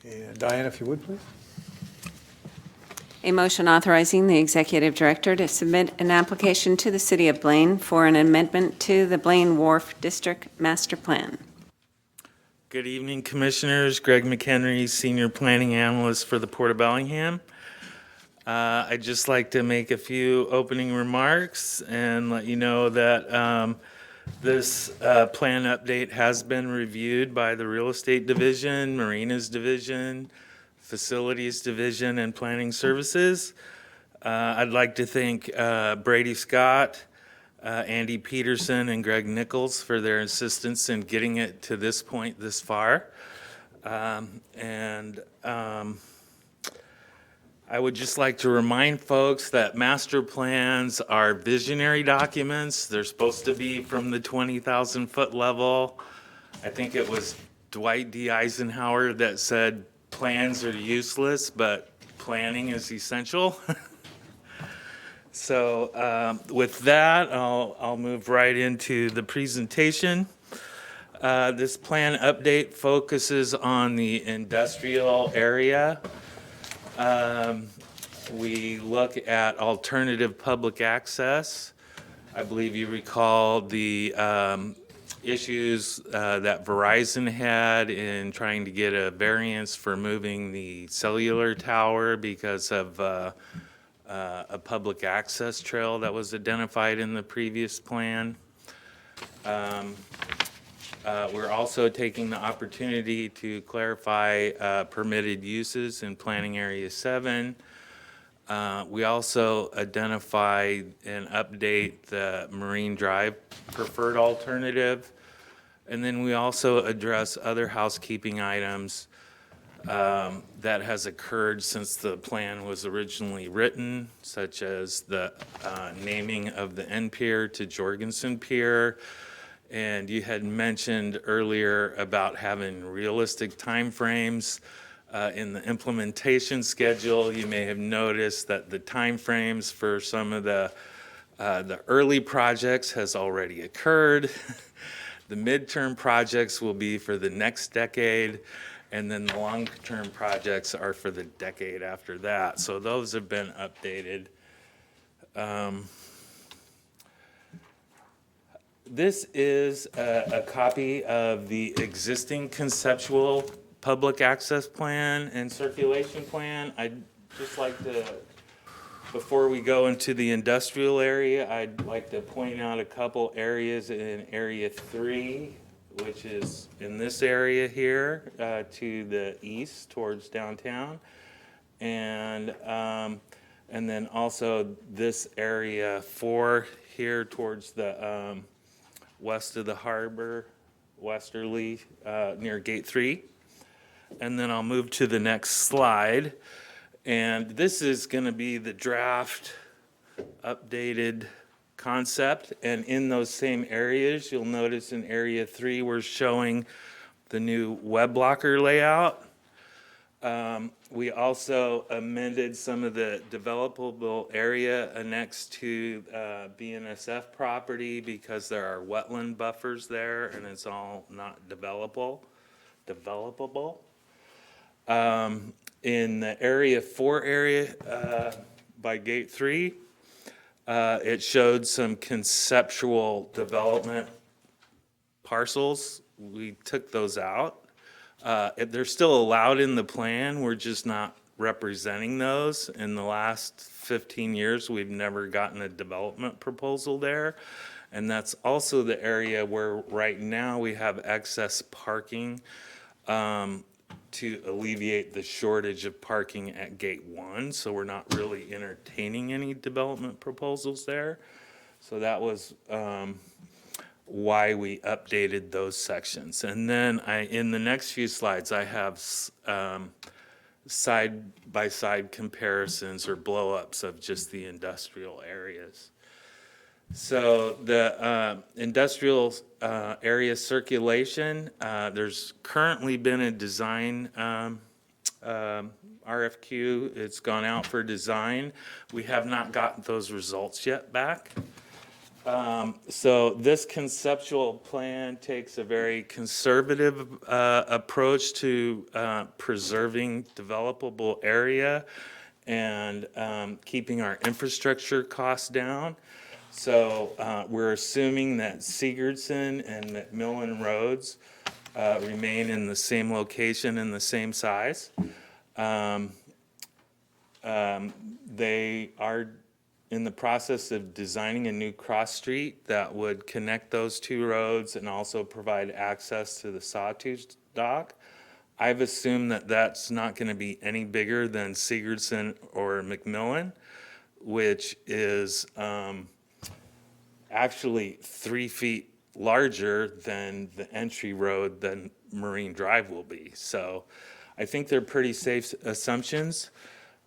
And Diane, if you would, please. A motion authorizing the executive director to submit an application to the city of Blaine for an amendment to the Blaine Wharf District Master Plan. Good evening, Commissioners. Greg McHenry, Senior Planning Analyst for the Port of Bellingham. I'd just like to make a few opening remarks and let you know that this plan update has been reviewed by the Real Estate Division, Marinas Division, Facilities Division, and Planning Services. I'd like to thank Brady Scott, Andy Peterson, and Greg Nichols for their assistance in getting it to this point this far. I would just like to remind folks that master plans are visionary documents. They're supposed to be from the 20,000 foot level. I think it was Dwight D. Eisenhower that said plans are useless, but planning is essential. So with that, I'll move right into the presentation. This plan update focuses on the industrial area. We look at alternative public access. I believe you recall the issues that Verizon had in trying to get a variance for moving the cellular tower because of a public access trail that was identified in the previous plan. We're also taking the opportunity to clarify permitted uses in Planning Area 7. We also identify and update the Marine Drive preferred alternative. And then we also address other housekeeping items that has occurred since the plan was originally written, such as the naming of the end pier to Jorgensen Pier. And you had mentioned earlier about having realistic timeframes in the implementation schedule. You may have noticed that the timeframes for some of the early projects has already occurred. The midterm projects will be for the next decade, and then the long-term projects are for the decade after that. So those have been updated. This is a copy of the existing conceptual public access plan and circulation plan. I'd just like to, before we go into the industrial area, I'd like to point out a couple areas in Area 3, which is in this area here to the east towards downtown. And then also this area 4 here towards the west of the harbor, westerly, near Gate 3. And then I'll move to the next slide. And this is going to be the draft updated concept. And in those same areas, you'll notice in Area 3, we're showing the new web blocker layout. We also amended some of the developable area next to BNSF property because there are wetland buffers there and it's all not developable. In the Area 4 area by Gate 3, it showed some conceptual development parcels. We took those out. They're still allowed in the plan, we're just not representing those. In the last 15 years, we've never gotten a development proposal there. And that's also the area where right now we have excess parking to alleviate the shortage of parking at Gate 1. So we're not really entertaining any development proposals there. So that was why we updated those sections. And then in the next few slides, I have side-by-side comparisons or blow-ups of just the industrial areas. So the industrial area circulation, there's currently been a design RFQ. It's gone out for design. We have not gotten those results yet back. So this conceptual plan takes a very conservative approach to preserving developable area and keeping our infrastructure costs down. So we're assuming that Sigurdson and McMillan roads remain in the same location and the same size. They are in the process of designing a new cross street that would connect those two roads and also provide access to the Sawtooth dock. I've assumed that that's not going to be any bigger than Sigurdson or McMillan, which is actually 3 feet larger than the entry road than Marine Drive will be. So I think they're pretty safe assumptions.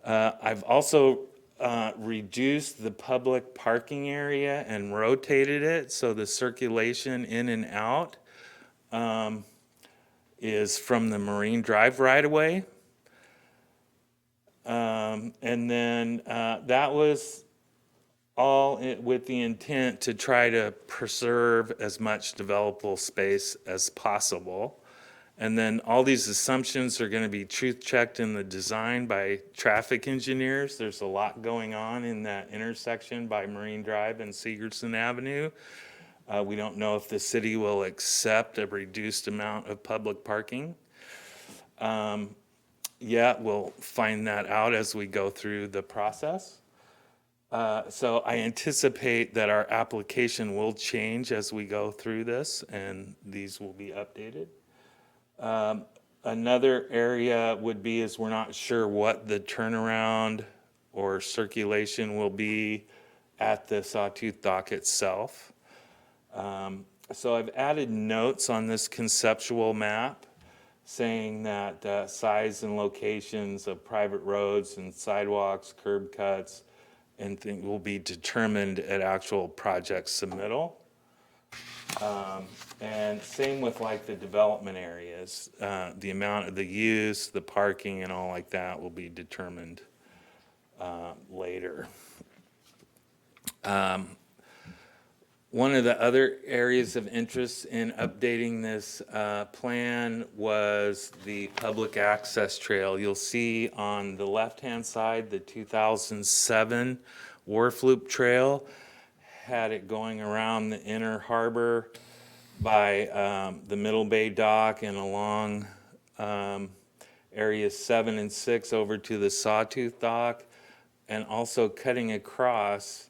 I've also reduced the public parking area and rotated it so the circulation in and out is from the Marine Drive right-of-way. And then that was all with the intent to try to preserve as much developable space as possible. And then all these assumptions are going to be truth-checked in the design by traffic engineers. There's a lot going on in that intersection by Marine Drive and Sigurdson Avenue. We don't know if the city will accept a reduced amount of public parking. Yeah, we'll find that out as we go through the process. So I anticipate that our application will change as we go through this, and these will be updated. Another area would be is we're not sure what the turnaround or circulation will be at the Sawtooth dock itself. So I've added notes on this conceptual map saying that size and locations of private roads and sidewalks, curb cuts, and things will be determined at actual project submittal. And same with like the development areas, the amount of the use, the parking and all like that will be determined later. One of the other areas of interest in updating this plan was the public access trail. You'll see on the left-hand side, the 2007 Wharf Loop Trail had it going around the inner harbor by the Middle Bay Dock and along areas 7 and 6 over to the Sawtooth Dock, and also cutting across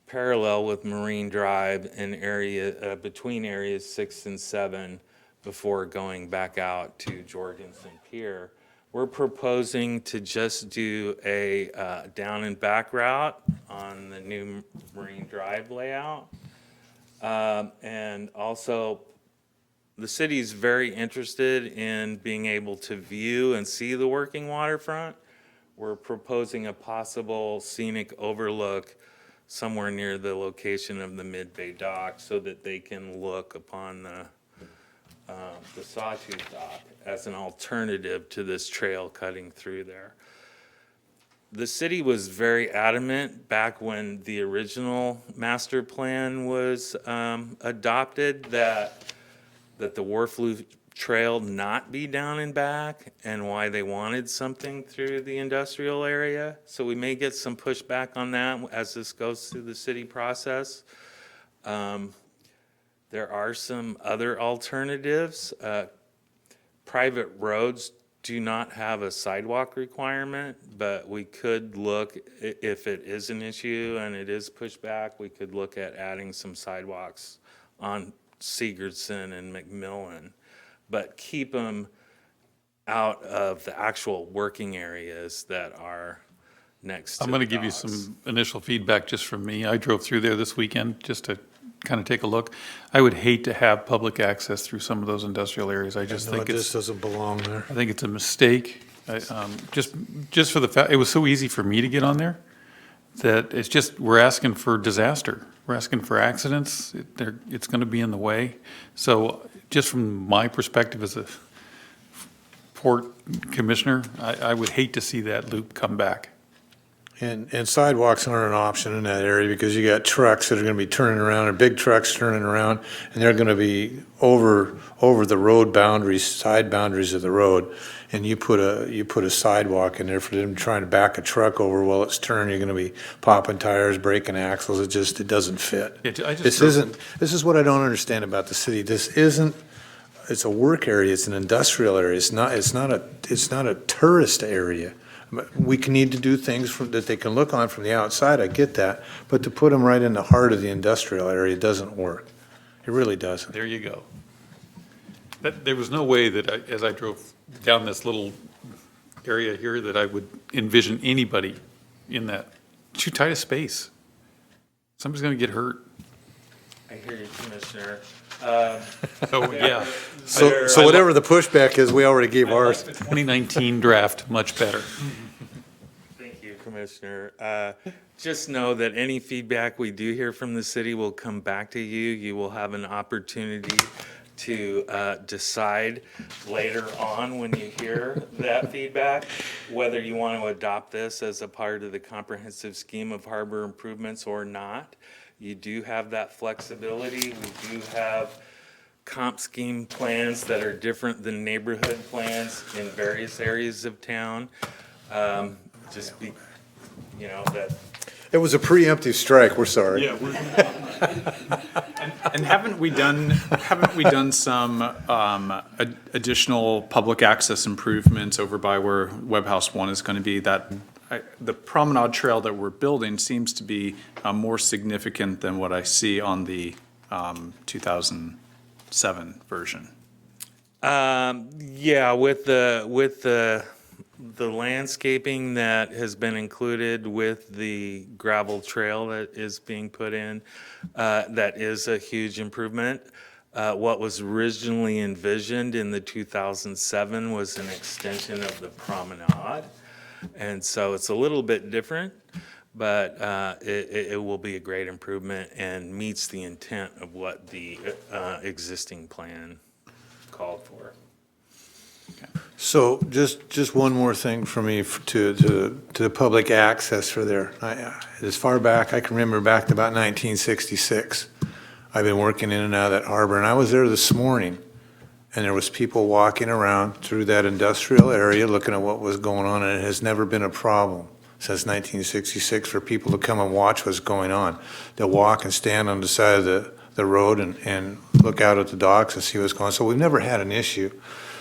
parallel with Marine Drive in area between areas 6 and 7 before going back out to Jorgensen Pier. We're proposing to just do a down and back route on the new Marine Drive layout. And also, the city's very interested in being able to view and see the working waterfront. We're proposing a possible scenic overlook somewhere near the location of the Mid-Bay Dock so that they can look upon the Sawtooth Dock as an alternative to this trail cutting through there. The city was very adamant back when the original master plan was adopted that the Wharf Loop Trail not be down and back, and why they wanted something through the industrial area. So we may get some pushback on that as this goes through the city process. There are some other alternatives. Private roads do not have a sidewalk requirement, but we could look, if it is an issue and it is pushback, we could look at adding some sidewalks on Sigurdson and McMillan, but keep them out of the actual working areas that are next to I'm going to the give you docks. some initial feedback just from me. I drove through there this weekend just to kind of take a look. I would hate to have public access through some of those industrial areas. I just No, think it it's, just doesn't belong there. I think it's a mistake. Just for the fact, it was so easy for me to get on there that it's just, we're asking for disaster. We're asking for accidents. It's going to be in the way. So just from my perspective as a port commissioner, I would hate to see that loop come back. And sidewalks aren't an option in that area because you got trucks that are gonna be turning around, or big trucks turning around, and they're gonna be over the road boundaries, side boundaries of the road. And you put a sidewalk in there for them trying to back a truck over while it's turning, you're gonna be popping tires, breaking axles, it doesn't fit. Yeah, I just This drove- this is what I don't understand about the city. It's a work area, it's an industrial area, it's not a tourist area. We can need to do things that they can look on from the outside, I get that, but to put them right in the heart of the industrial area doesn't work. It really doesn't. There you go. There was no way that as I drove down this little area here, that I would envision anybody in that too tight a space. Somebody's gonna get hurt. I hear you, Commissioner. Oh, yeah. So whatever the pushback is, we already gave ours. 2019 draft, much better. Thank you, Commissioner. Just know that any feedback we do hear from the city will come back to you. You will have an opportunity to decide later on when you hear that feedback, whether you want to adopt this as a part of the comprehensive scheme of harbor improvements or not. You do have that flexibility. We do have comp scheme plans that are different than neighborhood plans in various areas of town. Just be, that. It was a preemptive strike, we're sorry. Yeah. And haven't we done some additional public access improvements over by where Web House 1 is going to be? The promenade trail that we're building seems to be more significant than what I see on the 2007 version. Yeah, with the landscaping that has been included with the gravel trail that is being put in, that is a huge improvement. What was originally envisioned in the 2007 was an extension of the promenade. And so it's a little bit different, but it will be a great improvement and meets the intent of what the existing plan called for. So just one more thing for me to the public access for there. As far back, I can remember back to about 1966. I've been working in and out of that harbor, and I was there this morning, and there was people walking around through that industrial area looking at what was going on, and it has never been a problem since 1966 for people to come and watch what's going on. They'll walk and stand on the side of the road and look out at the docks and see what's going on. So we've never had an issue.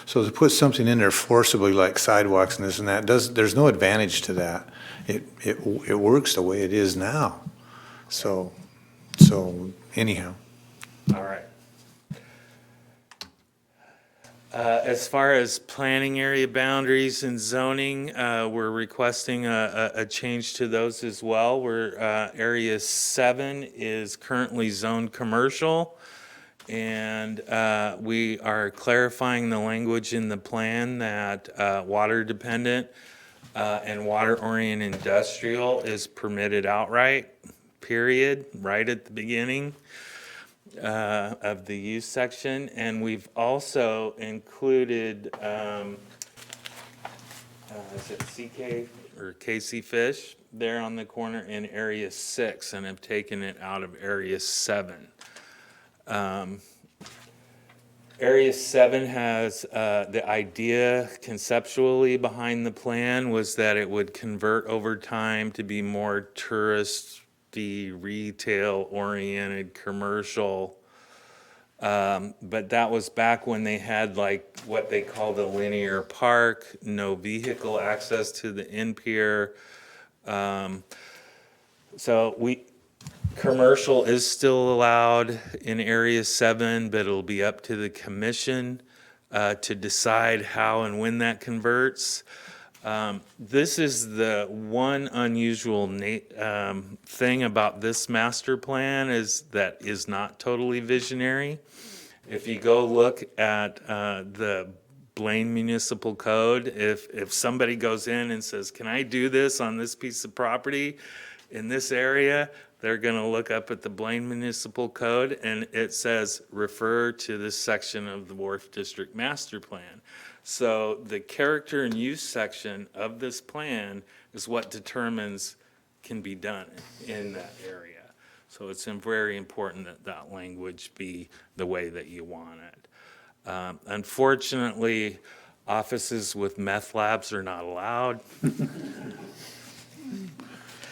So to put something in there forcibly like sidewalks and this and that, there's no advantage to that. It works the way it is now. So anyhow. All right. As far as planning area boundaries and zoning, we're requesting a change to those as well. Where Area 7 is currently zoned commercial, and we are clarifying the language in the plan that water dependent and water oriented industrial is permitted outright, period, right at the beginning of the use section. And we've also included, is it CK or KC Fish there on the corner in Area 6, and have taken it out of Area 7. Area 7 has, the idea conceptually behind the plan was that it would convert over time to be more touristy, retail-oriented, commercial. But that was back when they had like what they called a linear park, no vehicle access to the in-pier. Commercial is still allowed in Area 7, but it'll be up to the commission to decide how and when that converts. This is the one unusual thing about this master plan is that is not totally visionary. If you go look at the Blaine Municipal Code, if somebody goes in and says, can I do this on this piece of property in this area? They're going to look up at the Blaine Municipal Code, and it says, refer to this section of the Wharf District Master Plan. So the character and use section of this plan is what determines can be done in that area. So it's very important that that language be the way that you want it. Unfortunately, offices with meth labs are not allowed.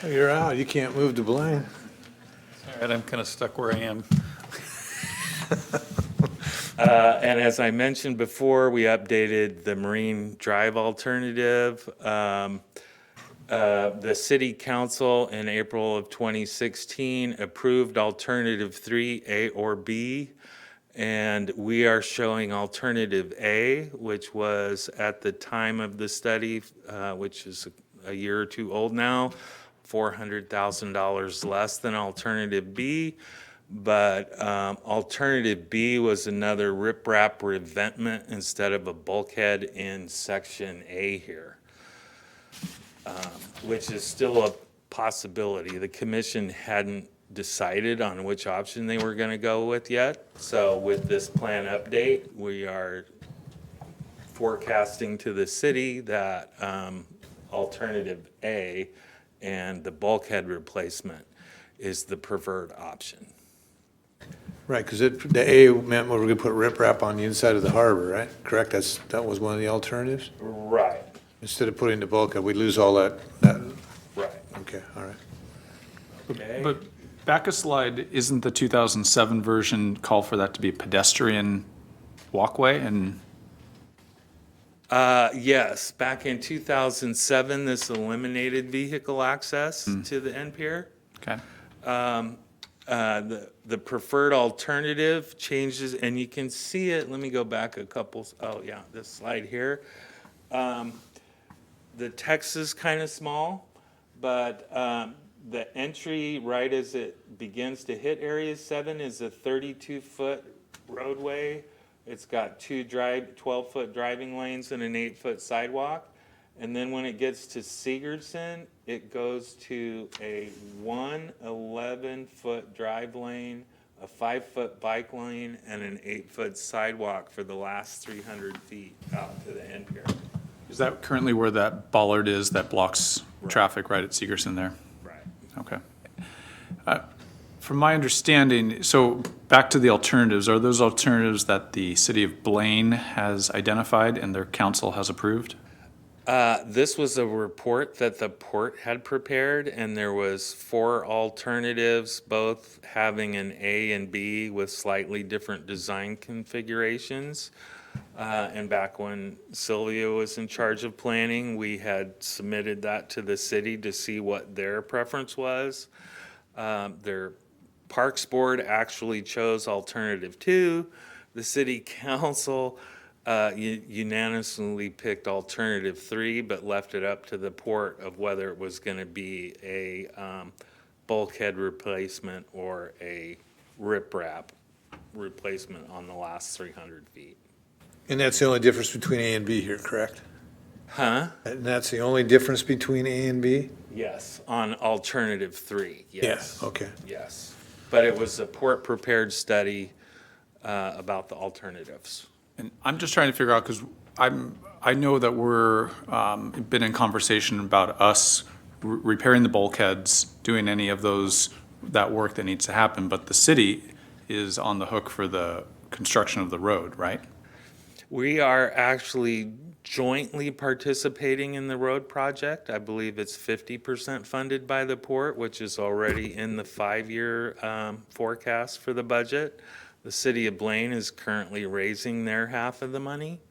Oh, you're out. You can't move to Blaine. All right, I'm kind of stuck where I am. And as I mentioned before, we updated the Marine Drive alternative. The city council in April of 2016 approved alternative 3A or B. And we are showing alternative A, which was at the time of the study, which is a year or two old now, $400,000 less than alternative B. But alternative B was another riprap revetment instead of a bulkhead in section A here, which is still a possibility. The commission hadn't decided on which option they were going to go with yet. So with this plan update, we are forecasting to the city that alternative A and the bulkhead replacement is the preferred option. Right, because the A meant we were going to put riprap on the inside of the harbor, right? Correct? That was one of the alternatives? Right. Instead of putting the bulkhead, we lose all that. Right. Okay, all right. Okay. But back a slide, isn't the 2007 version call for that to be pedestrian walkway? And Yes, back in 2007, this eliminated vehicle access to the end pier. okay. The preferred alternative changes, and you can see it, let me go back a couple, oh yeah, this slide here. The text is kind of small, but the entry right as it begins to hit Area 7 is a 32-foot roadway. It's got two 12-foot driving lanes and an 8-foot sidewalk. And then when it gets to Sigurdsson, it goes to a 11-foot drive lane, a 5-foot bike lane, and an 8-foot sidewalk for the last 300 feet out to the end pier. Is that currently where that bollard is that blocks traffic right at Segerson there? Right. Okay. From my understanding, so back to the alternatives, are those alternatives that the city of Blaine has identified and their council has approved? This was a report that the port had prepared, and there was 4 alternatives, both having an A and B with slightly different design configurations. And back when Sylvia was in charge of planning, we had submitted that to the city to see what their preference was. Their Parks Board actually chose alternative 2. The city council unanimously picked alternative 3, but left it up to the port of whether it was going to be a bulkhead replacement or a riprap replacement on the last 300 feet. And that's the only difference between A and B here, correct? Huh? And that's the only difference between A and B? Yes, on alternative 3, yes. Yeah, okay. Yes, but it was a port-prepared study about the alternatives. And I'm just trying to figure out, because I know that we're been in conversation about us repairing the bulkheads, doing any of that work that needs to happen, but the city is on the hook for the construction of the road, right? We are actually jointly participating in the road project. I believe it's 50% funded by the port, which is already in the 5-year forecast for the budget. The city of Blaine is currently raising their half of the money,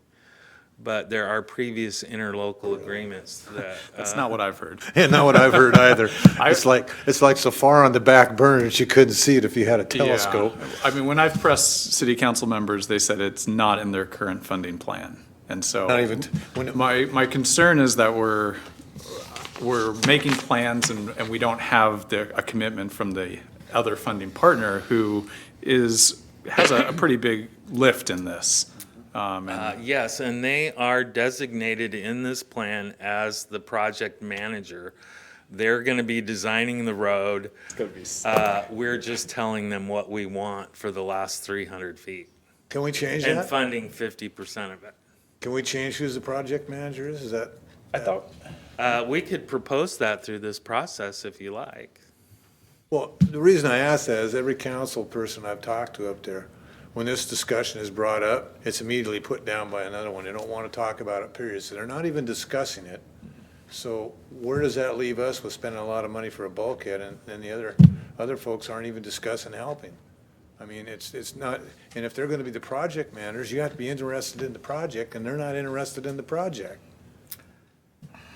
but there are previous interlocal agreements that. That's not what I've heard. Yeah, not what I've heard either. It's like so far on the back burner that you couldn't see it if you had a telescope. Yeah. I mean, when I've pressed city council members, they said it's not in their current funding plan. And so Not even my concern is that we're making plans and we don't have a commitment from the other funding partner who has a pretty big lift in this. Yes, and they are designated in this plan as the project manager. They're going to be designing the road. It's going to be we're just telling them what we want for the last 300 feet. Can we change and that? funding 50% of it. Can we change who the project manager is? Is that? I thought We could propose that through this process if you like. Well, the reason I ask that is every council person I've talked to up there, when this discussion is brought up, it's immediately put down by another one. They don't want to talk about it, period. So they're not even discussing it. So where does that leave us with spending a lot of money for a bulkhead and the other folks aren't even discussing helping? I mean, it's not, and if they're going to be the project managers, you have to be interested in the project, and they're not interested in the project.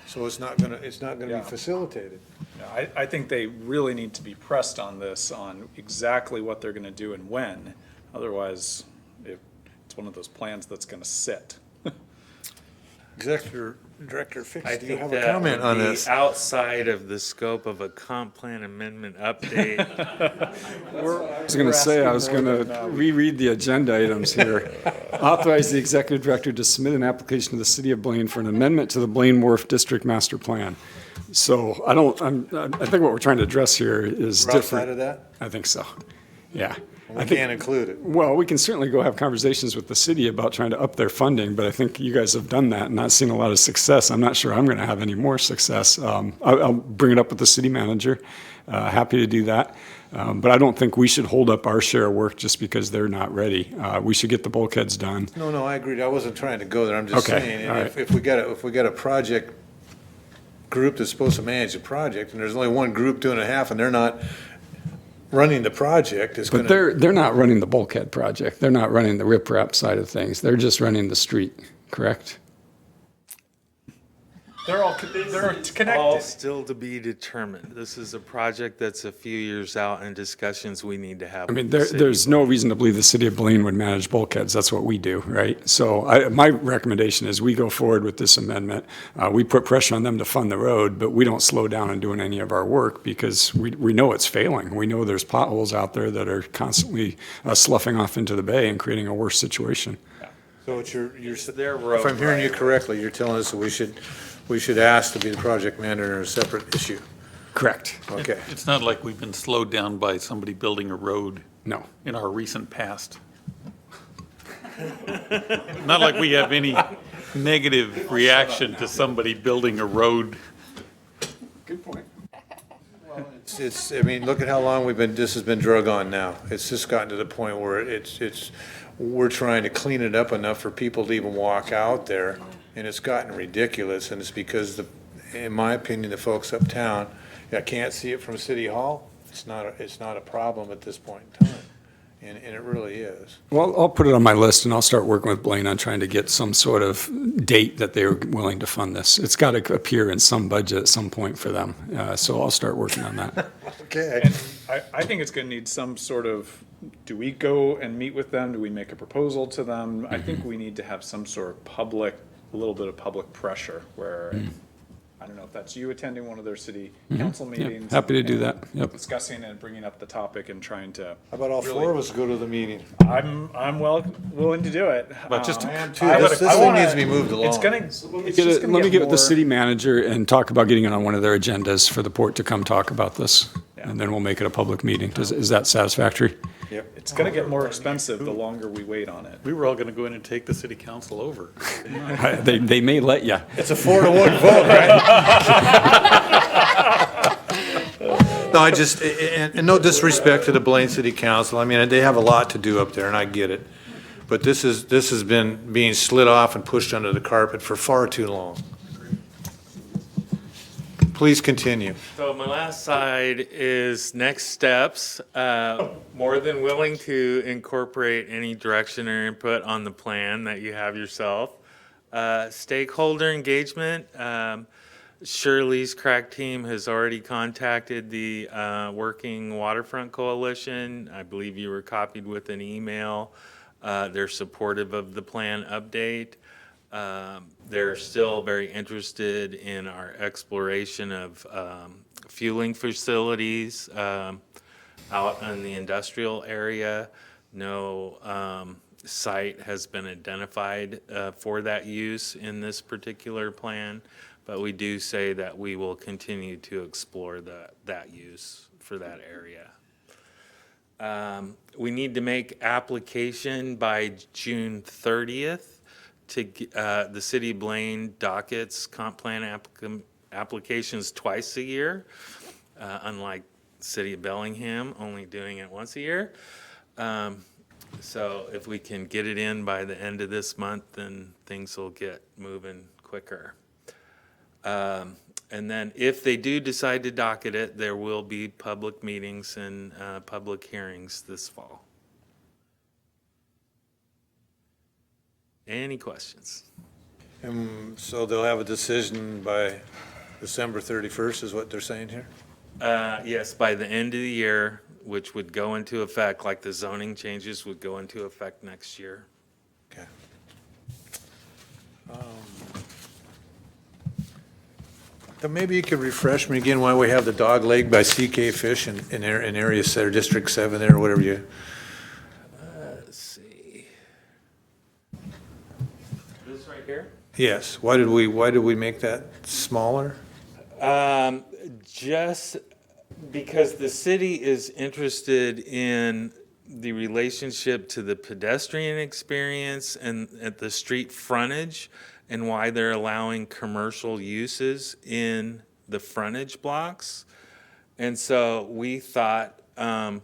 So it's not gonna be facilitated. Yeah, I think they really need to be pressed on this, on exactly what they're gonna do and when. Otherwise, it's one of those plans that's gonna sit. Executive Director Fix, I do you think have a that comment would on be this? outside of the scope of a comp plan amendment update. I was going to reread the agenda items here. Authorize the executive director to submit an application to the city of Blaine for an amendment to the Blaine Wharf District Master Plan. So I think what we're trying to address here is We're different. outside of that? I think so, yeah. We can't include it. Well, we can certainly go have conversations with the city about trying to up their funding, but I think you guys have done that and not seen a lot of success. I'm not sure I'm going to have any more success. I'll bring it up with the city manager. Happy to do that. But I don't think we should hold up our share of work just because they're not ready. We should get the bulkheads done. No, I agree. I wasn't trying to go there. I'm just Okay, saying, all right. if we got a project group that's supposed to manage the project, and there's only one group doing a half, and they're not running the project, it's But gonna. they're not running the bulkhead project. They're not running the riprap side of things. They're just running the street, correct? They're all connected. All still to be determined. This is a project that's a few years out and discussions we need to have. I mean, with the city. there's no reason to believe the city of Blaine would manage bulkheads. That's what we do, right? So my recommendation is we go forward with this amendment. We put pressure on them to fund the road, but we don't slow down on doing any of our work because we know it's failing. We know there's potholes out there that are constantly sloughing off into the bay and creating a worse situation. So it's your, their road, if I'm hearing you right? correctly, you're telling us that we should ask to be the project manager in a separate issue. Correct. Okay. It's not like we've been slowed down by somebody building a road No. in our recent past. Not like we have any negative reaction to somebody building a road. Good point. I mean, look at how long this has been drug on now. It's just gotten to the point where we're trying to clean it up enough for people to even walk out there, and it's gotten ridiculous, and it's because in my opinion, the folks uptown, I can't see it from City Hall. It's not a problem at this point in time, and it really is. Well, I'll put it on my list and I'll start working with Blaine on trying to get some sort of date that they're willing to fund this. It's got to appear in some budget at some point for them. So I'll start working on that. Okay. And I think it's gonna need some sort of, do we go and meet with them? Do we make a proposal to them? I think we need to have some sort of a little bit of public pressure where, I don't know if that's you attending one of their city council Yeah, meetings. happy to do and that. Yep. Discussing and bringing up the topic and trying to. How about all four of us go to the meeting? I'm willing to do it. But just I am too. This thing needs to be moved along. It's gonna, it's just gonna Let me get with the more- city manager and talk about getting it on one of their agendas for the port to come talk about this. And then we'll make it a public meeting. Is that satisfactory? Yep. It's gonna get more expensive the longer we wait on it. We were all gonna go in and take the city council over. They may let you. It's a 4-1 vote, right? No, and no disrespect to the Blaine City Council. I mean, they have a lot to do up there, and I get it. But this has been being slid off and pushed under the carpet for far too long. Please continue. So my last slide is next steps. More than willing to incorporate any direction or input on the plan that you have yourself. Stakeholder engagement. Shirley's crack team has already contacted the Working Waterfront Coalition. I believe you were copied with an email. They're supportive of the plan update. They're still very interested in our exploration of fueling facilities out in the industrial area. No site has been identified for that use in this particular plan, but we do say that we will continue to explore that use for that area. We need to make application by June 30th to the City of Blaine dockets comp plan applications twice a year, unlike City of Bellingham only doing it once a year. So if we can get it in by the end of this month, then things will get moving quicker. And then if they do decide to docket it, there will be public meetings and public hearings this fall. Any questions? So they'll have a decision by December 31st is what they're saying here? Yes, by the end of the year, which would go into effect, like the zoning changes would go into effect next year. Okay. Then maybe you could refresh me again why we have the dog leg by CK Fish in area or District 7 there, or whatever you. Let's see. This right here? Yes. Why did we make that smaller? Just because the city is interested in the relationship to the pedestrian experience and at the street frontage, and why they're allowing commercial uses in the frontage blocks. And so we thought that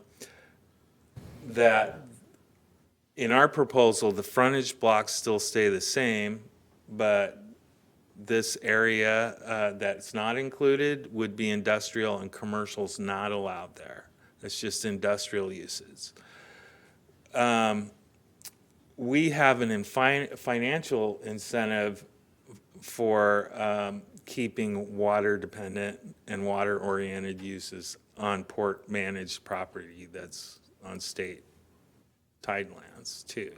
in our proposal, the frontage blocks still stay the same, but this area that's not included would be industrial, and commercial's not allowed there. It's just industrial uses. We have an financial incentive for keeping water-dependent and water-oriented uses on port-managed property that's on state tidelands too.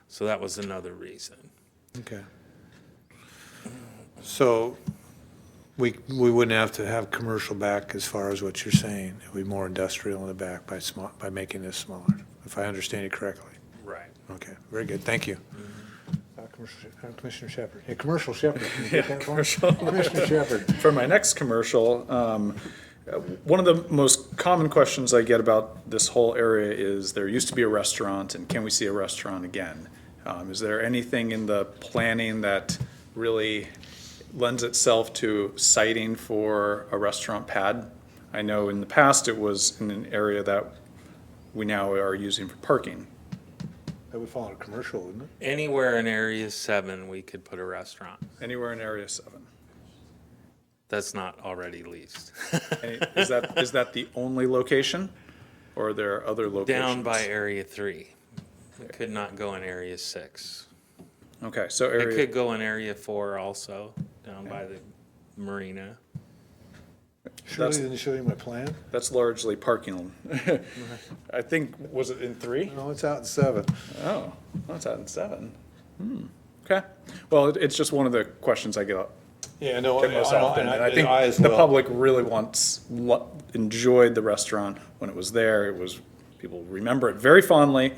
So that was another reason. Okay. So we wouldn't have to have commercial back as far as what you're saying. It would be more industrial in the back by making this smaller, if I understand it correctly. Right. Okay, very good, thank you. Commissioner Shepherd. Hey, Commercial Shepherd. Can you get that for me? Commissioner Shepherd. For my next commercial, one of the most common questions I get about this whole area is there used to be a restaurant, and can we see a restaurant again? Is there anything in the planning that really lends itself to siting for a restaurant pad? I know in the past it was in an area that we now are using for parking. That would fall under commercial, wouldn't it? Anywhere in Area 7, we could put a restaurant. Anywhere in Area 7. That's not already leased. Is that the only location, or are there other locations? Down by Area 3. It could not go in Area 6. Okay, so It could go in Area 4 also, down by the marina. Shirley, didn't show you my plan? That's largely parking. I think, was it in 3? No, it's out in 7. Oh, it's out in 7. Okay. Well, it's just one of the questions I get. Yeah, no, Get most I know, often, and and I think I as the well. public really enjoyed the restaurant when it was there. It was, people remember it very fondly.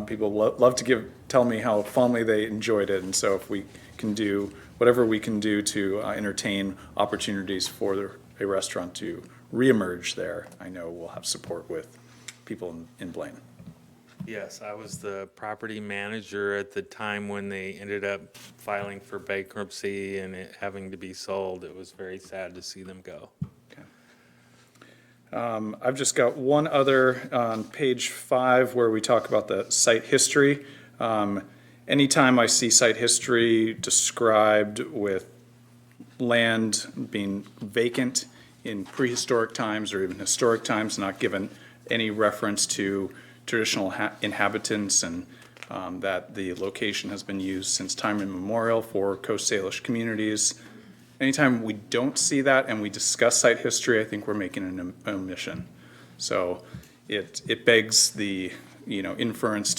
People love to tell me how fondly they enjoyed it, and so if we can do whatever we can do to entertain opportunities for a restaurant to reemerge there, I know we'll have support with people in Blaine. Yes, I was the property manager at the time when they ended up filing for bankruptcy and it having to be sold. It was very sad to see them go. I've just got one other on page 5 where we talk about the site history. Anytime I see site history described with land being vacant in prehistoric times or even historic times, not given any reference to traditional inhabitants, and that the location has been used since time immemorial for Coast Salish communities. Anytime we don't see that and we discuss site history, I think we're making an omission. So it begs the inference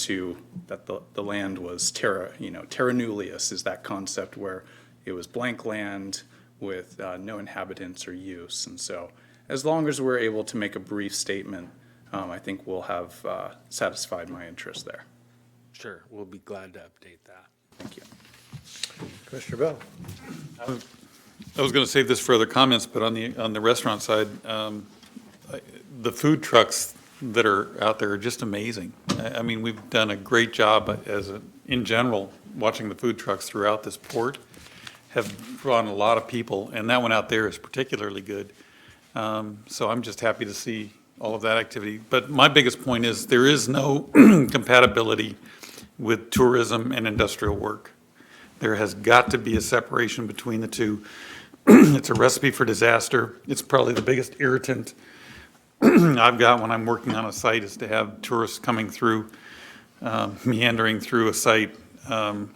that the land was terra nullius is that concept where it was blank land with no inhabitants or use. And so as long as we're able to make a brief statement, I think we'll have satisfied my interest there. Sure, we'll be glad to update that. Thank you. Commissioner Bell. I was going to save this for other comments, but on the restaurant side, the food trucks that are out there are just amazing. I mean, we've done a great job in general, watching the food trucks throughout this port. have drawn a lot of people, and that one out there is particularly good. So I'm just happy to see all of that activity. But my biggest point is there is no compatibility with tourism and industrial work. There has got to be a separation between the two. It's a recipe for disaster. It's probably the biggest irritant I've got when I'm working on a site is to have tourists coming through, meandering through a site. I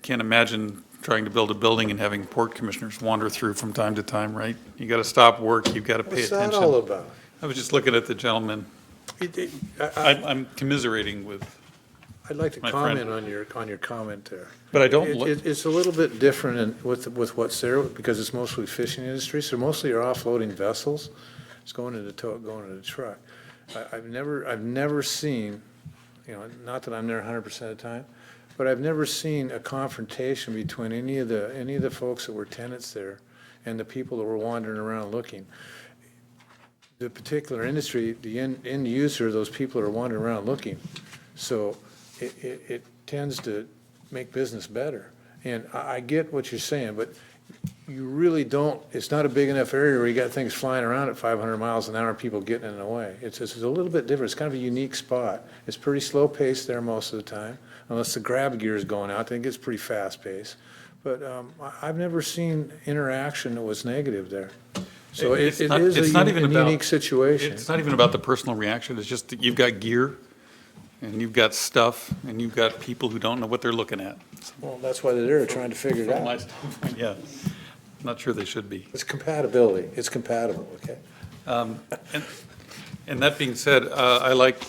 can't imagine trying to build a building and having port commissioners wander through from time to time, right? You got to stop work, you've got to pay attention. What's that all about? I was just looking at the gentleman. I'm commiserating with I'd like to my comment friend. on your comment there. But I don't It's a little bit different with what's there, because it's mostly fishing industry, so mostly you're offloading vessels. It's going in the truck. I've never seen, not that I'm there 100% of the time, but I've never seen a confrontation between any of the folks that were tenants there and the people that were wandering around looking. The particular industry, the end user, those people are wandering around looking. So it tends to make business better. And I get what you're saying, but you really don't, it's not a big enough area where you got things flying around at 500 miles an hour, people getting in the way. It's a little bit different. It's kind of a unique spot. It's pretty slow paced there most of the time, unless the grab gear is going out, then it gets pretty fast paced. But I've never seen interaction that was negative there. So it is a unique situation. It's not even about the personal reaction. It's just that you've got gear and you've got stuff and you've got people who don't know what they're looking at. Well, that's why they're there, trying to figure it From my out. standpoint, yeah. I'm not sure they should be. It's compatibility. It's compatible, okay? And that being said, I like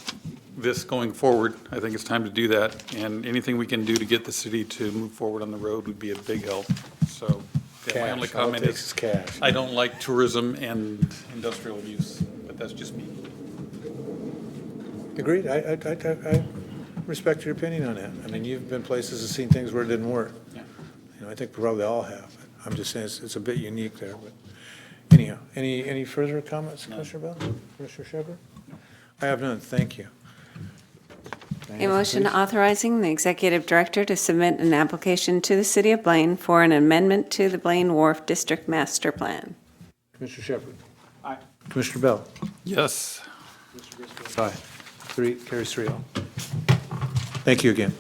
this going forward. I think it's time to do that. And anything we can do to get the city to move forward on the road would be a big help. So yeah, my only Cash. All it comment takes is is cash. I don't like tourism and industrial use, but that's just me. Agreed. I respect your opinion on that. I mean, you've been places and seen things where it didn't work. Yeah. I think we probably all have. I'm just saying it's a bit unique there, but anyhow, any further comments, Commissioner Bell? Commissioner Shepherd? I have none. Thank you. A motion authorizing the executive director to submit an application to the city of Blaine for an amendment to the Blaine Wharf District Master Plan. Commissioner Shepherd? Aye. Commissioner Bell? Yes. Aye. Carries 3-0. Thank you again.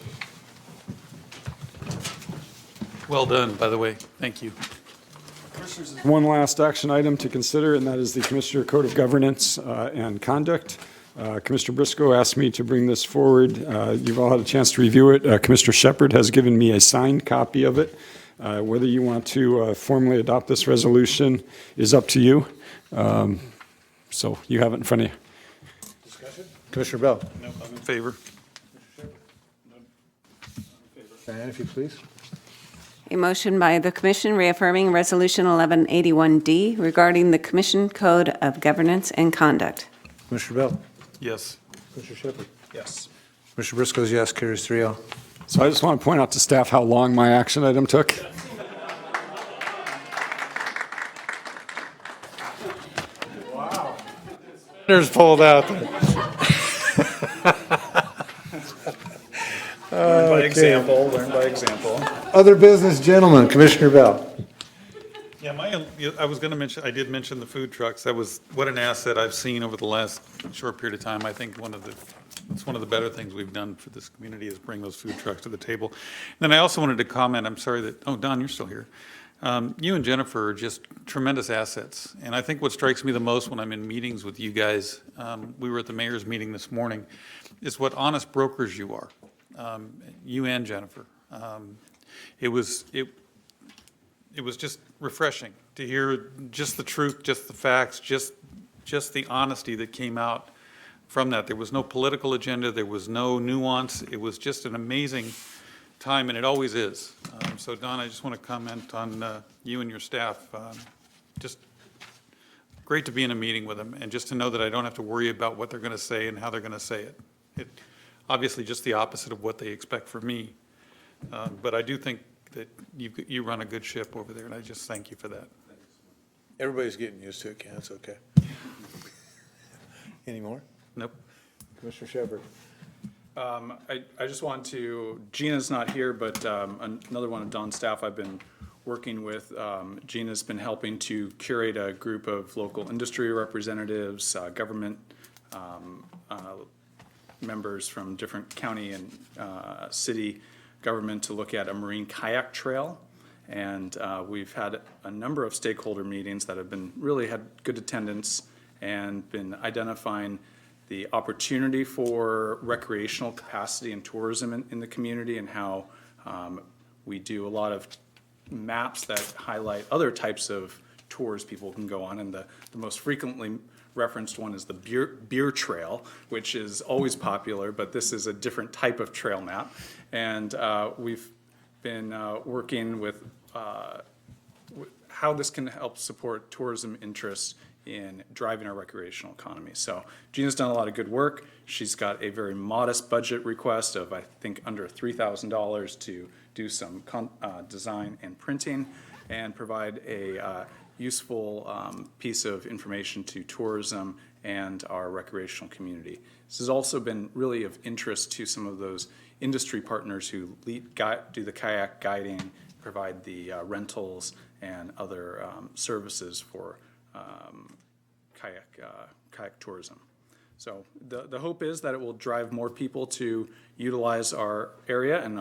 Well done, by the way. Thank you. One last action item to consider, and that is the Commissioner Code of Governance and Conduct. Commissioner Briscoe asked me to bring this forward. You've all had a chance to review it. Commissioner Shepherd has given me a signed copy of it. Whether you want to formally adopt this resolution is up to you. So you have it in front of you. Discussion? Commissioner Bell? No, I'm in favor. Diane, if you please. A motion by the commission reaffirming Resolution 1181D regarding the Commission Code of Governance and Conduct. Commissioner Bell? Yes. Commissioner Shepherd? Yes. Commissioner Briscoe's yes, carries 3-0. So I just want to point out to staff how long my action item took. Wow. There's pulled out. Learn by example, learn by example. Other business, gentlemen, Commissioner Bell. Yeah, I was going to mention, I did mention the food trucks. That was, what an asset I've seen over the last short period of time. I think it's one of the better things we've done for this community is bring those food trucks to the table. And then I also wanted to comment, I'm sorry that, oh, Don, you're still here. You and Jennifer are just tremendous assets. And I think what strikes me the most when I'm in meetings with you guys, we were at the mayor's meeting this morning, is what honest brokers you are. You and Jennifer. It was just refreshing to hear just the truth, just the facts, just the honesty that came out from that. There was no political agenda. There was no nuance. It was just an amazing time, and it always is. So, Don, I just want to comment on you and your staff. Just great to be in a meeting with them, and just to know that I don't have to worry about what they're going to say and how they're going to say it. Obviously, just the opposite of what they expect from me. But I do think that you run a good ship over there, and I just thank you for that. Everybody's getting used to it, Ken, it's okay. Any more? Nope. Commissioner Shepherd? I just want to, Gina's not here, but another one of Don's staff I've been working with, Gina's been helping to curate a group of local industry representatives, government members from different county and city government to look at a marine kayak trail. And we've had a number of stakeholder meetings that have been really had good attendance and been identifying the opportunity for recreational capacity and tourism in the community, and how we do a lot of maps that highlight other types of tours people can go on. And the most frequently referenced one is the beer trail, which is always popular, but this is a different type of trail map. And we've been working with how this can help support tourism interests in driving our recreational economy. So Gina's done a lot of good work. She's got a very modest budget request of, I think, under $3,000 to do some design and printing and provide a useful piece of information to tourism and our recreational community. This has also been really of interest to some of those industry partners who do the kayak guiding, provide the rentals and other services for kayak tourism. So the hope is that it will drive more people to utilize our area and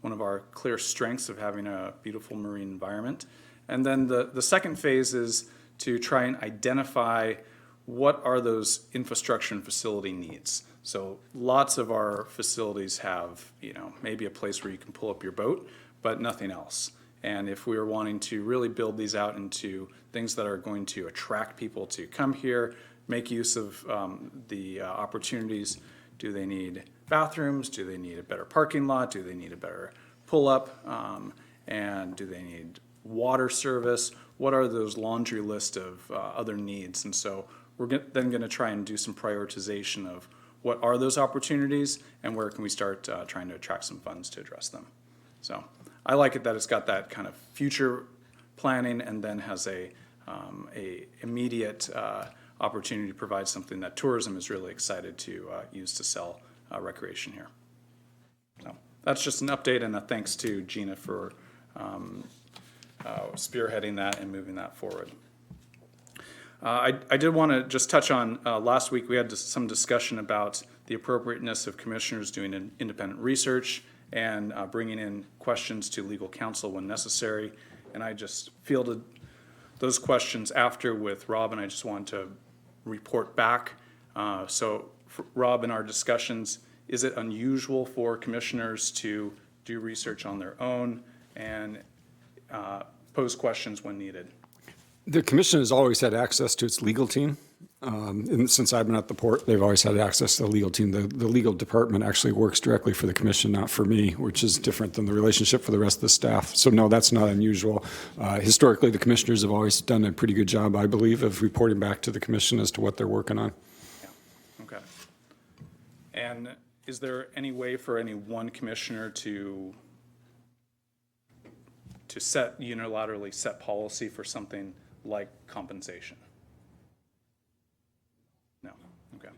one of our clear strengths of having a beautiful marine environment. And then the second phase is to try and identify what are those infrastructure and facility needs. So lots of our facilities have, maybe a place where you can pull up your boat, but nothing else. And if we are wanting to really build these out into things that are going to attract people to come here, make use of the opportunities, do they need bathrooms? Do they need a better parking lot? Do they need a better pull-up? And do they need water service? What are those laundry list of other needs? And so we're then going to try and do some prioritization of what are those opportunities and where can we start trying to attract some funds to address them. So I like it that it's got that kind of future planning and then has a immediate opportunity to provide something that tourism is really excited to use to sell recreation here. So that's just an update and a thanks to Gina for spearheading that and moving that forward. I did want to just touch on, last week we had some discussion about the appropriateness of commissioners doing an independent research and bringing in questions to legal counsel when necessary. And I just fielded those questions after with Rob, and I just wanted to report back. So Rob, in our discussions, is it unusual for commissioners to do research on their own and pose questions when needed? The commission has always had access to its legal team. And since I've been at the port, they've always had access to the legal team. The legal department actually works directly for the commission, not for me, which is different than the relationship for the rest of the staff. So no, that's not unusual. Historically, the commissioners have always done a pretty good job, I believe, of reporting back to the commission as to what they're working on. Yeah. Okay. And is there any way for any one commissioner to unilaterally set policy for something like compensation? No. Okay.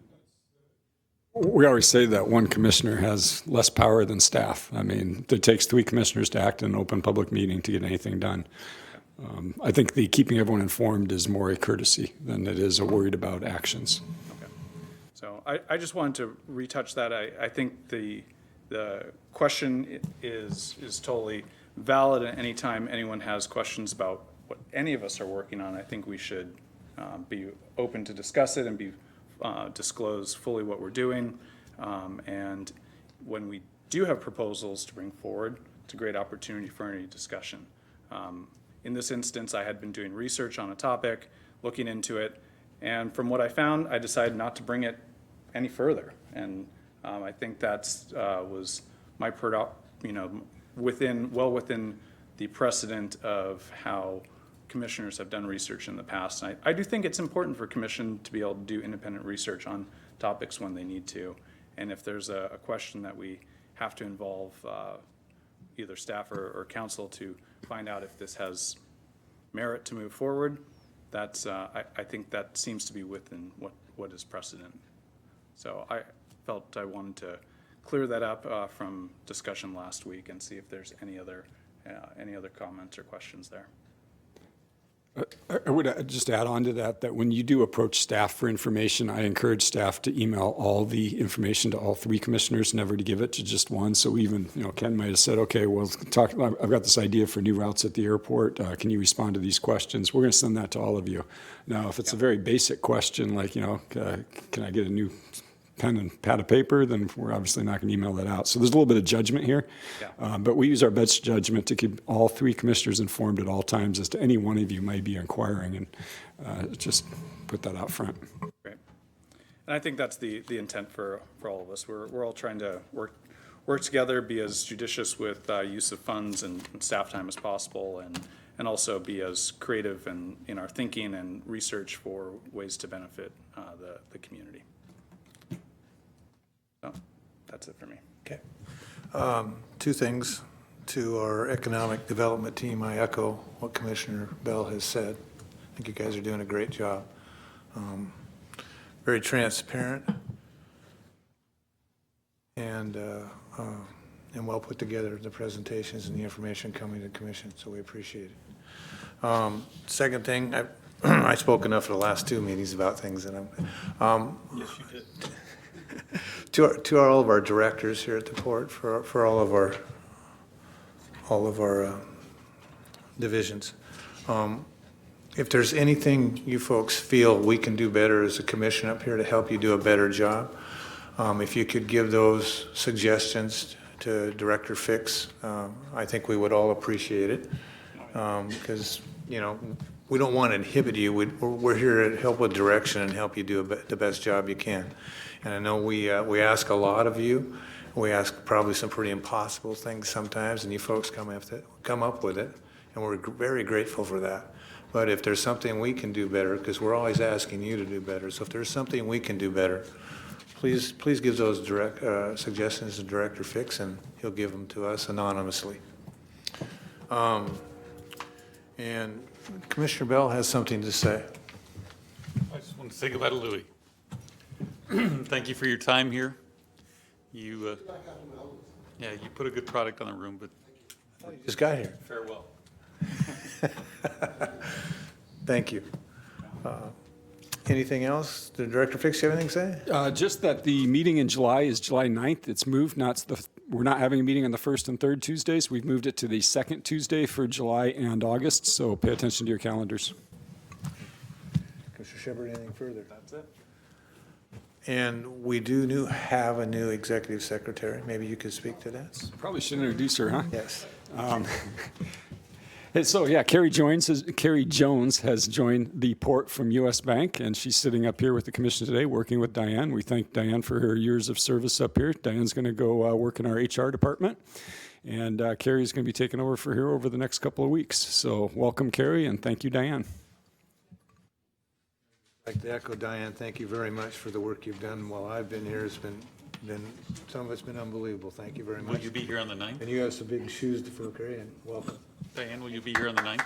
We always say that one commissioner has less power than staff. I mean, it takes 3 commissioners to act in an open public meeting to get anything done. I think the keeping everyone informed is more a courtesy than it is a worried about actions. Okay. So I just wanted to retouch that. I think the question is totally valid, and anytime anyone has questions about what any of us are working on, I think we should be open to discuss it and disclose fully what we're doing. And when we do have proposals to bring forward, it's a great opportunity for any discussion. In this instance, I had been doing research on a topic, looking into it, and from what I found, I decided not to bring it any further. And I think that's was my well within the precedent of how commissioners have done research in the past. And I do think it's important for commission to be able to do independent research on topics when they need to. And if there's a question that we have to involve either staff or council to find out if this has merit to move forward, that's I think that seems to be within what is precedent. So felt I wanted to clear that up from discussion last week and see if there's any other comments or questions there. I would just add on to that, that when you do approach staff for information, I encourage staff to email all the information to all three commissioners, never to give it to just one. So even, Ken might have said, okay, well, I've got this idea for new routes at the airport. Can you respond to these questions? We're going to send that to all of you. Now, if it's a very basic question, like, can I get a new pen and pad of paper, then we're obviously not going to email that out. So there's a little bit of judgment here. But we use our best judgment to keep all three commissioners informed at all times as to any one of you might be inquiring, and just put that out front. Great. And I think that's the intent for all of us. We're all trying to work together, be as judicious with use of funds and staff time as possible, and also be as creative in our thinking and research for ways to benefit the community. So that's it for me. Okay. Two things to our economic development team. I echo what Commissioner Bell has said. I think you guys are doing a great job. Very transparent and well put together, the presentations and the information coming to the commission, so we appreciate it. Second thing, I spoke enough at the last two meetings about things that I'm. Yes, you did. To all of our directors here at the port, for all of our divisions, if there's anything you folks feel we can do better as a commission up here to help you do a better job, if you could give those suggestions to Director Fix, I think we would all appreciate it, because we don't want to inhibit you. We're here to help with direction and help you do the best job you can. And I know we ask a lot of you. We ask probably some pretty impossible things sometimes, and you folks come up with it, and we're very grateful for that. But if there's something we can do better, because we're always asking you to do better, so if there's something we can do better, please give those suggestions to Director Fix, and he'll give them to us anonymously. And Commissioner Bell has something to say. I just want to say goodbye to Louis. Thank you for your time here. You put a good product on the room, but you just got here. Farewell. Thank you. Anything else? Did Director Fix have anything to say? Just that the meeting in July is July 9th. It's moved. We're not having a meeting on the first and third Tuesdays. We've moved it to the second Tuesday for July and August, so pay attention to your calendars. Commissioner Shepard, anything further? That's it. And we do have a new executive secretary. Maybe you could speak to that? Probably should introduce her, huh? Yes. And so, yeah, Carrie Jones has joined the port from U.S. Bank, and she's sitting up here with the commission today working with Diane. We thank Diane for her years of service up here. Diane's going to go work in our HR department, and Carrie's going to be taking over for her over the next couple of weeks. So welcome, Carrie, and thank you, Diane. I'd like to echo Diane, thank you very much for the work you've done while I've been here. It's been some of it's been unbelievable. Thank you very much. Will you be here on the 9th? And you have some big shoes to fill, Carrie, and welcome. Diane, will you be here on the 9th?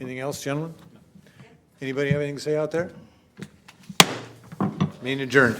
Anything else, gentlemen? Anybody have anything to say out there? Meeting adjourned.